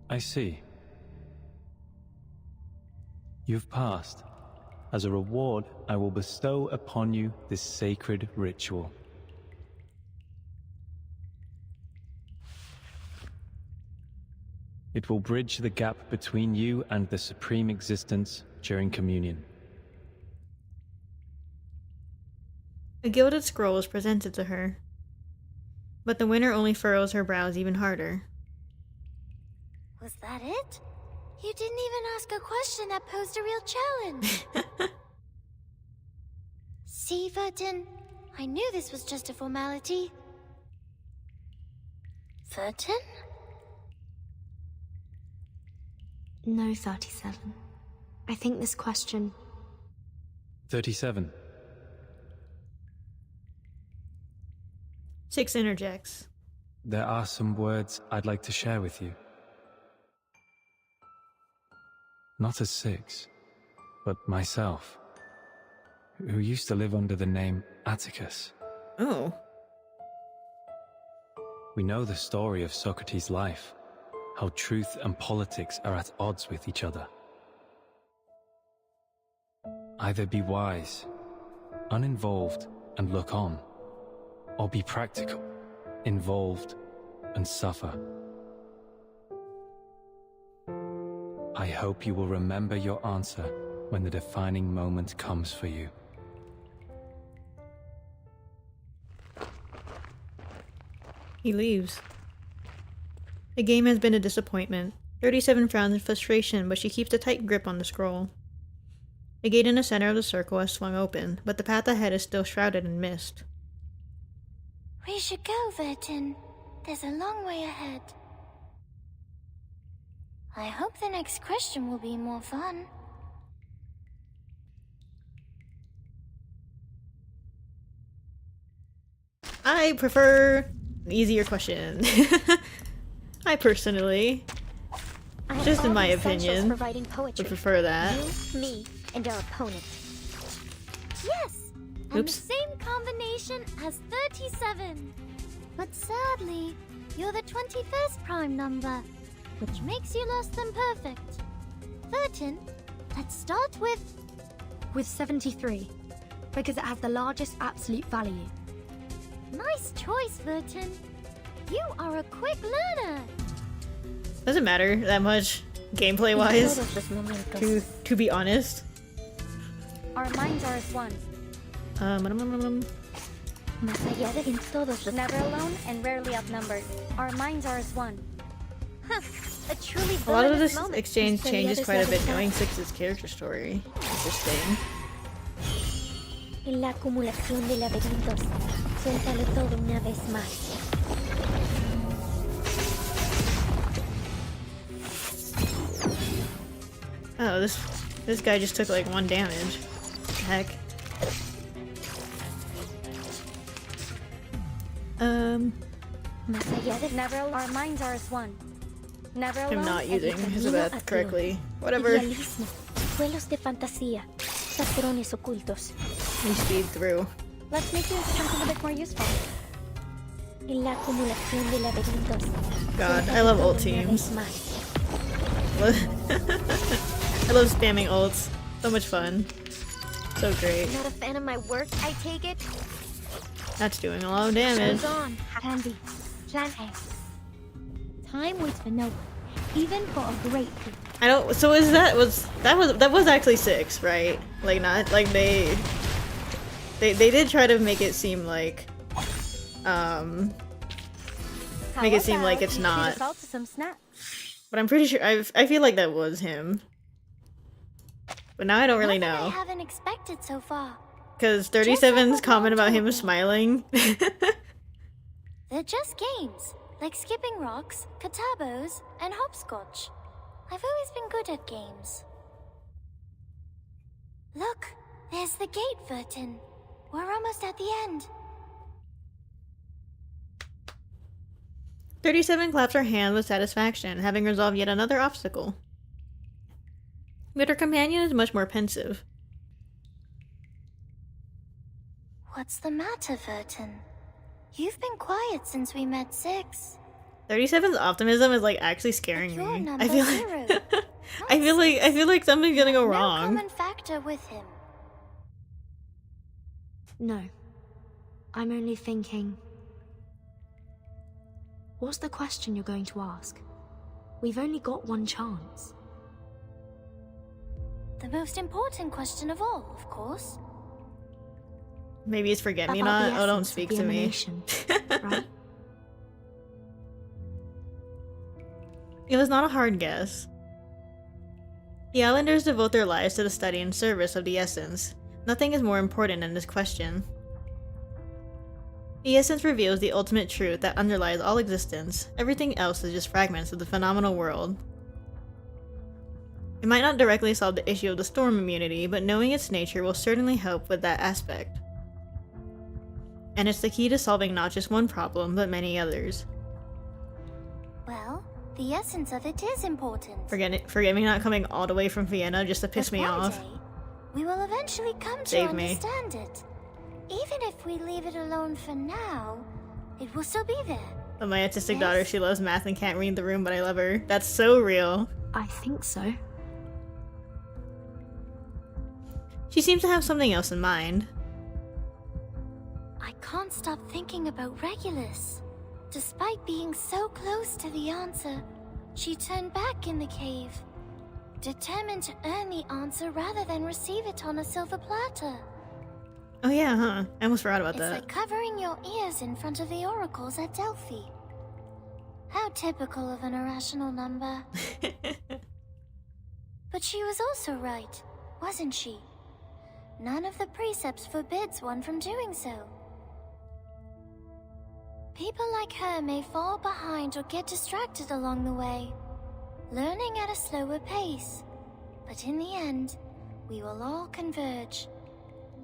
S13: I see. You've passed. As a reward, I will bestow upon you this sacred ritual. It will bridge the gap between you and the Supreme Existence during communion.
S1: A gilded scroll is presented to her, but the winner only furrows her brows even harder.
S22: Was that it? You didn't even ask a question that posed a real challenge. See, Vertin? I knew this was just a formality. Vertin?
S11: No, 37. I think this question...
S13: 37.
S1: 6 interjects.
S13: There are some words I'd like to share with you. Not as 6, but myself, who used to live under the name Atticus.
S1: Oh.
S13: We know the story of Socrates' life, how truth and politics are at odds with each other. Either be wise, uninvolved, and look on, or be practical, involved, and suffer. I hope you will remember your answer when the defining moment comes for you.
S1: He leaves. The game has been a disappointment. 37 frowns in frustration, but she keeps a tight grip on the scroll. The gate in the center of the circle has swung open, but the path ahead is still shrouded in mist.
S22: We should go, Vertin. There's a long way ahead. I hope the next question will be more fun.
S1: I prefer an easier question. I personally, just in my opinion, would prefer that.
S22: You, me, and our opponent. Yes! And
S1: Oops.
S22: the same combination as 37. But sadly, you're the 21st prime number, which makes you less than perfect. Vertin, let's start with
S11: 73, because it has the largest absolute value.
S22: Nice choice, Vertin. You are a quick learner.
S1: Doesn't matter that much gameplay-wise, to be honest.
S11: Our minds are as one. Never alone and rarely outnumbered. Our minds are as one.
S22: Huh. A truly
S1: A lot of
S22: villainous
S1: this
S22: moment.
S1: exchange changes quite a bit, knowing Six's character story. Interesting.
S22: En la acumulación de laberintos, suéltalo todo una vez más.
S1: Oh, this guy just took like 1 damage. Heck.
S11: Never alone. Our minds are as one. Never alone.
S1: I'm not
S11: and
S1: using
S11: camino
S1: his math
S11: a ti.
S1: correctly. Whatever.
S22: Idealismo, vuelos de fantasía, patrones ocultos.
S1: We speed through.
S11: Let's make you into something a bit more useful.
S22: En la acumulación de laberintos.
S1: God, I love ult teams. I love spamming ults. So much fun. So great.
S22: Not a fan of my work, I take it?
S1: That's doing a lot of damage.
S22: Hold on, Candy. Plan A. Time waits for no one, even for a great people.
S1: I don't. So is that was actually 6, right? Like not like they did try to make it seem like make it seem like it's not. But I'm pretty sure I feel like that was him. But now I don't really
S22: Nothing I
S1: know.
S22: haven't expected so far.
S1: Because 37's comment about him smiling.
S22: They're just games, like skipping rocks, katabos, and hopscotch. I've always been good at games. Look, there's the gate, Vertin. We're almost at the end.
S1: 37 claps her hand with satisfaction, having resolved yet another obstacle. But her companion is much more pensive.
S22: What's the matter, Vertin? You've been quiet since we met 6.
S1: 37's optimism is like actually scaring
S22: You're
S1: me.
S22: number
S1: I feel
S22: 0.
S1: like I feel like something's gonna go
S22: No
S1: wrong.
S22: common factor with him.
S11: No. I'm only thinking... What's the question you're going to ask? We've only got one chance.
S22: The most important question of all, of course.
S1: Maybe it's forget me
S11: About
S1: not.
S11: the
S1: Oh, don't
S11: essence of
S1: speak
S11: the
S1: to me.
S11: emanation, right?
S1: It was not a hard guess. The Islanders devote their lives to the study and service of the essence. Nothing is more important than this question. The essence reveals the ultimate truth that underlies all existence. Everything else is just fragments of the phenomenal world. It might not directly solve the issue of the storm immunity, but knowing its nature will certainly help with that aspect. And it's the key to solving not just one problem, but many others.
S22: Well, the essence of it is important.
S1: Forget me not coming all the way from Vienna just to piss
S22: But
S1: me
S22: one
S1: off.
S22: day, we will eventually come to
S1: Save me.
S22: understand it. Even if we leave it alone for now, it will still be there,
S1: Of my autistic daughter, she loves math and can't read the room, but I love her. That's so real.
S11: I think so.
S1: She seems to have something else in mind.
S22: I can't stop thinking about Regulus. Despite being so close to the answer, she turned back in the cave, determined to earn the answer rather than receive it on a silver platter.
S1: Oh yeah, huh? I almost forgot about
S22: It's
S1: that.
S22: like covering your ears in front of the oracles at Delphi. How typical of an irrational number. But she was also right, wasn't she? None of the precepts forbids one from doing so. People like her may fall behind or get distracted along the way, learning at a slower pace. But in the end, we will all converge.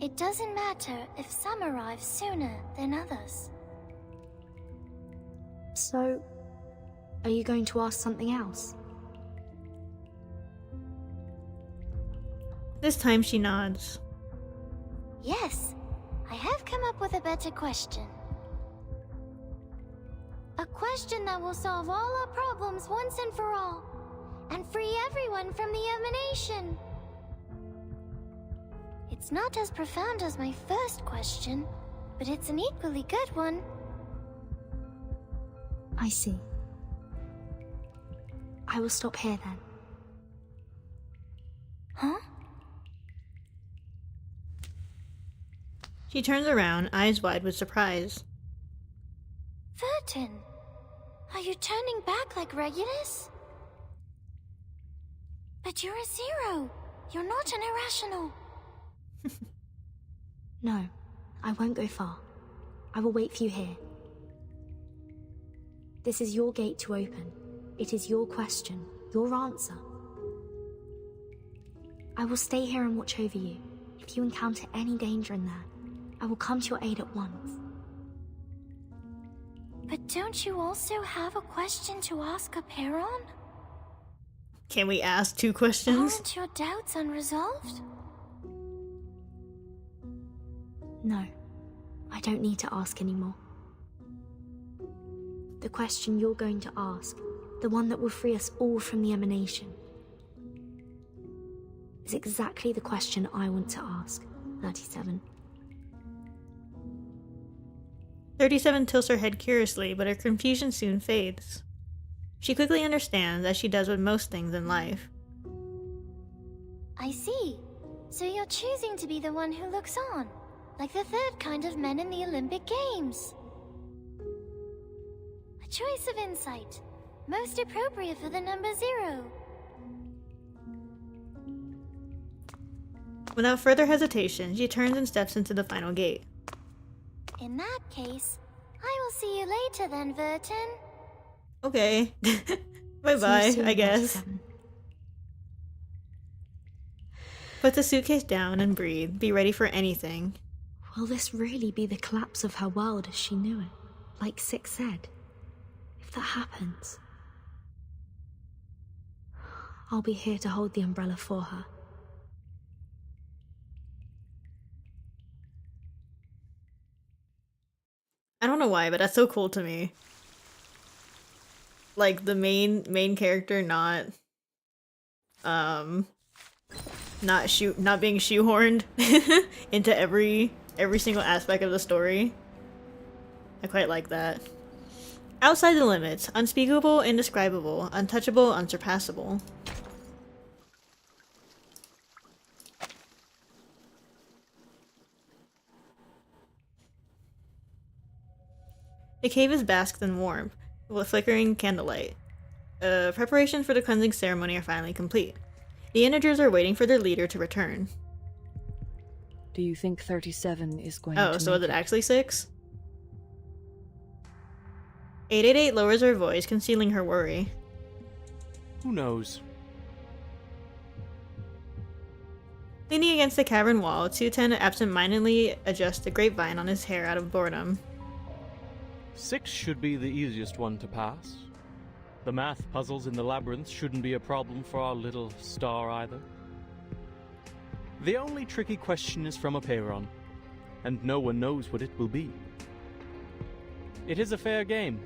S22: It doesn't matter if some arrive sooner than others.
S11: So, are you going to ask something else?
S1: This time she nods.
S22: Yes, I have come up with a better question. A question that will solve all our problems once and for all, and free everyone from the emanation. It's not as profound as my first question, but it's an equally good one.
S11: I see. I will stop here then.
S22: Huh?
S1: She turns around, eyes wide with surprise.
S22: Vertin, are you turning back like Regulus? But you're a zero. You're not an irrational.
S11: No, I won't go far. I will wait for you here. This is your gate to open. It is your question, your answer. I will stay here and watch over you. If you encounter any danger in there, I will come to your aid at once.
S22: But don't you also have a question to ask Aperon?
S1: Can we ask 2 questions?
S22: Aren't your doubts unresolved?
S11: No, I don't need to ask anymore. The question you're going to ask, the one that will free us all from the emanation, is exactly the question I want to ask, 37.
S1: 37 tilts her head curiously, but her confusion soon fades. She quickly understands, as she does with most things in life.
S22: I see. So you're choosing to be the one who looks on, like the third kind of men in the Olympic Games. A choice of insight, most appropriate for the number 0.
S1: Without further hesitation, she turns and steps into the final gate.
S22: In that case, I will see you later then, Vertin.
S1: Okay. Bye-bye, I guess. Put the suitcase down and breathe. Be ready for anything.
S11: Will this really be the collapse of her world as she knew it? Like Six said. If that happens, I'll be here to hold the umbrella for her.
S1: I don't know why, but that's so cool to me. Like the main character not being shoehorned into every single aspect of the story. I quite like that. Outside the limits, unspeakable, indescribable, untouchable, unsurpassable. The cave is basked in warmth, with flickering candlelight. Preparations for the cleansing ceremony are finally complete. The integers are waiting for their leader to return.
S10: Do you think 37 is going
S1: Oh,
S10: to
S1: so
S10: make
S1: is it actually 6? 888 lowers her voice, concealing her worry.
S14: Who knows?
S1: Leaning against the cavern wall, 210 absent-mindedly adjusts the grapevine on his hair out of boredom.
S15: 6 should be the easiest one to pass. The math puzzles in the labyrinth shouldn't be a problem for our little star either. The only tricky question is from Aperon, and no one knows what it will be. It is a fair game,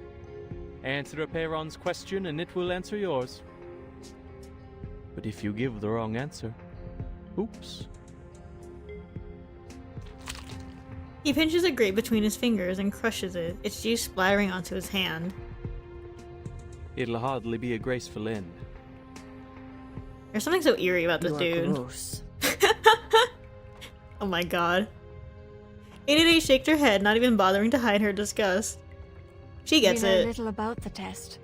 S15: Answer Aperon's question and it will answer yours. But if you give the wrong answer, oops.
S1: He pinches a grape between his fingers and crushes it, its juice splattering onto his hand.
S15: It'll hardly be a graceful end.
S1: There's something so eerie about this
S3: You are
S1: dude.
S3: gross.
S1: Oh my god. 88 shaked her head, not even bothering to hide her disgust. She gets
S21: We know
S1: it.
S21: little about the test.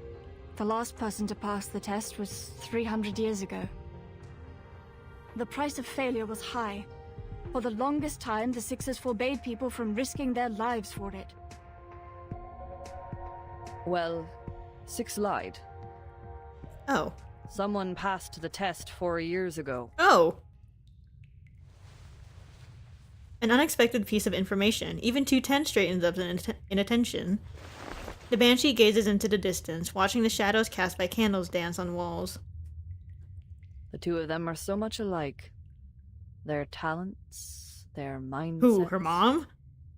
S21: The last person to pass the test was 300 years ago. The price of failure was high. For the longest time, the Sixers forbade people from risking their lives for it.
S3: Well, Six lied.
S1: Oh.
S3: Someone passed the test 4 years ago.
S1: Oh. An unexpected piece of information. Even 210 straightens up in attention. The Banshee gazes into the distance, watching the shadows cast by candles dance on walls.
S3: The two of them are so much alike. Their talents, their mindsets.
S1: Who, her mom?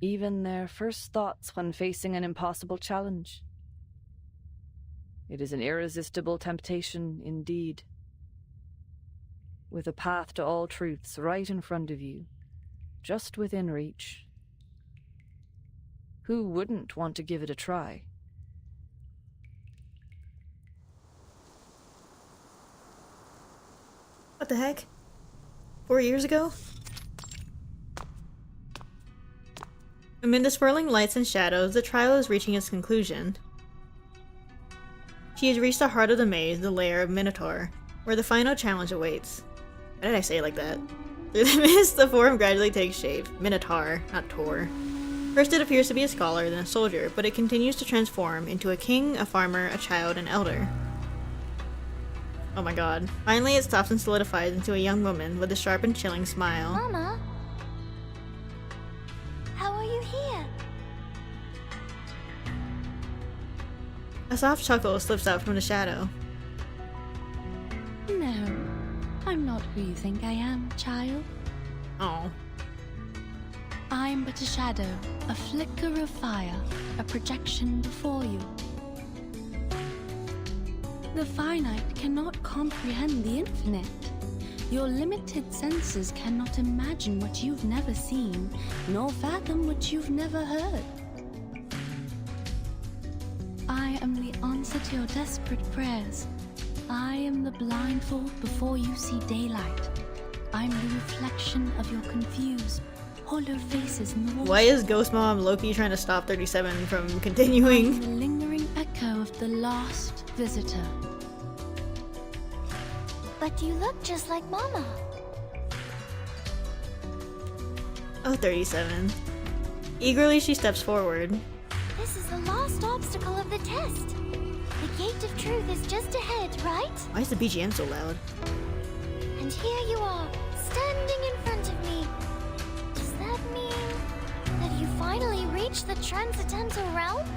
S3: Even their first thoughts when facing an impossible challenge. It is an irresistible temptation indeed. With a path to all truths right in front of you, just within reach. Who wouldn't want to give it a try?
S1: What the heck? 4 years ago? Amid the swirling lights and shadows, the trial is reaching its conclusion. She has reached the heart of the maze, the lair of Minotaur, where the final challenge awaits. Why did I say it like that? Through the mist, the form gradually takes shape. Minotaur, not Tor. First it appears to be a scholar, then a soldier, but it continues to transform into a king, a farmer, a child, an elder. Oh my god. Finally it stops and solidifies into a young woman with a sharp and chilling smile.
S22: Mama? How are you here?
S1: A soft chuckle slips out from the shadow.
S7: No, I'm not who you think I am, child.
S1: Oh.
S7: I'm but a shadow, a flicker of fire, a projection before you. The finite cannot comprehend the infinite. Your limited senses cannot imagine what you've never seen, nor fathom what you've never heard. I am the answer to your desperate prayers. I am the blindfold before you see daylight. I'm the reflection of your confused, hollow faces in the water.
S1: Why is Ghost Mom Loki trying to stop 37 from continuing?
S7: I'm the lingering echo of the last visitor.
S22: But you look just like Mama.
S1: Oh, 37. Eagerly she steps forward.
S22: This is the last obstacle of the test. The gate of truth is just ahead, right?
S1: Why is the BGM so loud?
S22: And here you are, standing in front of me. Does that mean that you finally reached the transcendental realm?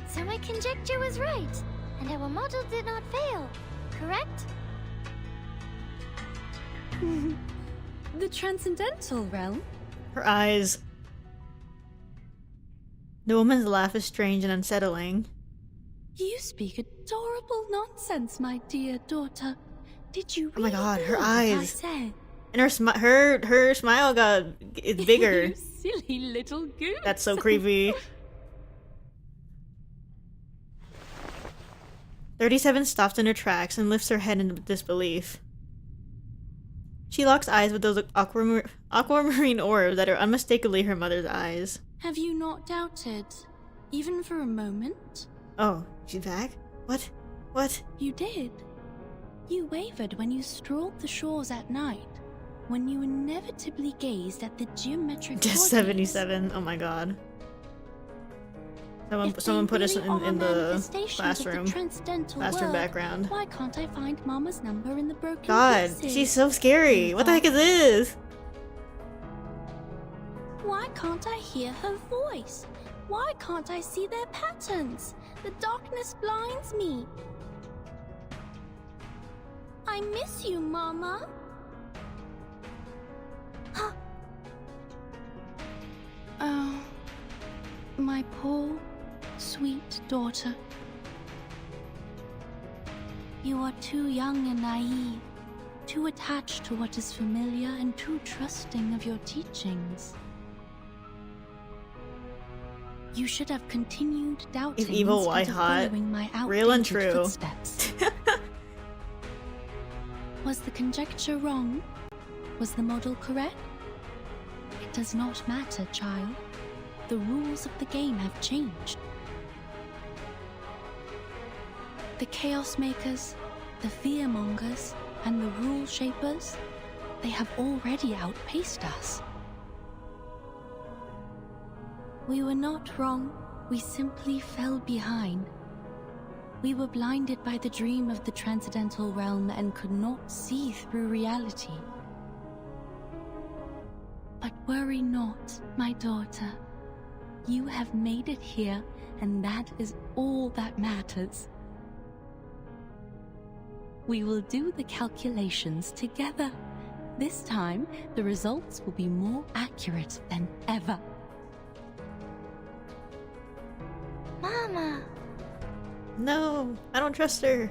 S22: So my conjecture was right, and our model did not fail, correct?
S7: The transcendental realm?
S1: Her eyes. The woman's laugh is strange and unsettling.
S7: You speak adorable nonsense, my dear daughter. Did you
S1: Oh my
S7: really
S1: god, her
S7: believe what I
S1: eyes.
S7: said?
S1: And her smile it's bigger.
S7: You silly little goose.
S1: That's so creepy. 37 stops in her tracks and lifts her head in disbelief. She locks eyes with those aquamarine orbs that are unmistakably her mother's eyes.
S7: Have you not doubted, even for a moment?
S1: Oh, she's back? What? What?
S7: You did. You wavered when you strolled the shores at night, when you inevitably gazed at the geometric
S1: Just
S7: bodies.
S1: 77. Oh my god. Someone put us in the classroom. Classroom background.
S7: Why can't I find Mama's number in the broken
S1: God,
S7: pieces?
S1: she's so scary. What the heck is this?
S7: Why can't I hear her voice? Why can't I see their patterns? The darkness blinds me. I miss you, Mama. Oh, my poor,
S2: sweet daughter. You are too young and naive, too attached to what is familiar and too trusting of your teachings. You should have continued doubting
S1: Is evil
S2: instead
S1: white
S2: of
S1: hot?
S2: following my
S1: Real and
S2: outdated
S1: true.
S2: footsteps. Was the conjecture wrong? Was the model correct? It does not matter, child. The rules of the game have changed. The Chaos Makers, the Fearmongers, and the Rule Shapers, they have already outpaced us. We were not wrong, we simply fell behind. We were blinded by the dream of the Transcendental Realm and could not see through reality. But worry not, my daughter. You have made it here, and that is all that matters. We will do the calculations together. This time, the results will be more accurate than ever.
S21: Mama!
S1: No, I don't trust her.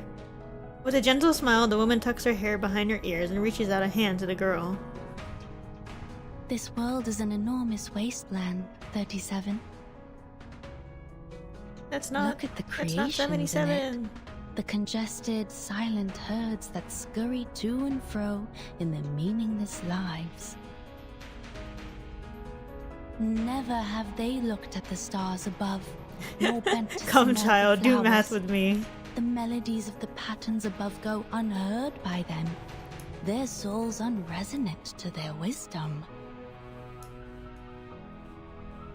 S1: With a gentle smile, the woman tucks her hair behind her ears and reaches out a hand to the girl.
S2: This world is an enormous wasteland, 37.
S1: That's not.
S2: Look at the
S1: That's
S2: creations
S1: not 77.
S2: in it. The congested, silent herds that scurry to and fro in their meaningless lives. Never have they looked at the stars above, nor bent to
S1: Come,
S2: smell
S1: child,
S2: the
S1: do math
S2: flowers.
S1: with me.
S2: The melodies of the patterns above go unheard by them, their souls unresonant to their wisdom.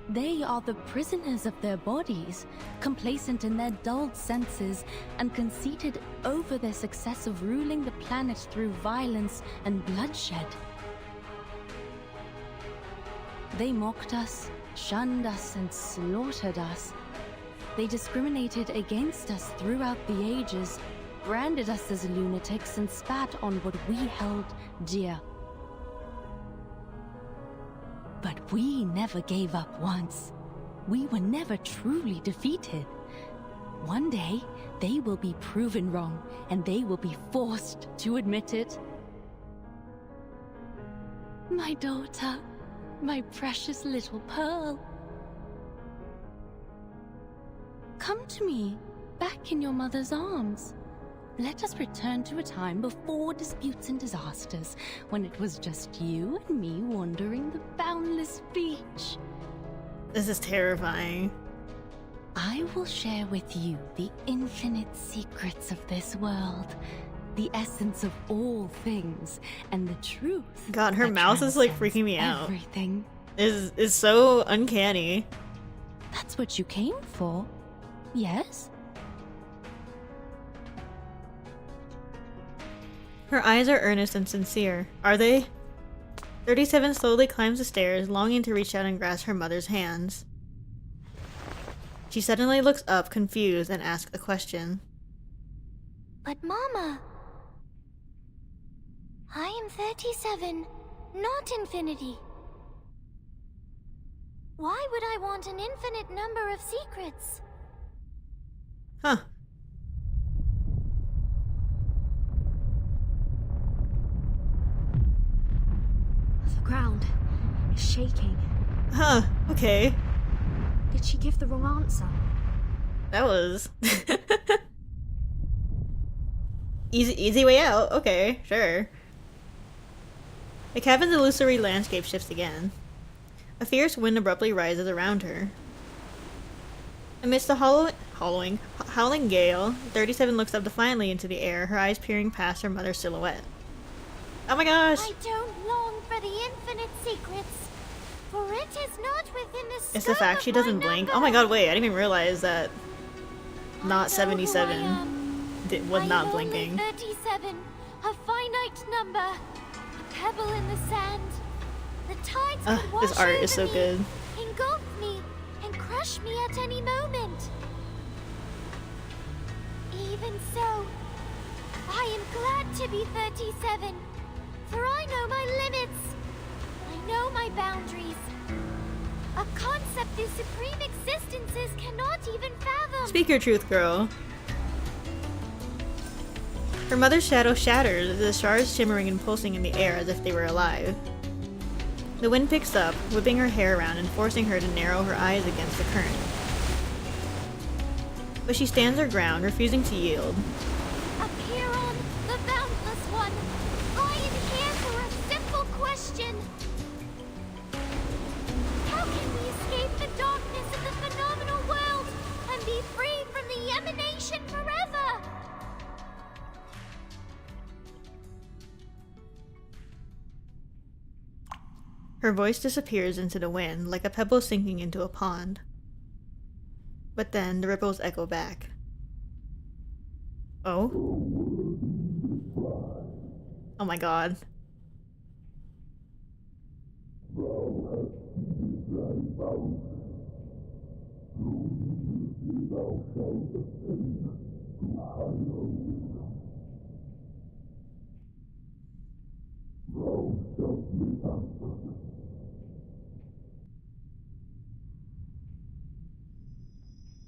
S2: They are the prisoners of their bodies, complacent in their dulled senses, and conceited over their success of ruling the planet through violence and bloodshed. They mocked us, shunned us, and slaughtered us. They discriminated against us throughout the ages, branded us as lunatics, and spat on what we held dear. But we never gave up once. We were never truly defeated. One day, they will be proven wrong, and they will be forced to admit it. My daughter, my precious little pearl. Come to me, back in your mother's arms. Let us return to a time before disputes and disasters, when it was just you and me wandering the boundless beach.
S1: This is terrifying.
S2: I will share with you the infinite secrets of this world, the essence of all things, and the truth.
S1: God, her
S2: that
S1: mouth is like
S2: transcends
S1: freaking me out.
S2: Everything.
S1: Is so uncanny.
S2: That's what you came for, yes?
S1: Her eyes are earnest and sincere. Are they? 37 slowly climbs the stairs, longing to reach out and grasp her mother's hands. She suddenly looks up, confused, and asks a question.
S21: But Mama... I am 37, not infinity. Why would I want an infinite number of secrets?
S1: Huh.
S11: The ground is shaking.
S1: Huh, okay.
S11: Did she give the wrong answer?
S1: That was... Easy way out. Okay, sure. The cabin's illusory landscape shifts again. A fierce wind abruptly rises around her. Amidst the howling gale, 37 looks up defiantly into the air, her eyes peering past her mother's silhouette. Oh my gosh!
S21: I don't long for the infinite secrets, for it is not within the scope
S1: It's the fact she
S21: of my
S1: doesn't blink.
S21: number.
S1: Oh my god, wait, I didn't even realize that not 77 was not blinking.
S21: 37, a finite number, a pebble in the sand. The tides could wash
S1: This art
S21: over
S1: is so
S21: me,
S1: good.
S21: engulf me, and crush me at any moment. Even so, I am glad to be 37, for I know my limits. I know my boundaries. A concept whose supreme existences cannot even fathom.
S1: Speak your truth, girl. Her mother's shadow shatters, the shards shimmering and pulsing in the air as if they were alive. The wind picks up, whipping her hair around and forcing her to narrow her eyes against the current. But she stands her ground, refusing to yield.
S22: Apiron, the Boundless One, I am here for a simple question. How can we escape the darkness of the phenomenal world and be free from the emanation forever?
S1: Her voice disappears into the wind, like a pebble sinking into a pond. But then the ripples echo back. Oh? Oh my god.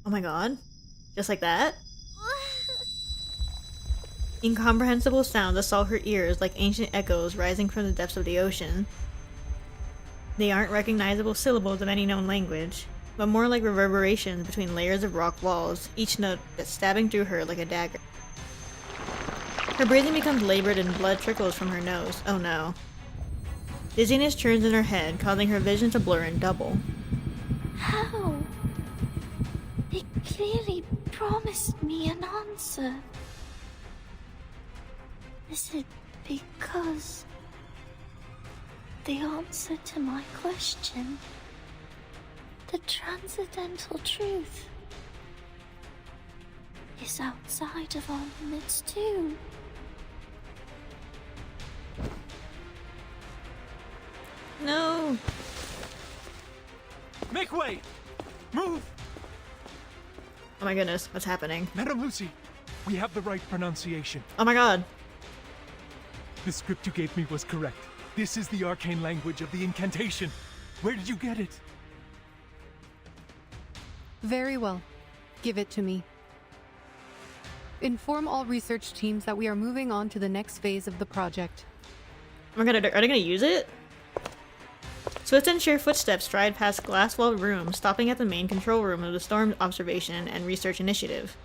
S1: Oh my god. Just like that? Incomprehensible sounds assault her ears like ancient echoes rising from the depths of the ocean. They aren't recognizable syllables of any known language, but more like reverberations between layers of rock walls, each note stabbing through her like a dagger. Her breathing becomes labored and blood trickles from her nose. Oh no. Dizziness churns in her head, causing her vision to blur and double.
S21: How? It clearly promised me an answer. Is it because the answer to my question, the transcendental truth, is outside of our limits too?
S1: No!
S9: Make way! Move!
S1: Oh my goodness, what's happening?
S24: Madam Lucy, we have the right pronunciation.
S1: Oh my god.
S24: The script you gave me was correct. This is the arcane language of the incantation. Where did you get it?
S4: Very well. Give it to me. Inform all research teams that we are moving on to the next phase of the project.
S1: Oh my god, are they gonna use it? Swift and sure footsteps stride past glass-walled rooms, stopping at the main control room of the Storm Observation and Research Initiative.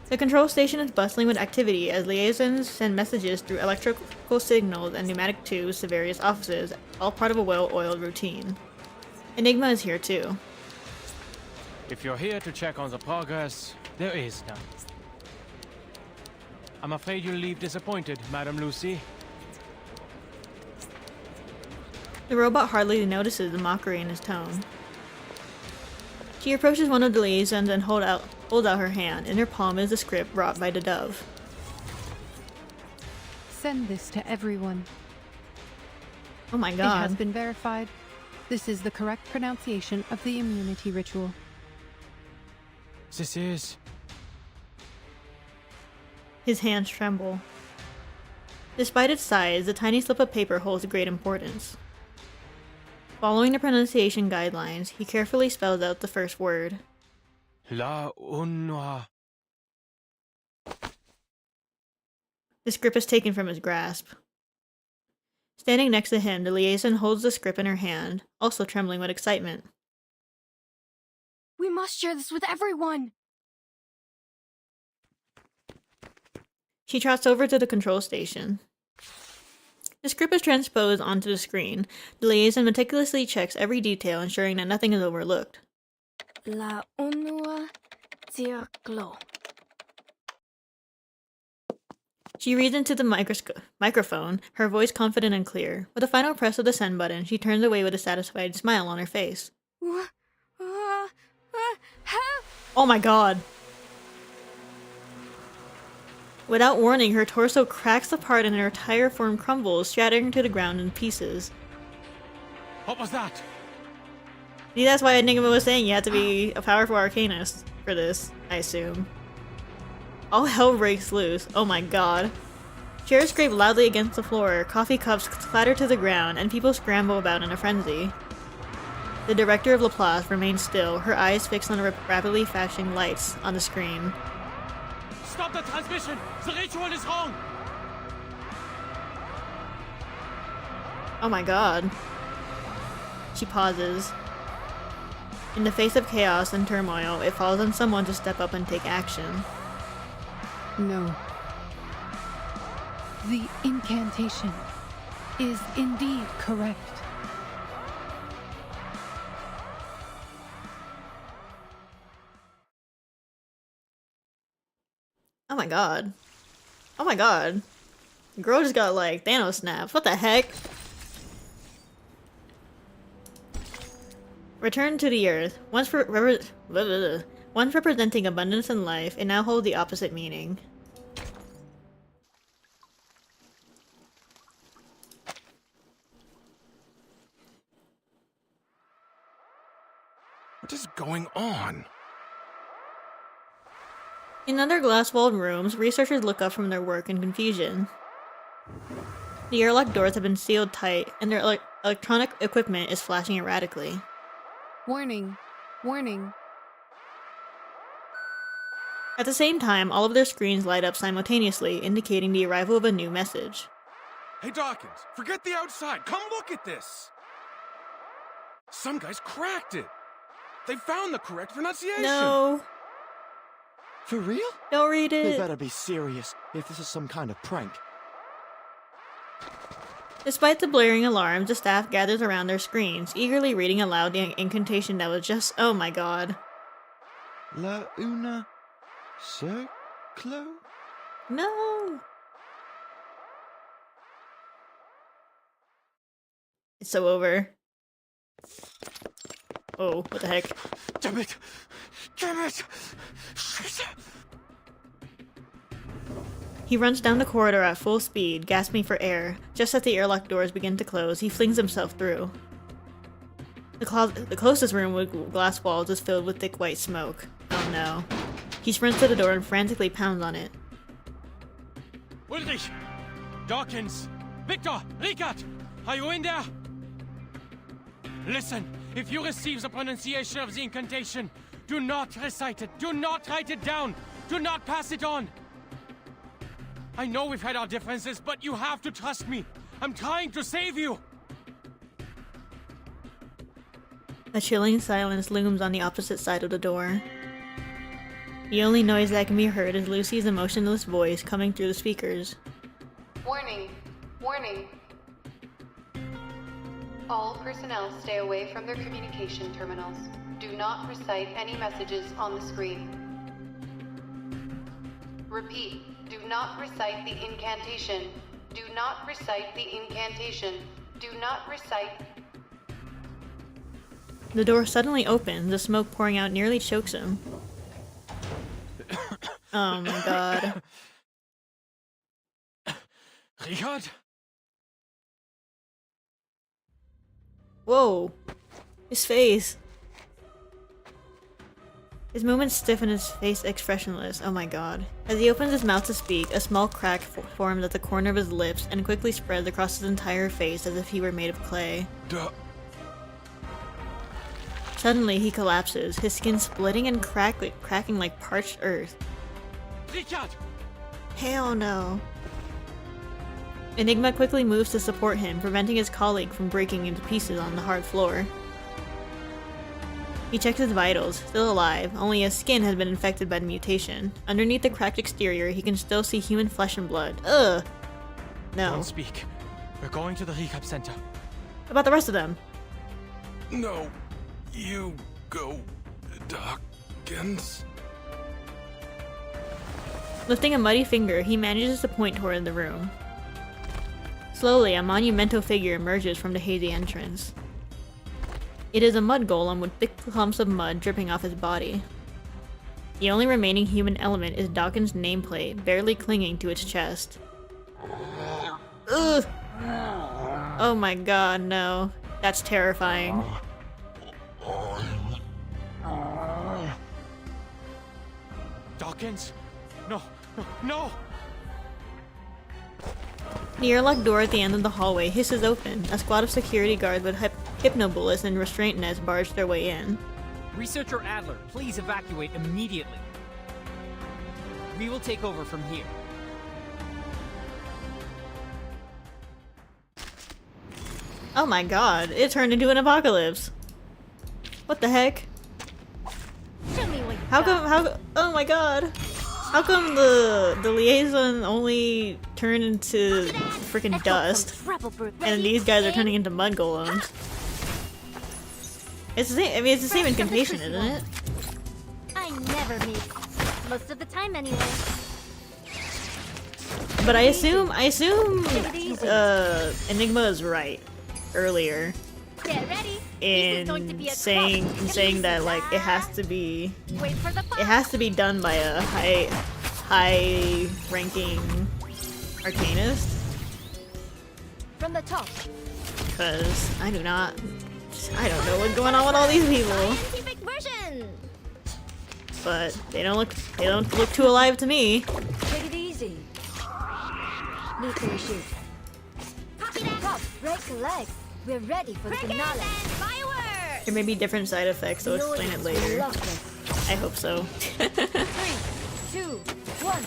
S1: The control station is bustling with activity as liaisons send messages through electrical signals and pneumatic tubes to various offices, all part of a well-oiled routine. Enigma is here too.
S14: If you're here to check on the progress, there is none. I'm afraid you'll leave disappointed, Madam Lucy.
S1: The robot hardly notices the mockery in his tone. She approaches one of the liaisons and holds out her hand. In her palm is the script brought by the dove.
S4: Send this to everyone.
S1: Oh my
S4: It
S1: god.
S4: has been verified. This is the correct pronunciation of the immunity ritual.
S14: This is...
S1: His hands tremble. Despite its size, the tiny slip of paper holds great importance. Following the pronunciation guidelines, he carefully spells out the first word.
S14: La Unwa.
S1: The script is taken from his grasp. Standing next to him, the liaison holds the script in her hand, also trembling with excitement.
S7: We must share this with everyone!
S1: She trots over to the control station. The script is transposed onto the screen. The liaison meticulously checks every detail, ensuring that nothing is overlooked.
S7: La Unwa Circlo.
S1: She reads into the microphone, her voice confident and clear. With a final press of the send button, she turns away with a satisfied smile on her face. Oh my god! Without warning, her torso cracks apart and her entire form crumbles, shattering to the ground in pieces.
S14: What was that?
S1: See, that's why Enigma was saying you have to be a powerful arcanist for this, I assume. All hell breaks loose. Oh my god. Chairs scrape loudly against the floor, coffee cups clatter to the ground, and people scramble about in a frenzy. The director of Laplace remains still, her eyes fixed on the rapidly flashing lights on the screen.
S14: Stop the transmission! The ritual is wrong!
S1: Oh my god. She pauses. In the face of chaos and turmoil, it falls on someone to step up and take action.
S4: No. The incantation is indeed correct.
S1: Oh my god. Oh my god. Girl just got like Thanos snaps. What the heck? Return to the earth. Once representing abundance and life, it now holds the opposite meaning.
S9: What is going on?
S1: In other glass-walled rooms, researchers look up from their work in confusion. The airlock doors have been sealed tight, and their electronic equipment is flashing erratically.
S4: Warning. Warning.
S1: At the same time, all of their screens light up simultaneously, indicating the arrival of a new message.
S9: Hey Dawkins, forget the outside. Come look at this. Some guys cracked it. They found the correct pronunciation.
S1: No.
S8: For real?
S1: Don't read it.
S8: They better be serious if this is some kind of prank.
S1: Despite the blaring alarms, the staff gathers around their screens, eagerly reading aloud the incantation that was just, oh my god.
S8: La una circlo?
S1: No! It's so over. Oh, what the heck?
S9: Damn it! Damn it!
S1: He runs down the corridor at full speed, gasping for air. Just as the airlock doors begin to close, he flings himself through. The closest room with glass walls is filled with thick white smoke. Oh no. He sprints to the door and frantically pounds on it.
S14: Ulrich! Dawkins! Victor! Ricard! Are you in there? Listen, if you receive the pronunciation of the incantation, do not recite it, do not write it down, do not pass it on! I know we've had our differences, but you have to trust me. I'm trying to save you!
S1: A chilling silence looms on the opposite side of the door. The only noise that can be heard is Lucy's emotionless voice coming through the speakers.
S4: Warning. Warning. All personnel stay away from their communication terminals. Do not recite any messages on the screen. Repeat. Do not recite the incantation. Do not recite the incantation. Do not recite...
S1: The door suddenly opens, the smoke pouring out nearly chokes him. Oh my god.
S14: Richard?
S1: Whoa. His face. His movements stiff and his face expressionless. Oh my god. As he opens his mouth to speak, a small crack forms at the corner of his lips and quickly spreads across his entire face as if he were made of clay.
S9: Duh.
S1: Suddenly, he collapses, his skin splitting and cracking like parched earth.
S14: Richard!
S1: Hell no. Enigma quickly moves to support him, preventing his colleague from breaking into pieces on the hard floor. He checks his vitals, still alive, only his skin has been infected by the mutation. Underneath the cracked exterior, he can still see human flesh and blood. Ugh! No.
S14: Don't speak. We're going to the recap center.
S1: What about the rest of them?
S9: No. You go, Dawkins.
S1: Lifting a muddy finger, he manages to point toward the room. Slowly, a monumental figure emerges from the hazy entrance. It is a mud golem with thick clumps of mud dripping off his body. The only remaining human element is Dawkins' nameplate, barely clinging to its chest. Ugh! Oh my god, no. That's terrifying.
S14: Dawkins? No, no, no!
S1: The airlock door at the end of the hallway hisses open. A squad of security guards with hypnobullets and restraint nets barge their way in.
S6: Researcher Adler, please evacuate immediately. We will take over from here.
S1: Oh my god, it turned into an apocalypse. What the heck? Oh my god. How come the liaison only turned into freaking dust, and these guys are turning into mud golems? It's the same. I mean, it's the same incantation, isn't it?
S20: I never miss. Most of the time, anyway.
S1: But I assume Enigma is right earlier in saying that like it has to be done by a high ranking arcanist.
S20: From the top.
S1: Because I don't know what's going on with all these people.
S20: Scientific version.
S1: But they don't look too alive to me.
S20: Take it easy. Nuclear shoot. Copy that. Top, break leg. We're ready for the finale.
S1: There may be different side effects, so explain it later. I hope so.
S20: 3, 2, 1.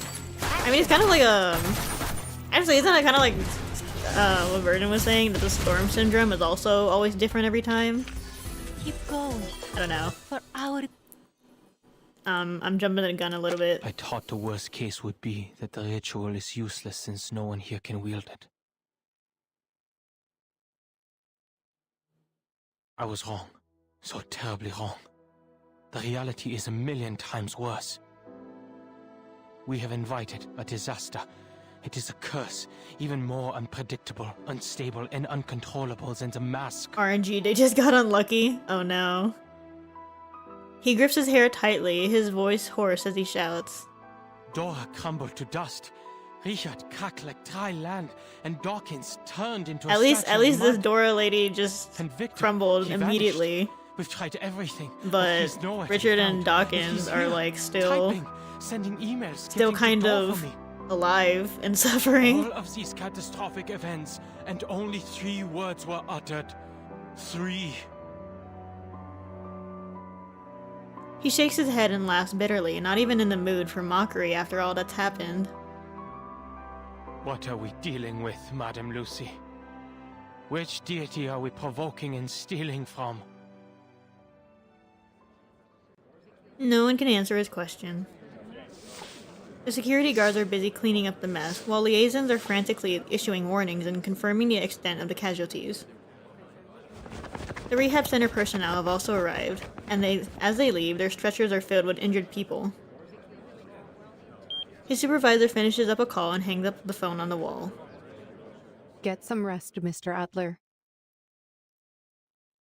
S1: I mean, it's kind of like actually, isn't it kind of like what Vernon was saying, that the storm syndrome is also always different every time?
S7: Keep going.
S1: I don't know.
S7: For our...
S1: I'm jumping the gun a little bit.
S14: I thought the worst case would be that the ritual is useless since no one here can wield it. I was wrong. So terribly wrong. The reality is 1,000,000 times worse. We have invited a disaster. It is a curse, even more unpredictable, unstable, and uncontrollable than the mask.
S1: RNG, they just got unlucky. Oh no. He grips his hair tightly, his voice hoarse as he shouts.
S14: Dora crumbled to dust. Richard cracked like dry land, and Dawkins turned into a
S1: At least
S14: statue of
S1: this
S14: mud.
S1: Dora lady just crumbled
S14: she
S1: immediately.
S14: vanished. We've tried everything,
S1: But
S14: he's nowhere to be
S1: Richard
S14: found.
S1: and Dawkins
S14: He's
S1: are
S14: here,
S1: like still
S14: typing, sending emails,
S1: still
S14: getting
S1: kind
S14: to call
S1: of
S14: for me.
S1: alive and suffering.
S14: All of these catastrophic events, and only 3 words were uttered. 3.
S1: He shakes his head and laughs bitterly, not even in the mood for mockery after all that's happened.
S14: What are we dealing with, Madame Lucy? Which deity are we provoking and stealing from?
S1: No one can answer his question. The security guards are busy cleaning up the mess, while liaisons are frantically issuing warnings and confirming the extent of the casualties. The rehab center personnel have also arrived, and as they leave, their stretchers are filled with injured people. His supervisor finishes up a call and hangs up the phone on the wall.
S4: Get some rest, Mr. Adler.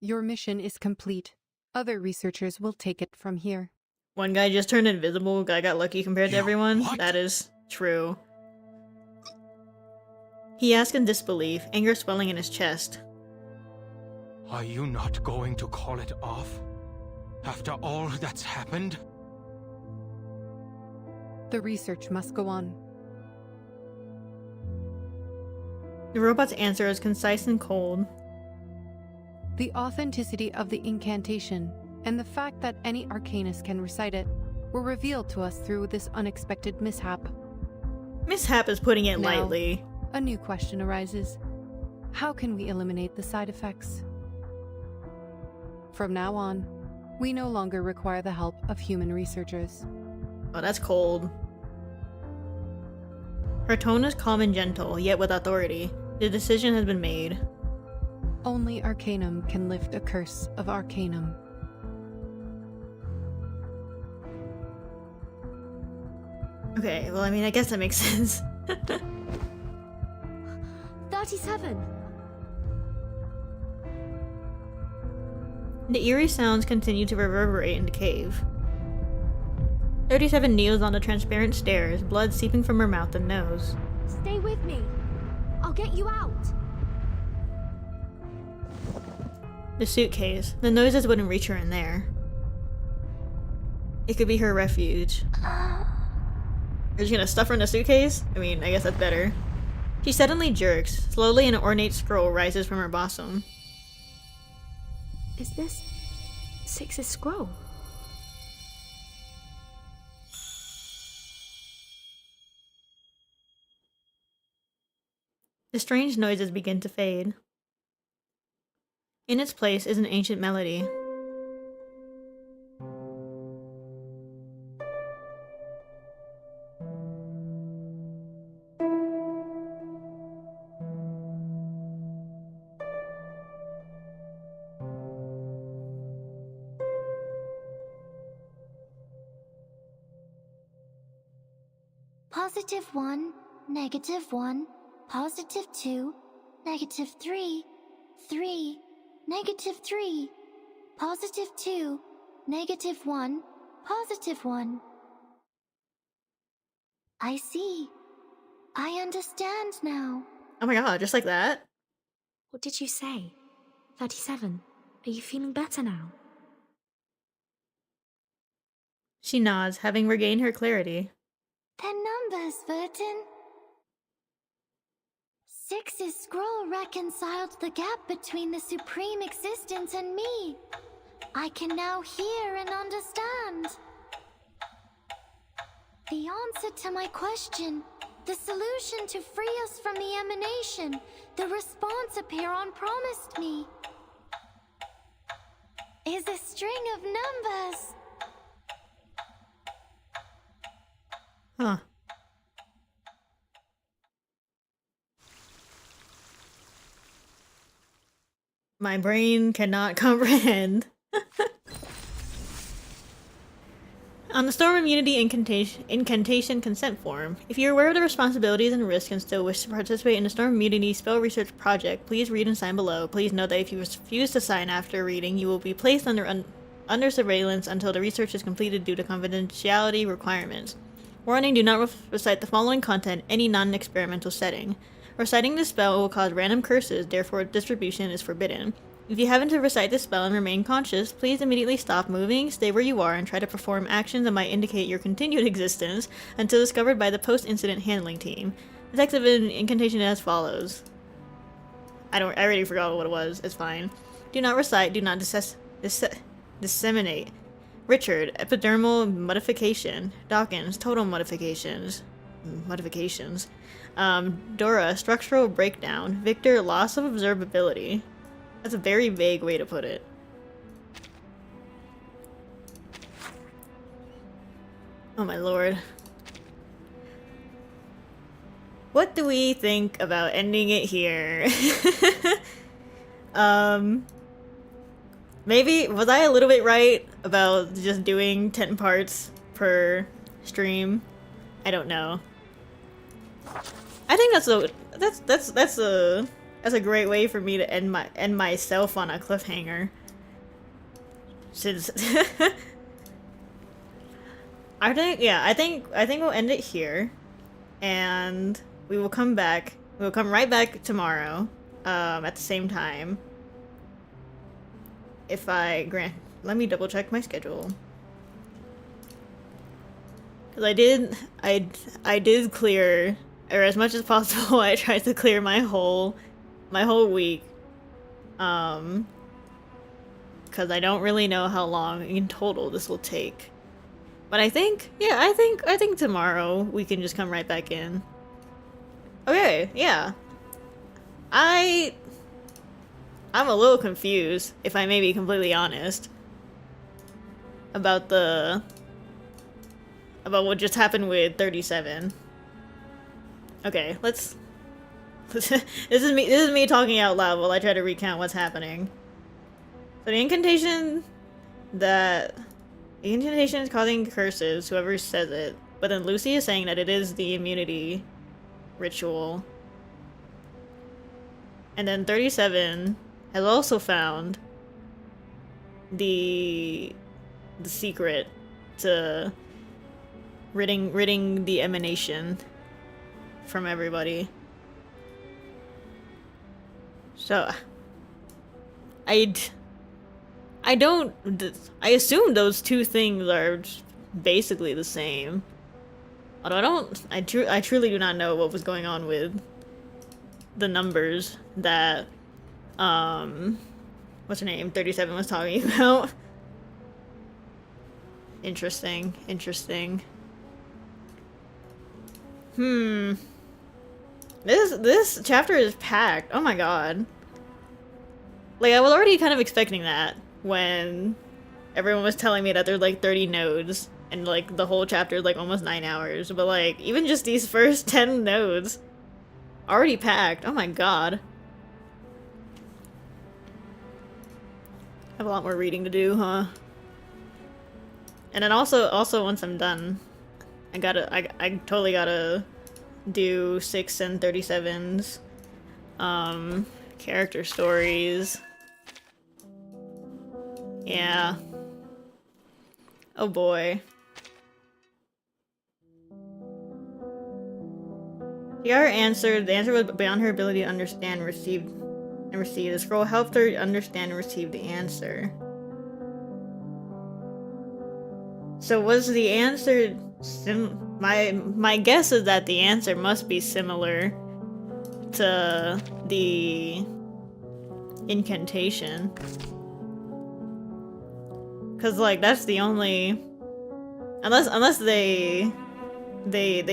S4: Your mission is complete. Other researchers will take it from here.
S1: One guy just turned invisible. I got lucky compared to everyone. What? That is true. He asks in disbelief, anger swelling in his chest.
S14: Are you not going to call it off? After all that's happened?
S4: The research must go on.
S1: The robot's answer is concise and cold.
S4: The authenticity of the incantation and the fact that any arcanist can recite it were revealed to us through this unexpected mishap.
S1: Mishap is putting it
S4: Now,
S1: lightly.
S4: A new question arises. How can we eliminate the side effects? From now on, we no longer require the help of human researchers.
S1: Oh, that's cold. Her tone is calm and gentle, yet with authority. The decision has been made.
S4: Only Arcanum can lift a curse of Arcanum.
S1: Okay, well, I mean, I guess that makes sense.
S20: 37.
S1: The eerie sounds continue to reverberate in the cave. 37 kneels on the transparent stairs, blood seeping from her mouth and nose.
S20: Stay with me. I'll get you out.
S1: The suitcase. The noises wouldn't reach her in there. It could be her refuge. Are you gonna stuff her in a suitcase? I mean, I guess that's better. She suddenly jerks. Slowly, an ornate scroll rises from her bosom.
S11: Is this Six's scroll?
S1: The strange noises begin to fade. In its place is an ancient melody.
S22: +1, -1, +2, -3, 3, -3, +2, -1, +1. I see. I understand now.
S1: Oh my god, just like that?
S11: What did you say? 37. Are you feeling better now?
S1: She nods, having regained her clarity.
S22: They're numbers, Vertin. Six's scroll reconciled the gap between the supreme existence and me. I can now hear and understand. The answer to my question, the solution to free us from the emanation, the response Apiron promised me, is a string of numbers.
S1: Huh. My brain cannot comprehend. On the Storm Immunity Incantation Consent Form, if you're aware of the responsibilities and risks and still wish to participate in the Storm Immunity Spell Research Project, please read and sign below. Please note that if you refuse to sign after reading, you will be placed under surveillance until the research is completed due to confidentiality requirements. Warning, do not recite the following content in any non-experimental setting. Reciting this spell will cause random curses, therefore distribution is forbidden. If you happen to recite this spell and remain conscious, please immediately stop moving, stay where you are, and try to perform actions that might indicate your continued existence until discovered by the post-incident handling team. The text of an incantation is as follows. I already forgot what it was. It's fine. Do not recite, do not disseminate. Richard, epidermal modification. Dawkins, total modifications. Dora, structural breakdown. Victor, loss of observability. That's a very vague way to put it. Oh my lord. What do we think about ending it here? Maybe, was I a little bit right about just doing 10 parts per stream? I don't know. I think that's a great way for me to end myself on a cliffhanger. Since I think we'll end it here, and we will come back. We'll come right back tomorrow, at the same time. If I grant, let me double check my schedule. Cause I did clear, or as much as possible, I tried to clear my whole week. Cause I don't really know how long in total this will take. But I think tomorrow we can just come right back in. Okay, yeah. I'm a little confused, if I may be completely honest, about what just happened with 37. Okay, let's this is me talking out loud while I try to recount what's happening. So the incantation is causing curses, whoever says it, but then Lucy is saying that it is the immunity ritual. And then 37 has also found the secret to ridding the emanation from everybody. So I assume those two things are basically the same. Although I truly do not know what was going on with the numbers that what's her name, 37 was talking about. Interesting, interesting. This chapter is packed. Oh my god. Like, I was already kind of expecting that when everyone was telling me that there's like 30 nodes and like the whole chapter is like almost 9 hours. But like, even just these first 10 nodes already packed. Oh my god. I have a lot more reading to do, huh? And then also once I'm done, I totally gotta do 6 and 37's character stories. Yeah. Oh boy. Tiara answered. The answer was beyond her ability to understand and receive. The scroll helped her understand and receive the answer. So was the answer my guess is that the answer must be similar to the incantation. Cause like that's the only unless they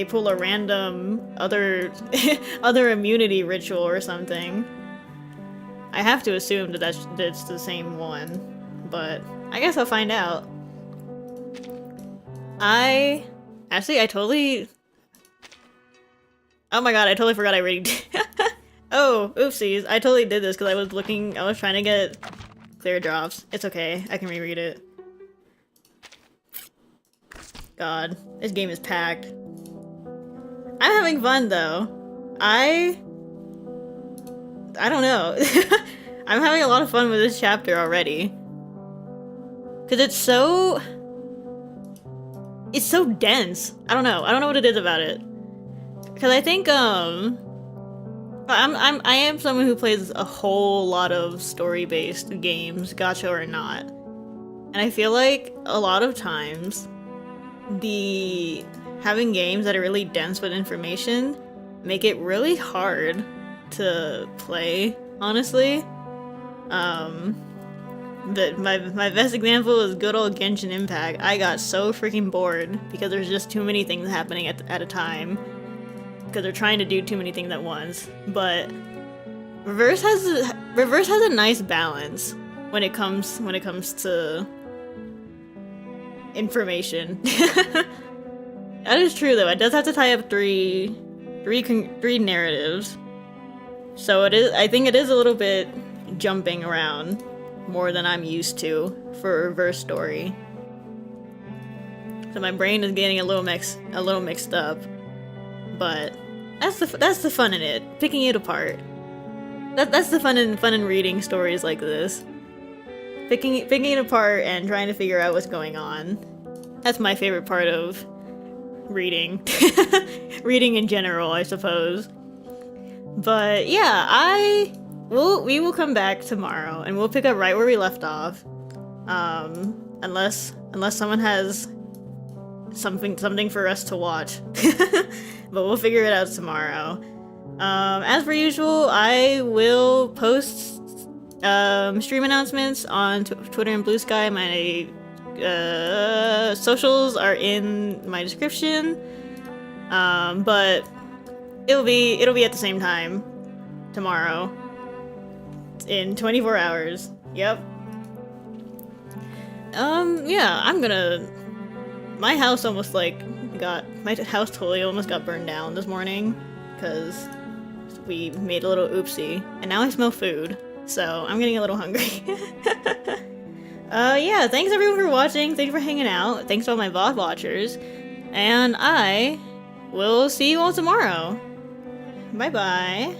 S1: pull a random other immunity ritual or something. I have to assume that it's the same one, but I guess I'll find out. I totally... Oh my god, I totally forgot I already did. Oh, oopsies. I totally did this because I was trying to get clear drops. It's okay, I can reread it. God, this game is packed. I'm having fun though. I don't know. I'm having a lot of fun with this chapter already. Cause it's so dense. I don't know what it is about it. Cause I think I am someone who plays a whole lot of story-based games, gacha or not. And I feel like a lot of times having games that are really dense with information make it really hard to play, honestly. My best example is good old Genshin Impact. I got so freaking bored because there's just too many things happening at a time. Because they're trying to do too many things at once. But Reverse has a nice balance when it comes to information. That is true though. It does have to tie up three narratives. So I think it is a little bit jumping around more than I'm used to for a reverse story. So my brain is getting a little mixed up. But that's the fun in it, picking it apart. That's the fun in reading stories like this. Picking it apart and trying to figure out what's going on. That's my favorite part of reading. Reading in general, I suppose. But yeah, we will come back tomorrow and we'll pick up right where we left off. Unless someone has something for us to watch. But we'll figure it out tomorrow. As per usual, I will post stream announcements on Twitter and Blue Sky. My socials are in my description. But it'll be at the same time tomorrow. In 24 hours. Yep. Yeah, my house totally almost got burned down this morning because we made a little oopsie, and now I smell food, so I'm getting a little hungry. Yeah, thanks everyone for watching, thanks for hanging out, thanks to all my VOD watchers, and I will see you all tomorrow. Bye bye.